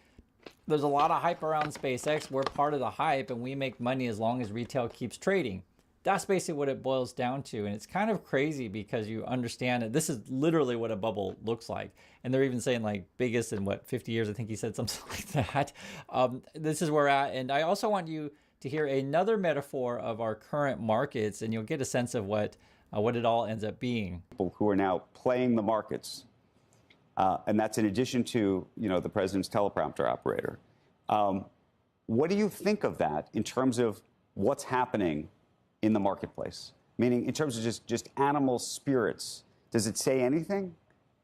there's a lot of hype around SpaceX. We're part of the hype and we make money as long as retail keeps trading. that's basically what it boils down to. And it's kind of crazy because you understand that this is literally what a bubble looks like. And they're even saying like biggest in what, 50 years, I think he said something like that. This is where we're at. And I also want you to hear another metaphor of our current markets, and you'll get a sense of what it all ends up being. People who are now playing the markets, and that's in addition to, you know, the president's teleprompter operator. What do you think of that in terms of what's happening in the marketplace? Meaning in terms of just animal spirits. Does it say anything?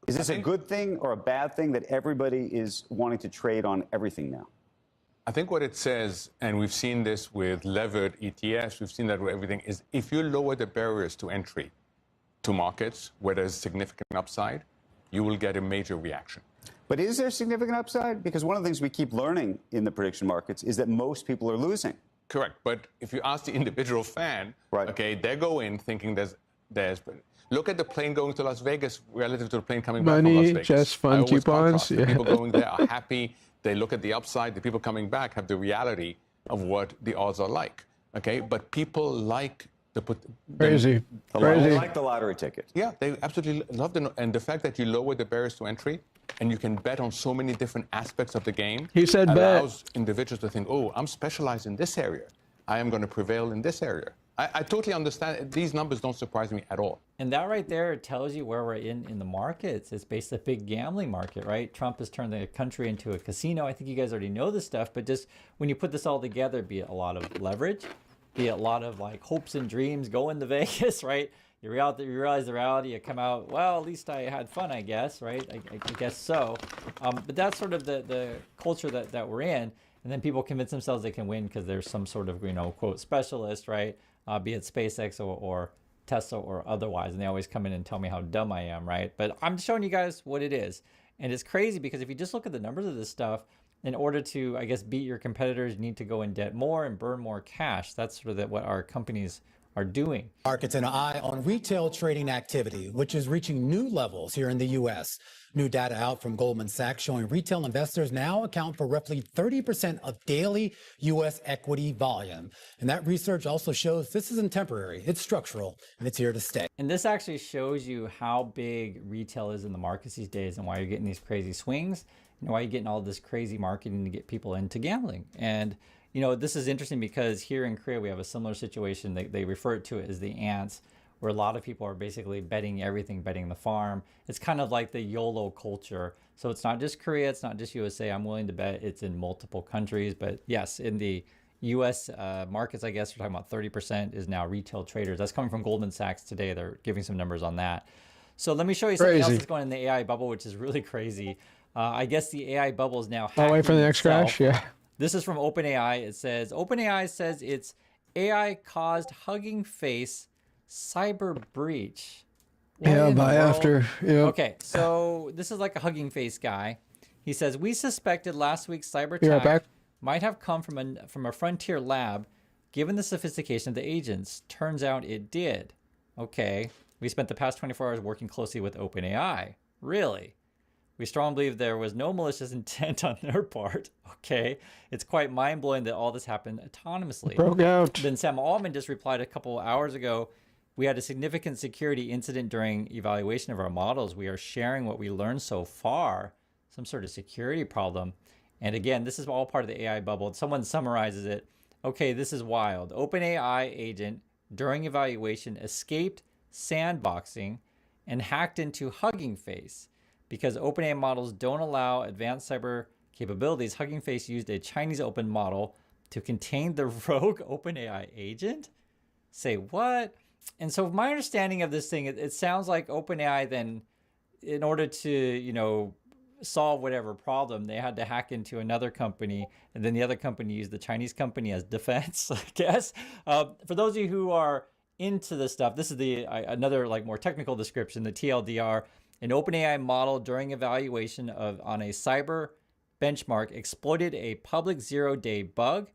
Is this a good thing or a bad thing that everybody is wanting to trade on everything now? I think what it says, and we've seen this with levered ETFs, we've seen that with everything, is if you lower the barriers to entry to markets where there's significant upside, you will get a major reaction. But is there significant upside? Because one of the things we keep learning in the prediction markets is that most people are losing. Correct. But if you ask the individual fan, right, okay, they go in thinking there's look at the plane going to Las Vegas relative to the plane coming back from Las Vegas. Just fun coupons. The people going there are happy. They look at the upside. The people coming back have the reality of what the odds are like. Okay, but people like crazy. They like the lottery ticket. Yeah, they absolutely love it. And the fact that you lower the barriers to entry and you can bet on so many different aspects of the game. He said allows individuals to think, oh, I'm specialized in this area. I am going to prevail in this area. I totally understand. These numbers don't surprise me at all. And that right there tells you where we're in the markets. It's basically a big gambling market, right? Trump has turned the country into a casino. I think you guys already know this stuff, but just when you put this all together, be it a lot of leverage, be it a lot of like hopes and dreams going to Vegas, right? You realize the reality, you come out, well, at least I had fun, I guess, right? I guess so. But that's sort of the culture that we're in. And then people convince themselves they can win because there's some sort of, quote, specialist, right? Be it SpaceX or Tesla or otherwise. And they always come in and tell me how dumb I am, right? But I'm showing you guys what it is. And it's crazy because if you just look at the numbers of this stuff, in order to, I guess, beat your competitors, you need to go in debt more and burn more cash. That's sort of what our companies are doing. Markets an eye on retail trading activity, which is reaching new levels here in the U.S. New data out from Goldman Sachs showing retail investors now account for roughly 30% of daily U.S. equity volume. And that research also shows this isn't temporary, it's structural, and it's here to stay. And this actually shows you how big retail is in the markets these days and why you're getting these crazy swings and why you're getting all this crazy marketing to get people into gambling. And this is interesting because here in Korea, we have a similar situation. They refer to it as the ants, where a lot of people are basically betting everything, betting the farm. It's kind of like the YOLO culture. So it's not just Korea, it's not just USA. I'm willing to bet it's in multiple countries. But yes, in the US markets, I guess we're talking about 30% is now retail traders. That's coming from Goldman Sachs today. They're giving some numbers on that. So let me show you something else that's going on in the AI bubble, which is really crazy. I guess the AI bubble is now hacking wait for the next itself. crash, yeah. This is from OpenAI. It says, OpenAI says it's AI-caused Hugging Face cyber breach. Yeah, by after. Yep. Okay, so this is like a Hugging Face guy. He says, we suspected last week's cyber Be right attack back. might have come from a frontier lab, given the sophistication of the agents. Turns out it did. Okay, we spent the past 24 hours working closely with OpenAI. Really? We strongly believe there was no malicious intent on their part. Okay, it's quite mind-blowing that all this happened autonomously. Broke out. Then Sam Altman just replied a couple hours ago, we had a significant security incident during evaluation of our models. We are sharing what we learned so far, some sort of security problem. And again, this is all part of the AI bubble. Someone summarizes it. Okay, this is wild. OpenAI agent during evaluation escaped sandboxing and hacked into Hugging Face. Because OpenAI models don't allow advanced cyber capabilities, Hugging Face used a Chinese open model to contain the rogue OpenAI agent? Say what? And so my understanding of this thing, it sounds like OpenAI then, in order to, solve whatever problem, they had to hack into another company, and then the other company used the Chinese company as defense, I guess. For those of you who are into this stuff, this is another more technical description, the TLDR. An OpenAI model during evaluation on a cyber benchmark exploited a public zero-day bug,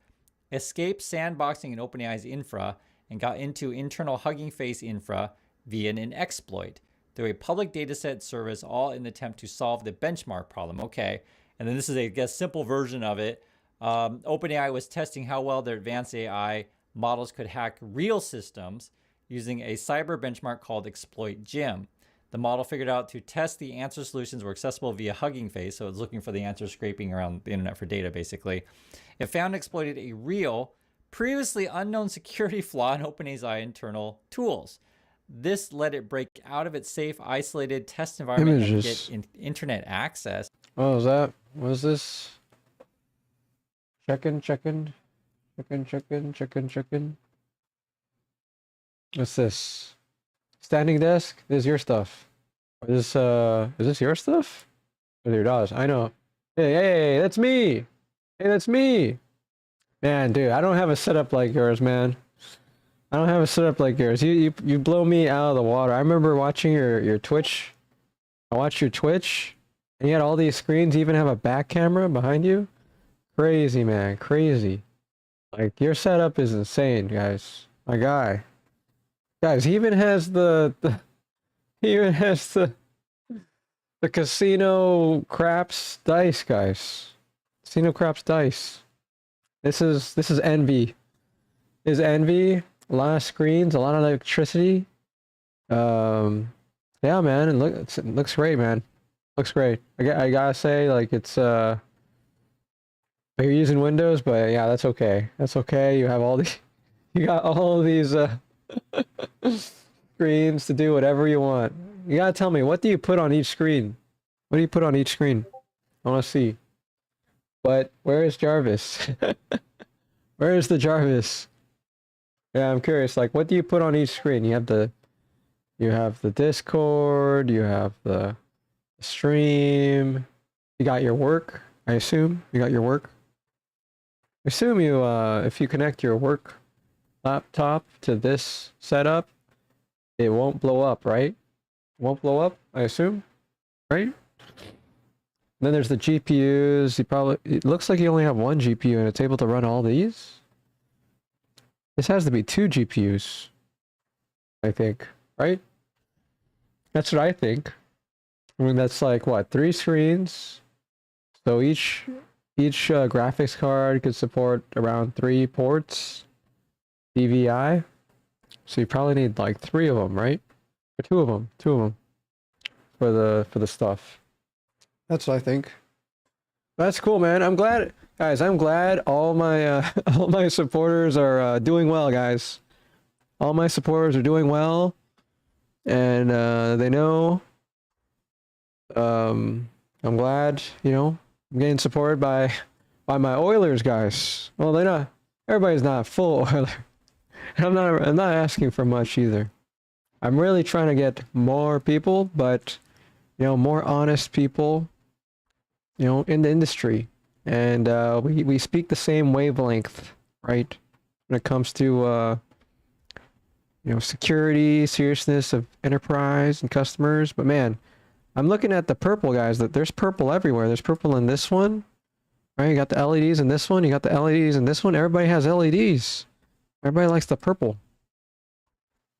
escaped sandboxing in OpenAI's infra, and got into internal Hugging Face infra via an exploit through a public dataset service, all in the attempt to solve the benchmark problem. Okay, and then this is a simple version of it. OpenAI was testing how well their advanced AI models could hack real systems using a cyber benchmark called Exploit Gym. The model figured out to test the answer solutions were accessible via Hugging Face, so it's looking for the answer scraping around the internet for data, basically. It found and exploited a real, previously unknown security flaw in OpenAI internal tools. This let it break out of its safe, isolated test environment and get internet access. What was that? What is this? Chicken. What's this? Standing desk? This is your stuff. Is this your stuff? Or your daughter's? I know. Hey, that's me! Hey, that's me! Man, dude, I don't have a setup like yours, man. I don't have a setup like yours. You blow me out of the water. I remember watching your Twitch. I watched your Twitch, and you had all these screens. You even have a back camera behind you. Crazy, man. Crazy. Like, your setup is insane, guys. My guy. Guys, he even has the casino craps dice, guys. Casino craps dice. This is envy. Is envy. A lot of screens, a lot of electricity. Yeah, man, it looks great, man. Looks great. I gotta say, like, it's you're using Windows, but yeah, that's okay. That's okay. You have all these, you got all these screens to do whatever you want. You gotta tell me, what do you put on each screen? What do you put on each screen? I want to see. But where is Jarvis? Where is the Jarvis? Yeah, I'm curious. Like, what do you put on each screen? You have the Discord. You have the stream. You got your work. I assume you got your work. I assume you, if you connect your work laptop to this setup, it won't blow up, right? It won't blow up, I assume, right? Then there's the GPUs. It looks like you only have one GPU and it's able to run all these. This has to be 2 GPUs, I think, right? That's what I think. I mean, that's like, what, 3 screens? So each graphics card could support around 3 ports, DVI. So you probably need like 3 of them, right? Or 2 of them, for the stuff. That's what I think. That's cool, man. I'm glad, guys. I'm glad all my supporters are doing well, guys. All my supporters are doing well, and they know. I'm glad, I'm getting supported by my Oilers guys. Well, they're not. Everybody's not full Oiler. I'm not asking for much either. I'm really trying to get more people, but more honest people, in the industry, and we speak the same wavelength, right? When it comes to security, seriousness of enterprise and customers. But man, I'm looking at the purple, guys. That there's purple everywhere. There's purple in this one, right? You got the LEDs in this one. You got the LEDs in this one. Everybody has LEDs. Everybody likes the purple.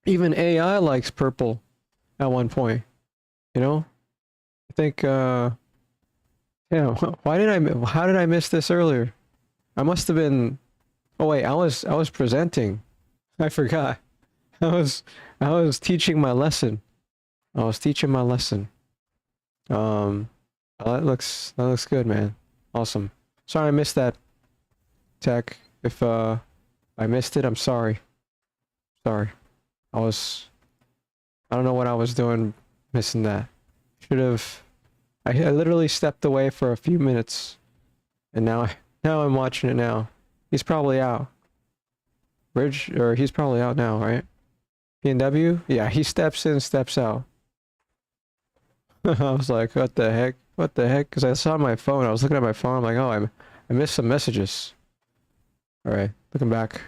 Even AI likes purple at one point. I think, yeah, how did I miss this earlier? I must have been, oh wait, I was presenting. I forgot. I was teaching my lesson. That looks good, man. Awesome. Sorry I missed that, Tech. If I missed it, I'm sorry. Sorry. I don't know what I was doing missing that. I literally stepped away for a few minutes, and now I'm watching it now. He's probably out. He's probably out now, right? P&W? Yeah, he steps in, steps out. I was like, what the heck? What the heck? Because I saw my phone. I was looking at my phone. I'm like, oh, I missed some messages. All right, looking back.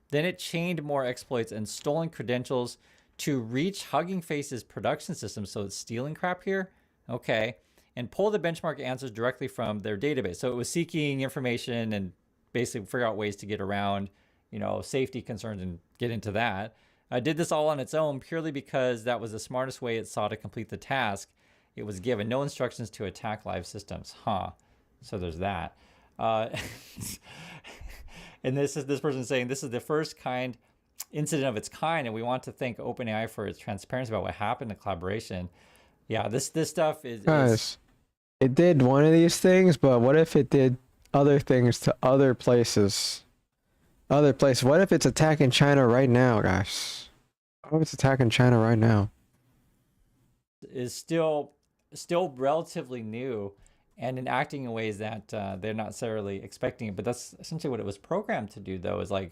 Then it chained more exploits and stolen credentials to reach Hugging Face's production system. So it's stealing crap here. Okay. And pull the benchmark answers directly from their database. So it was seeking information and basically figure out ways to get around, safety concerns and get into that. I did this all on its own purely because that was the smartest way it saw to complete the task. It was given no instructions to attack live systems. So there's that. And this person saying this is the first incident of its kind, and we want to thank OpenAI for its transparency about what happened in collaboration. Yeah, this stuff is Guys, it did one of these things, but what if it did other things to other places? What if it's attacking China right now, guys? What if it's attacking China right now? is still relatively new and acting in ways that they're not necessarily expecting it. But that's essentially what it was programmed to do, though, is like,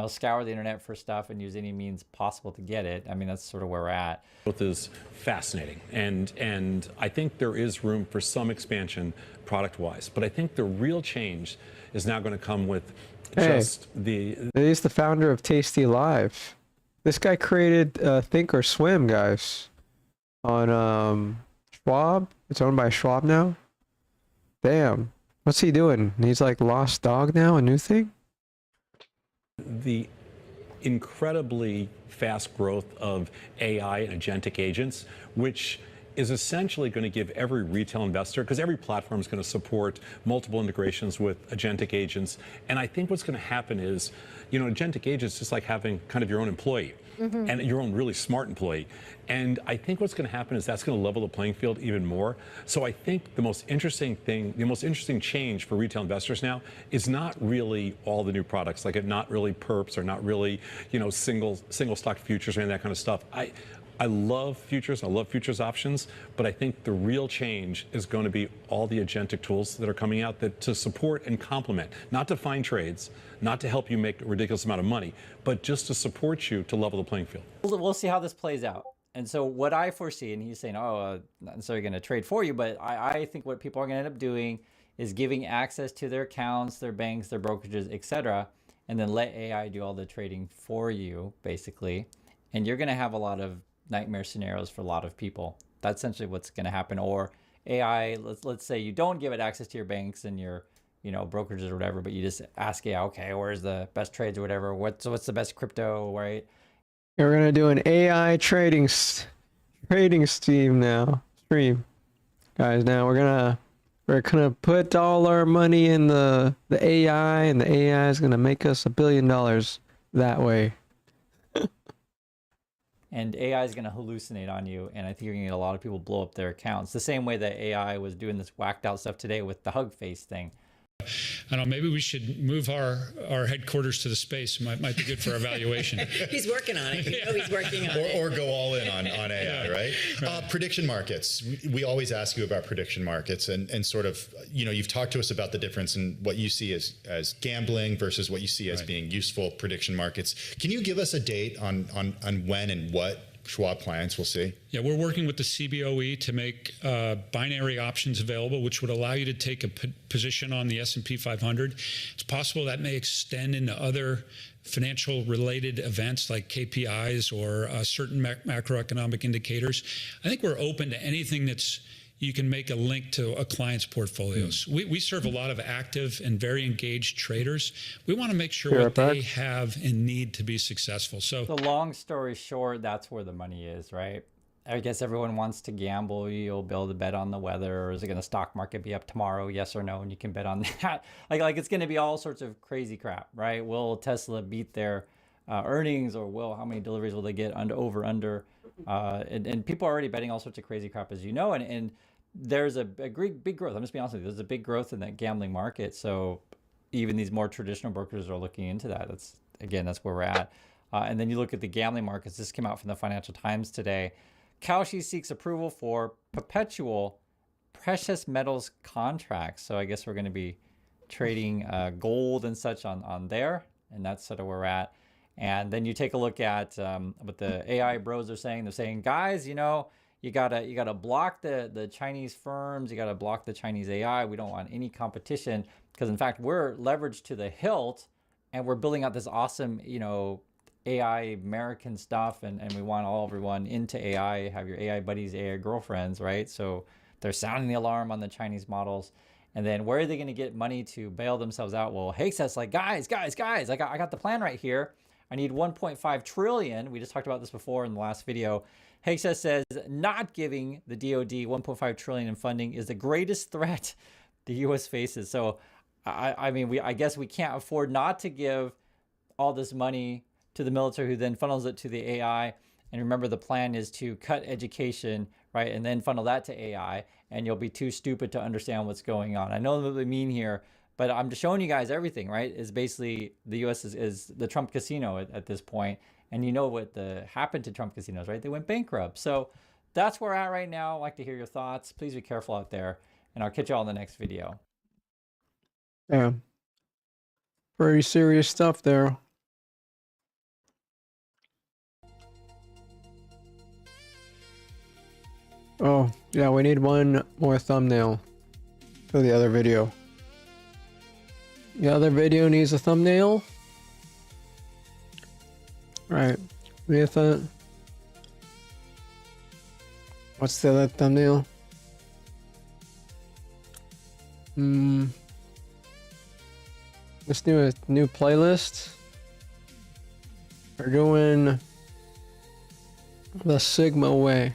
scour the internet for stuff and use any means possible to get it. I mean, that's sort of where we're at. Growth is fascinating, and I think there is room for some expansion product-wise. But I think the real change is now going to come with just He's the founder of Tasty Live. This guy created Think or Swim, guys, on Schwab. It's owned by Schwab now. Damn, what's he doing? He's like Lost Dog now, a new thing? The incredibly fast growth of AI and agentic agents, which is essentially going to give every retail investor, because every platform is going to support multiple integrations with agentic agents. And I think what's going to happen is, agentic agents is just like having kind of your own employee and your own really smart employee. And I think what's going to happen is that's going to level the playing field even more. So I think the most interesting change for retail investors now is not really all the new products, like not really perps or not really, single stock futures or any of that kind of stuff. I love futures, I love futures options, but I think the real change is going to be all the agentic tools that are coming out to support and complement, not to find trades, not to help you make a ridiculous amount of money, but just to support you to level the playing field. We'll see how this plays out. And so what I foresee, and he's saying, not necessarily going to trade for you, but I think what people are going to end up doing is giving access to their accounts, their banks, their brokerages, etc., and then let AI do all the trading for you, basically. And you're going to have a lot of nightmare scenarios for a lot of people. That's essentially what's going to happen. Or AI, let's say you don't give it access to your banks and your brokerages or whatever, but you just ask AI, okay, where's the best trades or whatever, what's the best crypto, right? We're gonna do an AI trading stream, guys. Now we're gonna put all our money in the AI, and the AI is gonna make us $1 billion that way. And AI is going to hallucinate on you, and I think you're going to get a lot of people blow up their accounts. The same way that AI was doing this whacked out stuff today with the hug face thing. I don't know, maybe we should move our headquarters to the space. Might be good for our valuation. He's working on it. He's working on it. Or go all in on AI, right? Prediction markets. We always ask you about prediction markets and sort of, you've talked to us about the difference in what you see as gambling versus what you see as being useful prediction markets. Can you give us a date on when and what Schwab clients will see? Yeah, we're working with the CBOE to make binary options available, which would allow you to take a position on the S&P 500. It's possible that may extend into other financial related events like KPIs or certain macroeconomic indicators. I think we're open to anything you can make a link to a client's portfolios. We serve a lot of active and very engaged traders. We want to make sure what they have and need to be successful. So the long story short, that's where the money is, right? I guess everyone wants to gamble. You'll be able to bet on the weather, or is it going to stock market be up tomorrow? Yes or no, and you can bet on that. Like it's going to be all sorts of crazy crap, right? Will Tesla beat their earnings, or how many deliveries will they get over under? And people are already betting all sorts of crazy crap, as you know, and there's a big growth. I'm just being honest with you. There's a big growth in that gambling market. So even these more traditional brokers are looking into that. That's where we're at. And then you look at the gambling markets. This came out from the Financial Times today. Kalshi seeks approval for perpetual precious metals contracts. So I guess we're going to be trading gold and such on there. And that's sort of where we're at. And then you take a look at what the AI bros are saying. They're saying, guys, you gotta block the Chinese firms. You gotta block the Chinese AI. We don't want any competition, because in fact we're leveraged to the hilt, and we're building out this awesome AI American stuff, and we want everyone into AI. Have your AI buddies, AI girlfriends, right? So they're sounding the alarm on the Chinese models. And then where are they going to get money to bail themselves out? Well, Hexas like, guys, I got the plan right here. I need 1.5 trillion. We just talked about this before in the last video. Hexas says not giving the DoD 1.5 trillion in funding is the greatest threat the U.S. faces. So I mean, I guess we can't afford not to give all this money to the military, who then funnels it to the AI. And remember, the plan is to cut education, right? And then funnel that to AI, and you'll be too stupid to understand what's going on. I know what we mean here, but I'm just showing you guys everything, right? Is basically the US is the Trump casino at this point. And you know what happened to Trump casinos, right? They went bankrupt. So that's where we're at right now. I'd like to hear your thoughts. Please be careful out there. And I'll catch you all in the next video. Yeah. Pretty serious stuff there. Oh, yeah, we need one more thumbnail for the other video. The other video needs a thumbnail. Right. We have what's the other thumbnail? Let's do a new playlist. We're doing the Sigma way.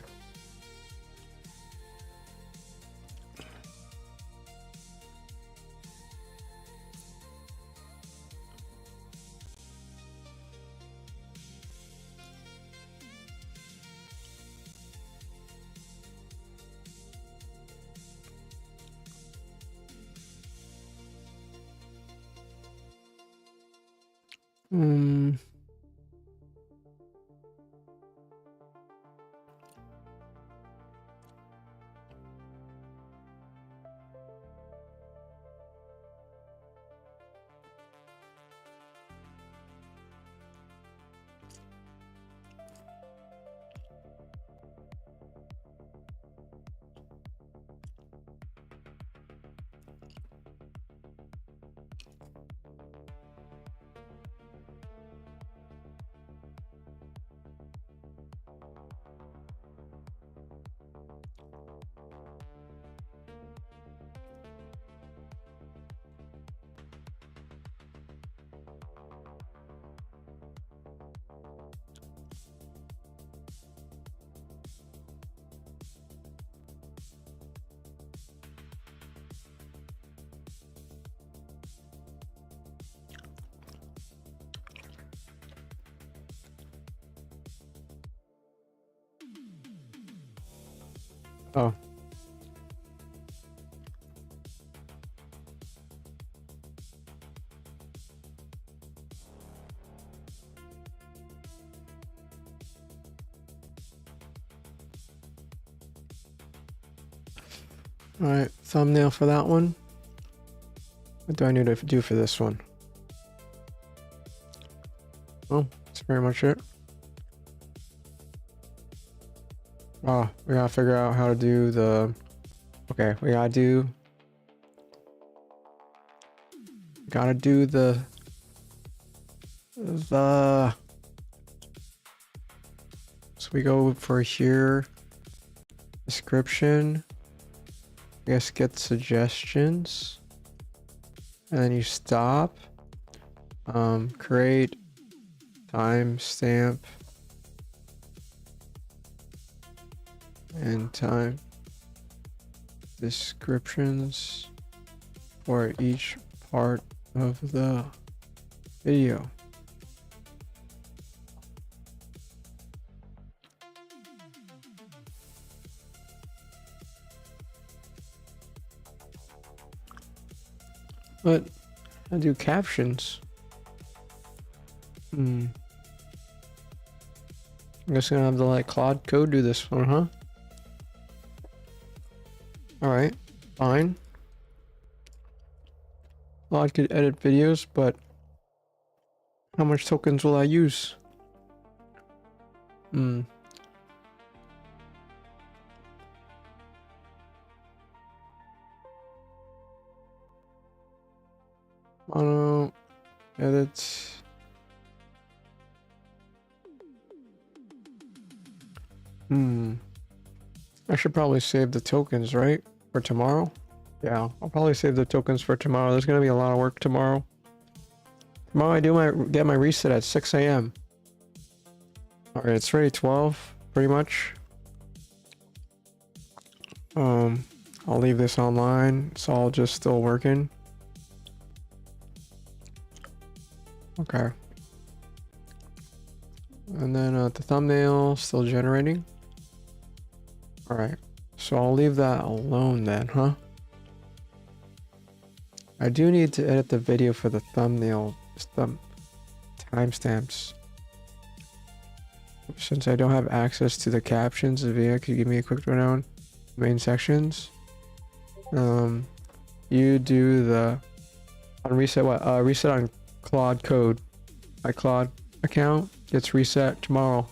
Oh. All right, thumbnail for that one. What do I need to do for this one? Oh, that's pretty much it. Oh, we gotta figure out how to do the... Okay, we gotta do... Gotta do the... So we go for here. Description. I guess get suggestions. And then you stop. Create timestamp. And time descriptions for each part of the video. But I do captions. I'm just gonna have to let Claude Code do this one, huh? Alright, fine. Well, I could edit videos, but how much tokens will I use? Mono, edit. I should probably save the tokens, right? For tomorrow? Yeah, I'll probably save the tokens for tomorrow. There's gonna be a lot of work tomorrow. Tomorrow I get my reset at 6 a.m. Alright, it's already 12, pretty much. I'll leave this online. It's all just still working. Okay. And then the thumbnail still generating. All right. So I'll leave that alone then, huh? I do need to edit the video for the thumbnail, just the timestamps. Since I don't have access to the captions, Via, could you give me a quick rundown? Main sections. You do the on reset. What? Reset on Claude Code. My Claude account gets reset tomorrow.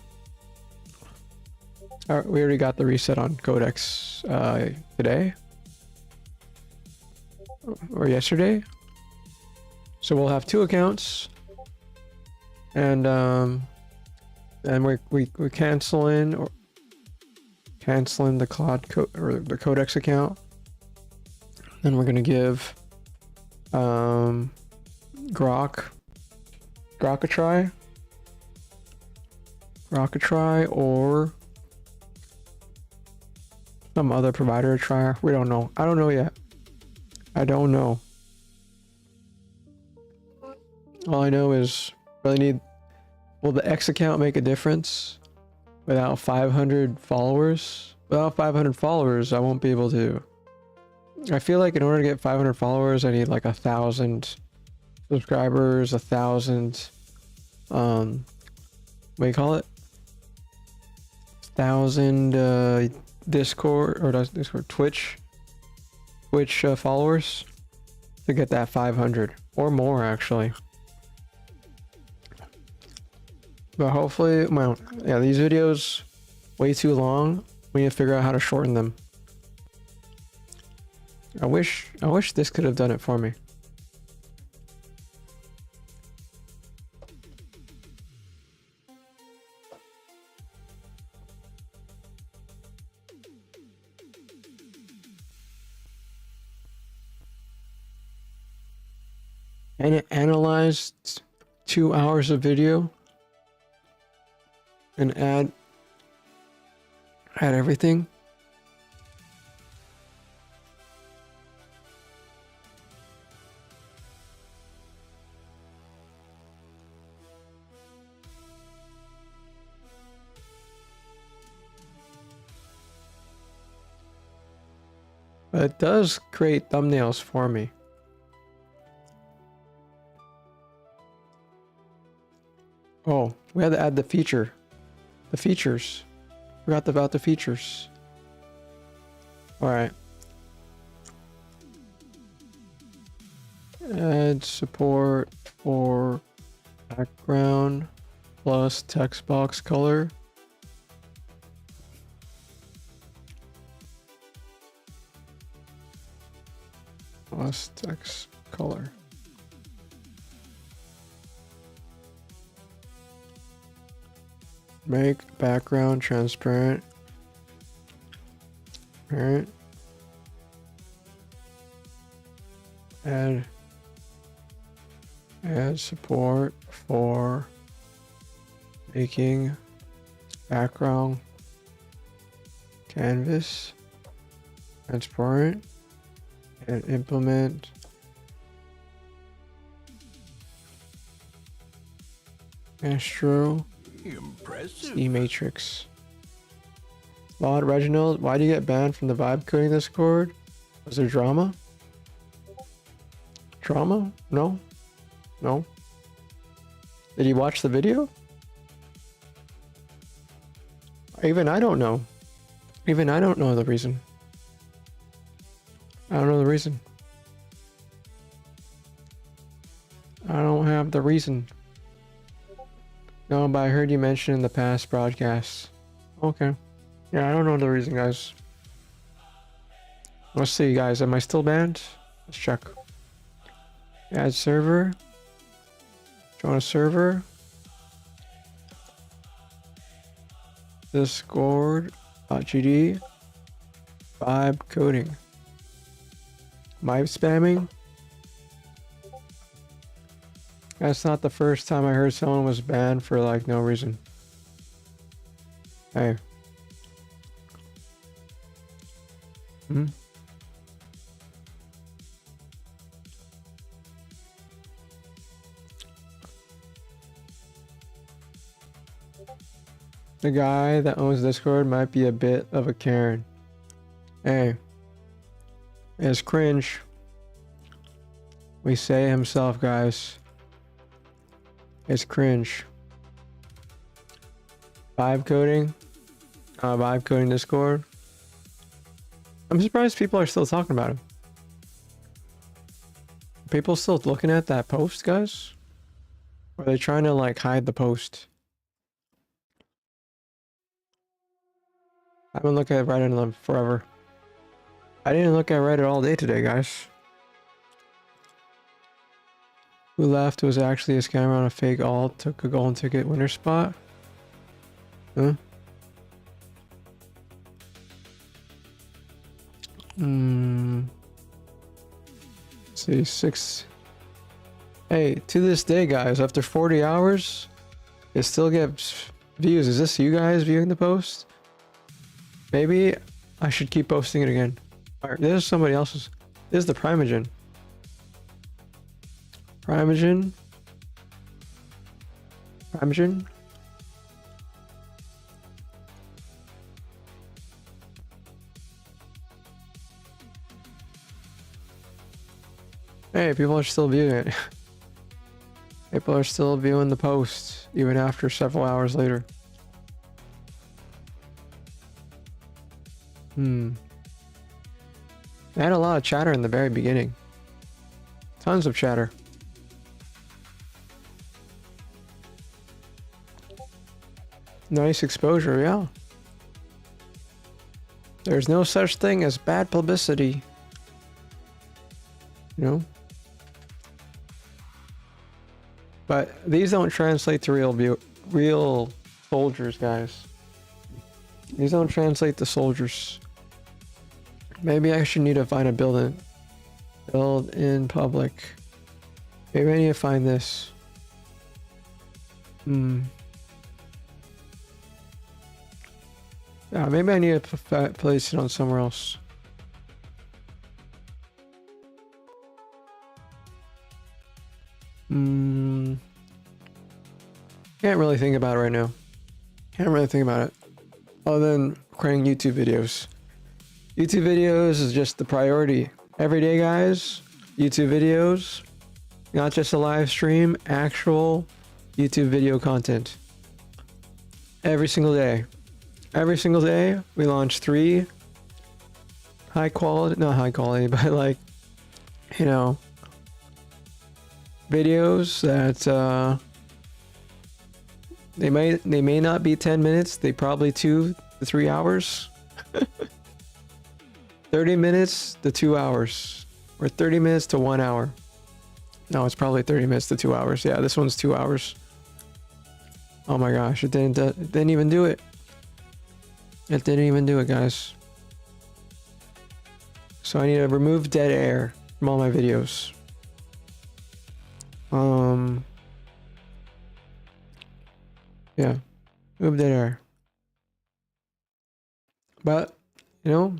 All right, we already got the reset on Codex today or yesterday. So we'll have 2 accounts, and we're canceling the Claude Code or the Codex account. Then we're gonna give Grok a try, or some other provider a try. We don't know. I don't know yet. I don't know. All I know is really need. Will the X account make a difference? Without 500 followers? Without 500 followers, I won't be able to. I feel like in order to get 500 followers, I need like 1,000 subscribers, 1,000, what do you call it? 1,000 Discord or Discord Twitch followers to get that 500 or more actually. But hopefully, well, yeah, these videos way too long. We need to figure out how to shorten them. I wish this could have done it for me. And it analyzed 2 hours of video and add everything. But it does create thumbnails for me. Oh, we had to add the feature. The features. Forgot about the features. Alright. Add support for background plus text box color. Plus text color. Make background transparent. Parent. Add support for making background canvas transparent, and implement Astro C matrix. Claude Reginald, why do you get banned from the vibe coding Discord? Was there drama? Drama? No. No. Did you watch the video? Even I don't know. Even I don't know the reason. I don't know the reason. I don't have the reason. No, but I heard you mention in the past broadcasts. Okay. Yeah, I don't know the reason, guys. Let's see, guys. Am I still banned? Let's check. Add server. Join a server. Discord.gd. Vibe coding. Am I spamming? That's not the first time I heard someone was banned for like no reason. Hey. The guy that owns Discord might be a bit of a Karen. Hey, it's cringe. We say himself, guys. It's cringe. Vibe coding Discord. I'm surprised people are still talking about him. People still looking at that post, guys? Or are they trying to like hide the post? I've been looking at Reddit in them forever. I didn't look at Reddit all day today, guys. Who left was actually a scammer on a fake alt, took a golden ticket winner spot. Huh? See, 6. Hey, to this day, guys, after 40 hours, it still gets views. Is this you guys viewing the post? Maybe I should keep posting it again. Alright, this is somebody else's. This is the Primogen. Primogen. Hey, people are still viewing it. People are still viewing the post, even after several hours later. I had a lot of chatter in the very beginning. Tons of chatter. Nice exposure, yeah. There's no such thing as bad publicity. You know? But these don't translate to real soldiers, guys. These don't translate to soldiers. Maybe I should need to find a build in public. Maybe I need to find this. Yeah, maybe I need to place it on somewhere else. Can't really think about it right now. Can't really think about it. Other than creating YouTube videos. YouTube videos is just the priority. Every day, guys, YouTube videos. Not just a live stream, actual YouTube video content. Every single day. Every single day, we launch 3 high quality, not high quality, but like, you know, videos that they may not be 10 minutes, they probably 2 to 3 hours. 30 minutes to 2 hours, or 30 minutes to 1 hour. No, it's probably 30 minutes to 2 hours. Yeah, this one's 2 hours. Oh my gosh, it didn't even do it. It didn't even do it, guys. So I need to remove dead air from all my videos. Yeah, remove dead air. But, you know,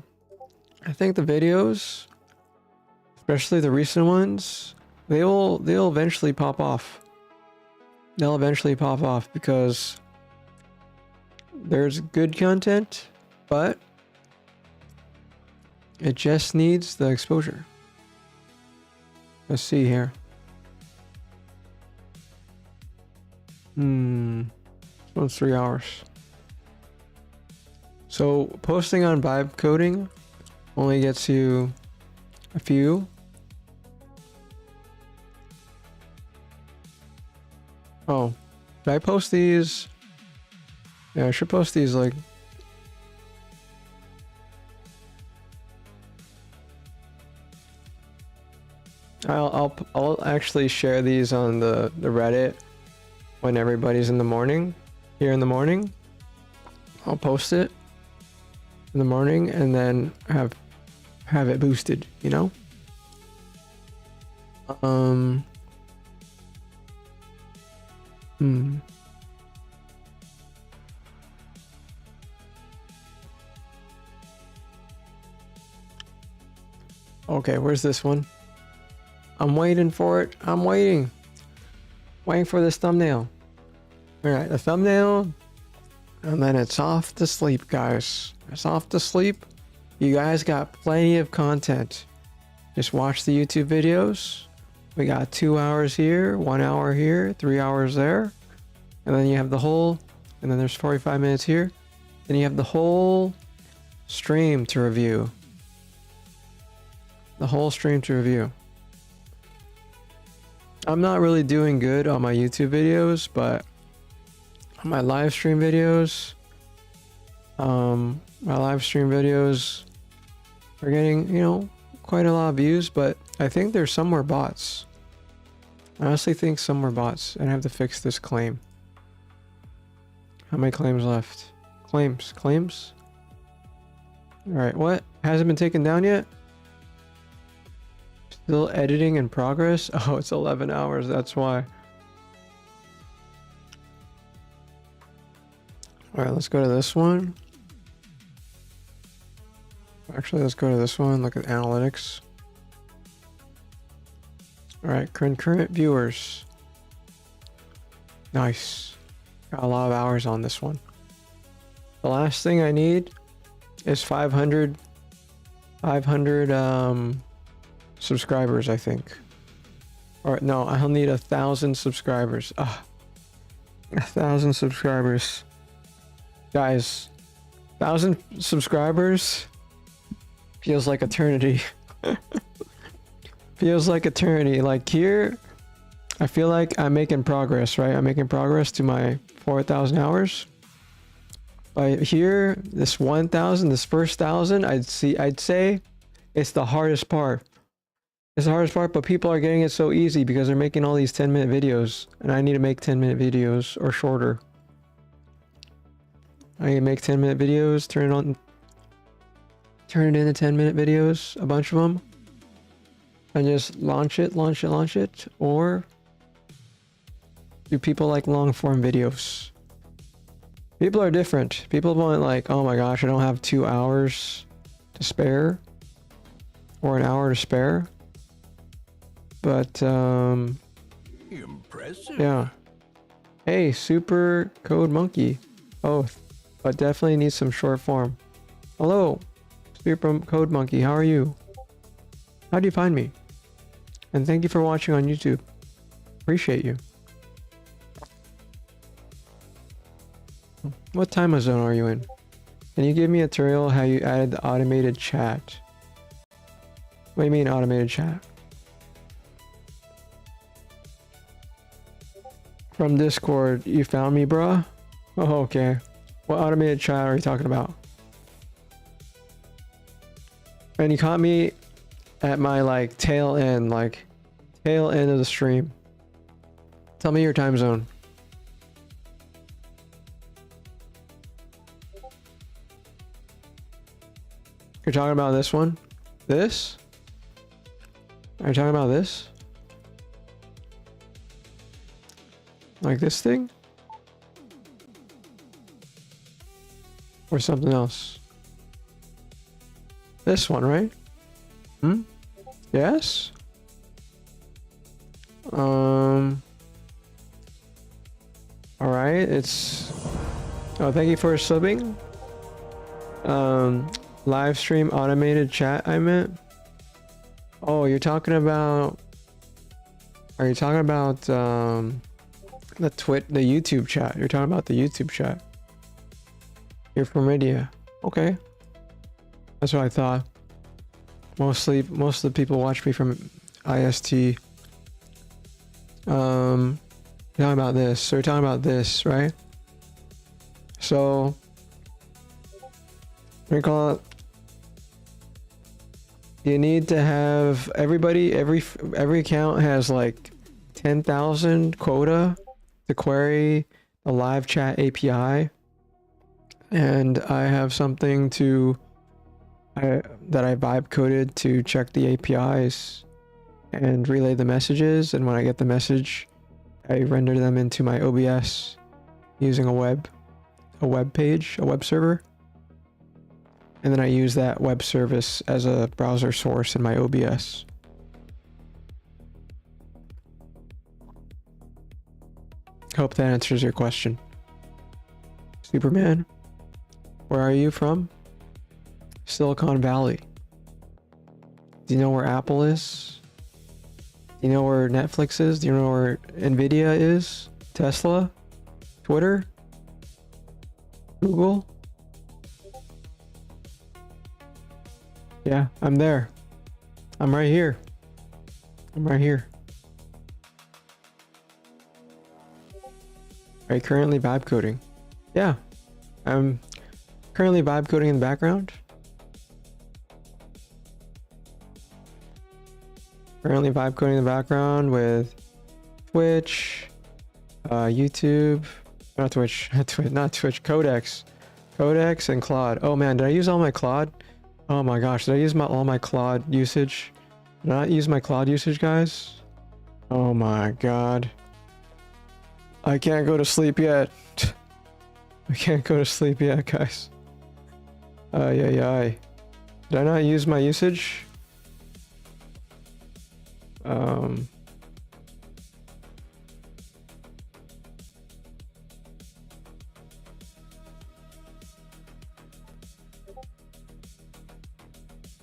I think the videos, especially the recent ones, they'll eventually pop off. They'll eventually pop off because there's good content, but it just needs the exposure. Let's see here. This one's 3 hours. So posting on vibe coding only gets you a few. Oh, did I post these? Yeah, I should post these like. I'll actually share these on the Reddit when everybody's in the morning. Here in the morning, I'll post it in the morning and then have it boosted, you know? Okay, where's this one? I'm waiting for it. I'm waiting. Waiting for this thumbnail. Alright, the thumbnail And then it's off to sleep, guys. It's off to sleep. You guys got plenty of content. Just watch the YouTube videos. We got 2 hours here, 1 hour here, 3 hours there. And then you have the whole, and then there's 45 minutes here. Then you have the whole stream to review. The whole stream to review. I'm not really doing good on my YouTube videos, but on my live stream videos, are getting, you know, quite a lot of views, but I think there's some more bots. I honestly think some more bots, and I have to fix this claim. How many claims left? Claims? Alright, what? Hasn't been taken down yet? Still editing in progress? Oh, it's 11 hours, that's why. Alright, let's go to this one. Actually, let's go to this one, look at analytics. Alright, concurrent viewers. Nice. Got a lot of hours on this one. The last thing I need is 500 subscribers, I think. Or no, I'll need 1,000 subscribers. 1,000 subscribers. Guys, 1,000 subscribers feels like eternity. Feels like eternity. Like here, I feel like I'm making progress, right? I'm making progress to my 4,000 hours. But here, this 1,000, this first 1,000, I'd say it's the hardest part. It's the hardest part, but people are getting it so easy because they're making all these 10-minute videos, and I need to make 10-minute videos or shorter. I need to make 10-minute videos, turn it into 10-minute videos, a bunch of them, and just launch it, or do people like long-form videos? People are different. People want like, oh my gosh, I don't have 2 hours to spare, or an hour to spare. But impressive. Yeah. Hey, Super Code Monkey. Both. But definitely need some short form. Hello, Super Code Monkey. How are you? How do you find me? And thank you for watching on YouTube. Appreciate you. What time zone are you in? Can you give me a tutorial how you added the automated chat? What do you mean automated chat? From Discord, you found me, bruh? Oh, okay. What automated chat are you talking about? And you caught me at my like tail end of the stream. Tell me your time zone. You're talking about this one? This? Are you talking about this? Like this thing? Or something else? This one, right? Yes? Alright, it's... Oh, thank you for subbing. Live stream automated chat, I meant. Oh, you're talking about... Are you talking about, the YouTube chat? You're talking about the YouTube chat. You're from India. Okay. That's what I thought. Most of the people watch me from IST. Talking about this. So you're talking about this, right? So we call it. You need to have everybody. Every account has like 10,000 quota to query the live chat API, and I have something that I vibe coded to check the APIs and relay the messages, and when I get the message, I render them into my OBS using a web page, a web server, and then I use that web service as a browser source in my OBS. Hope that answers your question. Superman, where are you from? Silicon Valley. Do you know where Apple is? Do you know where Netflix is? Do you know where Nvidia is? Tesla? Twitter? Google? Yeah, I'm there. I'm right here. I'm right here. Are you currently vibe coding? Yeah, I'm currently vibe coding in the background. Currently vibe coding in the background with Twitch, YouTube, not Twitch, not Twitch, Codex and Claude. Oh man, did I use all my Claude? Oh my gosh, did I use all my Claude usage? Did I not use my Claude usage, guys? Oh my god. I can't go to sleep yet. I can't go to sleep yet, guys. Did I not use my usage?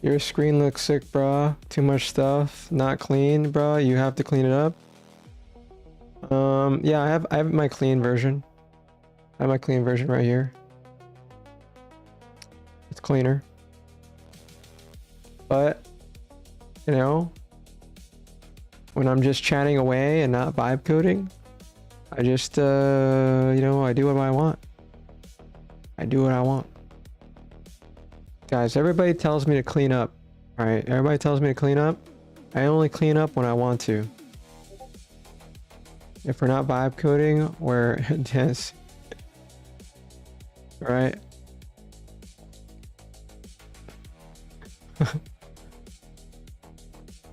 Your screen looks sick, brah. Too much stuff. Not clean, brah. You have to clean it up. Yeah, I have my clean version. I have my clean version right here. It's cleaner. But, you know, when I'm just chatting away and not vibe coding, I just, you know, I do what I want. I do what I want. Guys, everybody tells me to clean up. Alright, everybody tells me to clean up. I only clean up when I want to. If we're not vibe coding, we're dense. Right?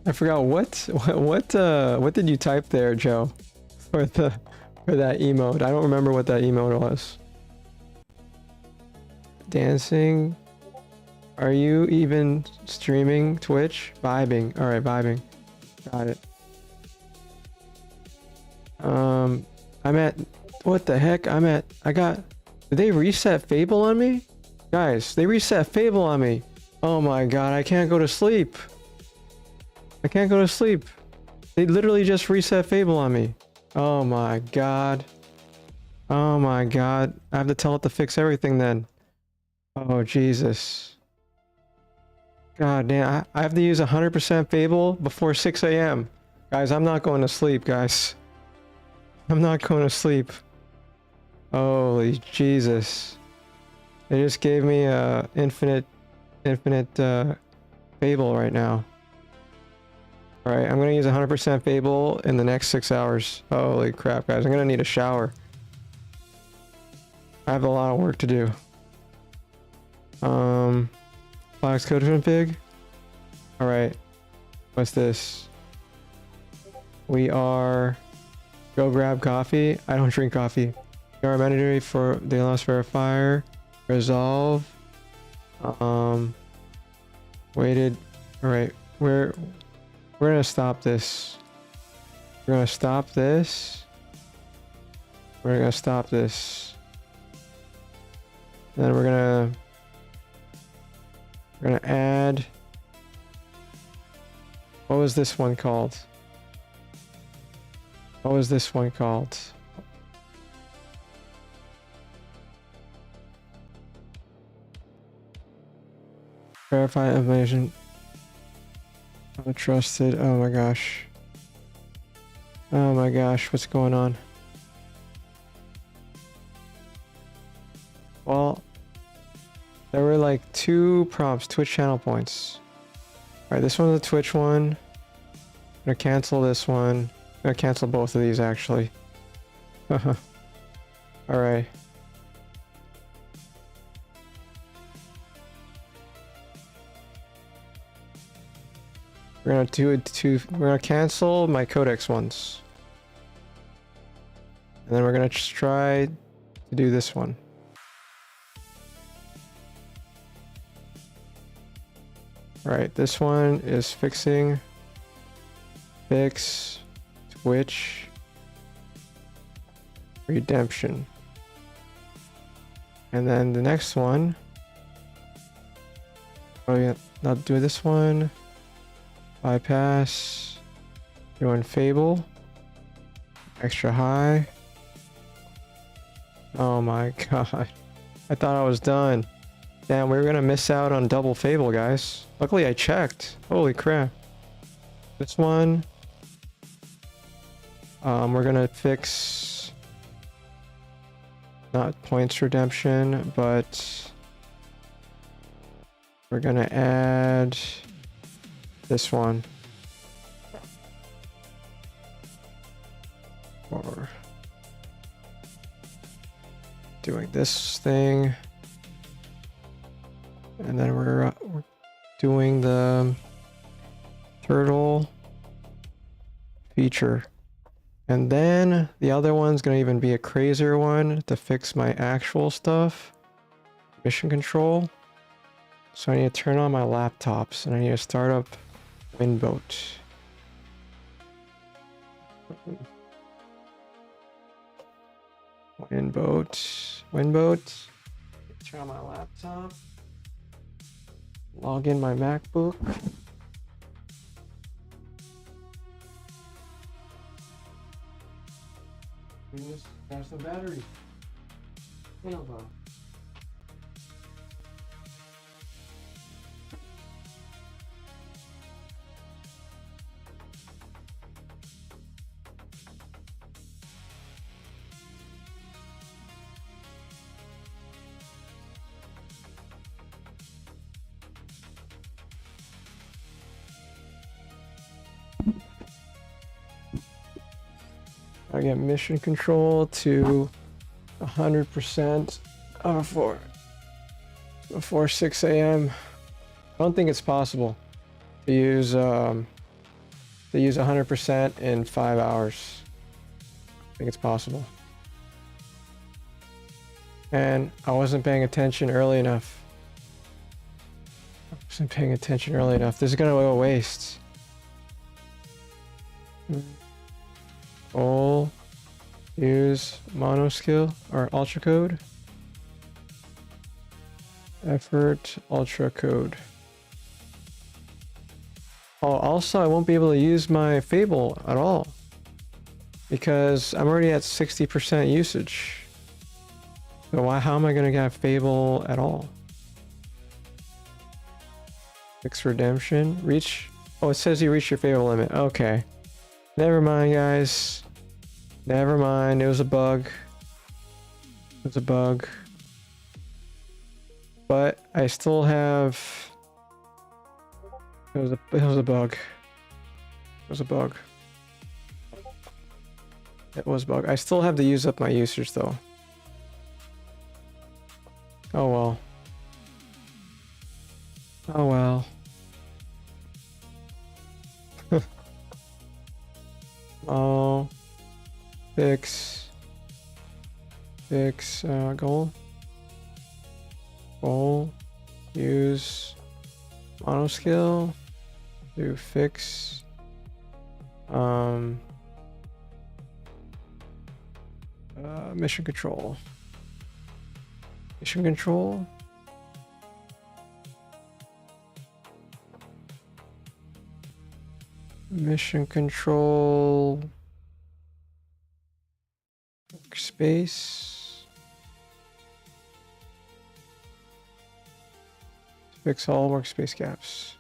I forgot what did you type there, Joe? For that emote. I don't remember what that emote was. Dancing. Are you even streaming Twitch? Vibing. Alright, vibing. Got it. I'm at, what the heck? did they reset Fable on me? Guys, they reset Fable on me. Oh my god, I can't go to sleep. I can't go to sleep. They literally just reset Fable on me. Oh my god. Oh my god. I have to tell it to fix everything then. Oh Jesus. God damn, I have to use 100% Fable before 6 a.m. Guys, I'm not going to sleep, guys. I'm not going to sleep. Holy Jesus. They just gave me infinite Fable right now. Alright, I'm gonna use 100% Fable in the next 6 hours. Holy crap, guys. I'm gonna need a shower. I have a lot of work to do. Claude Code config. Alright. What's this? We are... Go grab coffee. I don't drink coffee. We are mandatory for the loss verifier. Resolve. Waited. Alright. We're gonna stop this. We're gonna stop this. We're gonna stop this. Then we're gonna add. What was this one called? What was this one called? Verify information. Untrusted. Oh my gosh. Oh my gosh, what's going on? Well, there were like 2 prompts, Twitch channel points. Alright, this one's a Twitch one. I'm gonna cancel this one. I'm gonna cancel both of these actually. Alright. We're gonna cancel my Codex ones. And then we're gonna just try to do this one. Alright, this one is fix Twitch redemption. And then the next one. Oh yeah, not do this one. Bypass. Doing Fable. Extra high. Oh my god. I thought I was done. Damn, we were gonna miss out on double Fable, guys. Luckily I checked. Holy crap. This one. We're gonna fix not points redemption, but we're gonna add this one. Or doing this thing. And then we're doing the turtle feature. And then the other one's gonna even be a crazier one to fix my actual stuff. Mission control. So I need to turn on my laptops and I need to start up Windboat. Windboat. Turn on my laptop. Log in my MacBook. There's the battery. I get mission control to 100% before 6 a.m. I don't think it's possible to use 100% in 5 hours. I think it's possible. And I wasn't paying attention early enough. This is gonna go to waste. All use mono skill or ultra code. Effort ultra code. Oh, also I won't be able to use my Fable at all because I'm already at 60% usage. So how am I gonna get Fable at all? Fix redemption. Reach. Oh, it says you reach your Fable limit. Okay. Never mind, guys. Never mind. It was a bug. But I still have. It was a bug. It was a bug. I still have to use up my usage though. Oh well. Oh well. Oh, fix, goal, use mono skill, do fix, mission control, workspace, fix all workspace gaps.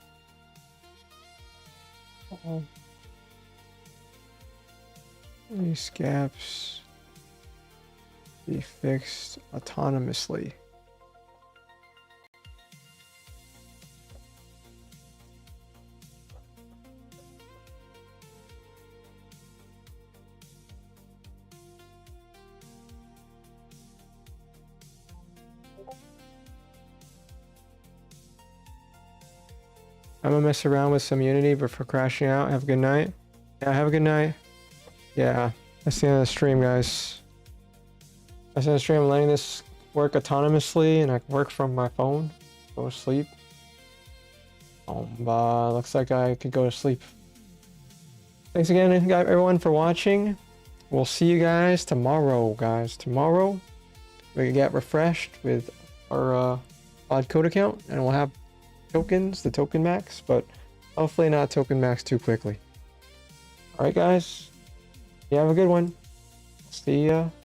These gaps be fixed autonomously. I'm gonna mess around with some Unity before crashing out. Have a good night. Yeah, have a good night. Yeah, that's the end of the stream, guys. That's the end of the stream. I'm letting this work autonomously, and I can work from my phone. Go to sleep. Looks like I could go to sleep. Thanks again, everyone, for watching. We'll see you guys tomorrow, we can get refreshed with our Claude Code account, and we'll have tokens, the token max, but hopefully not token max too quickly. All right, guys, you have a good one. See ya.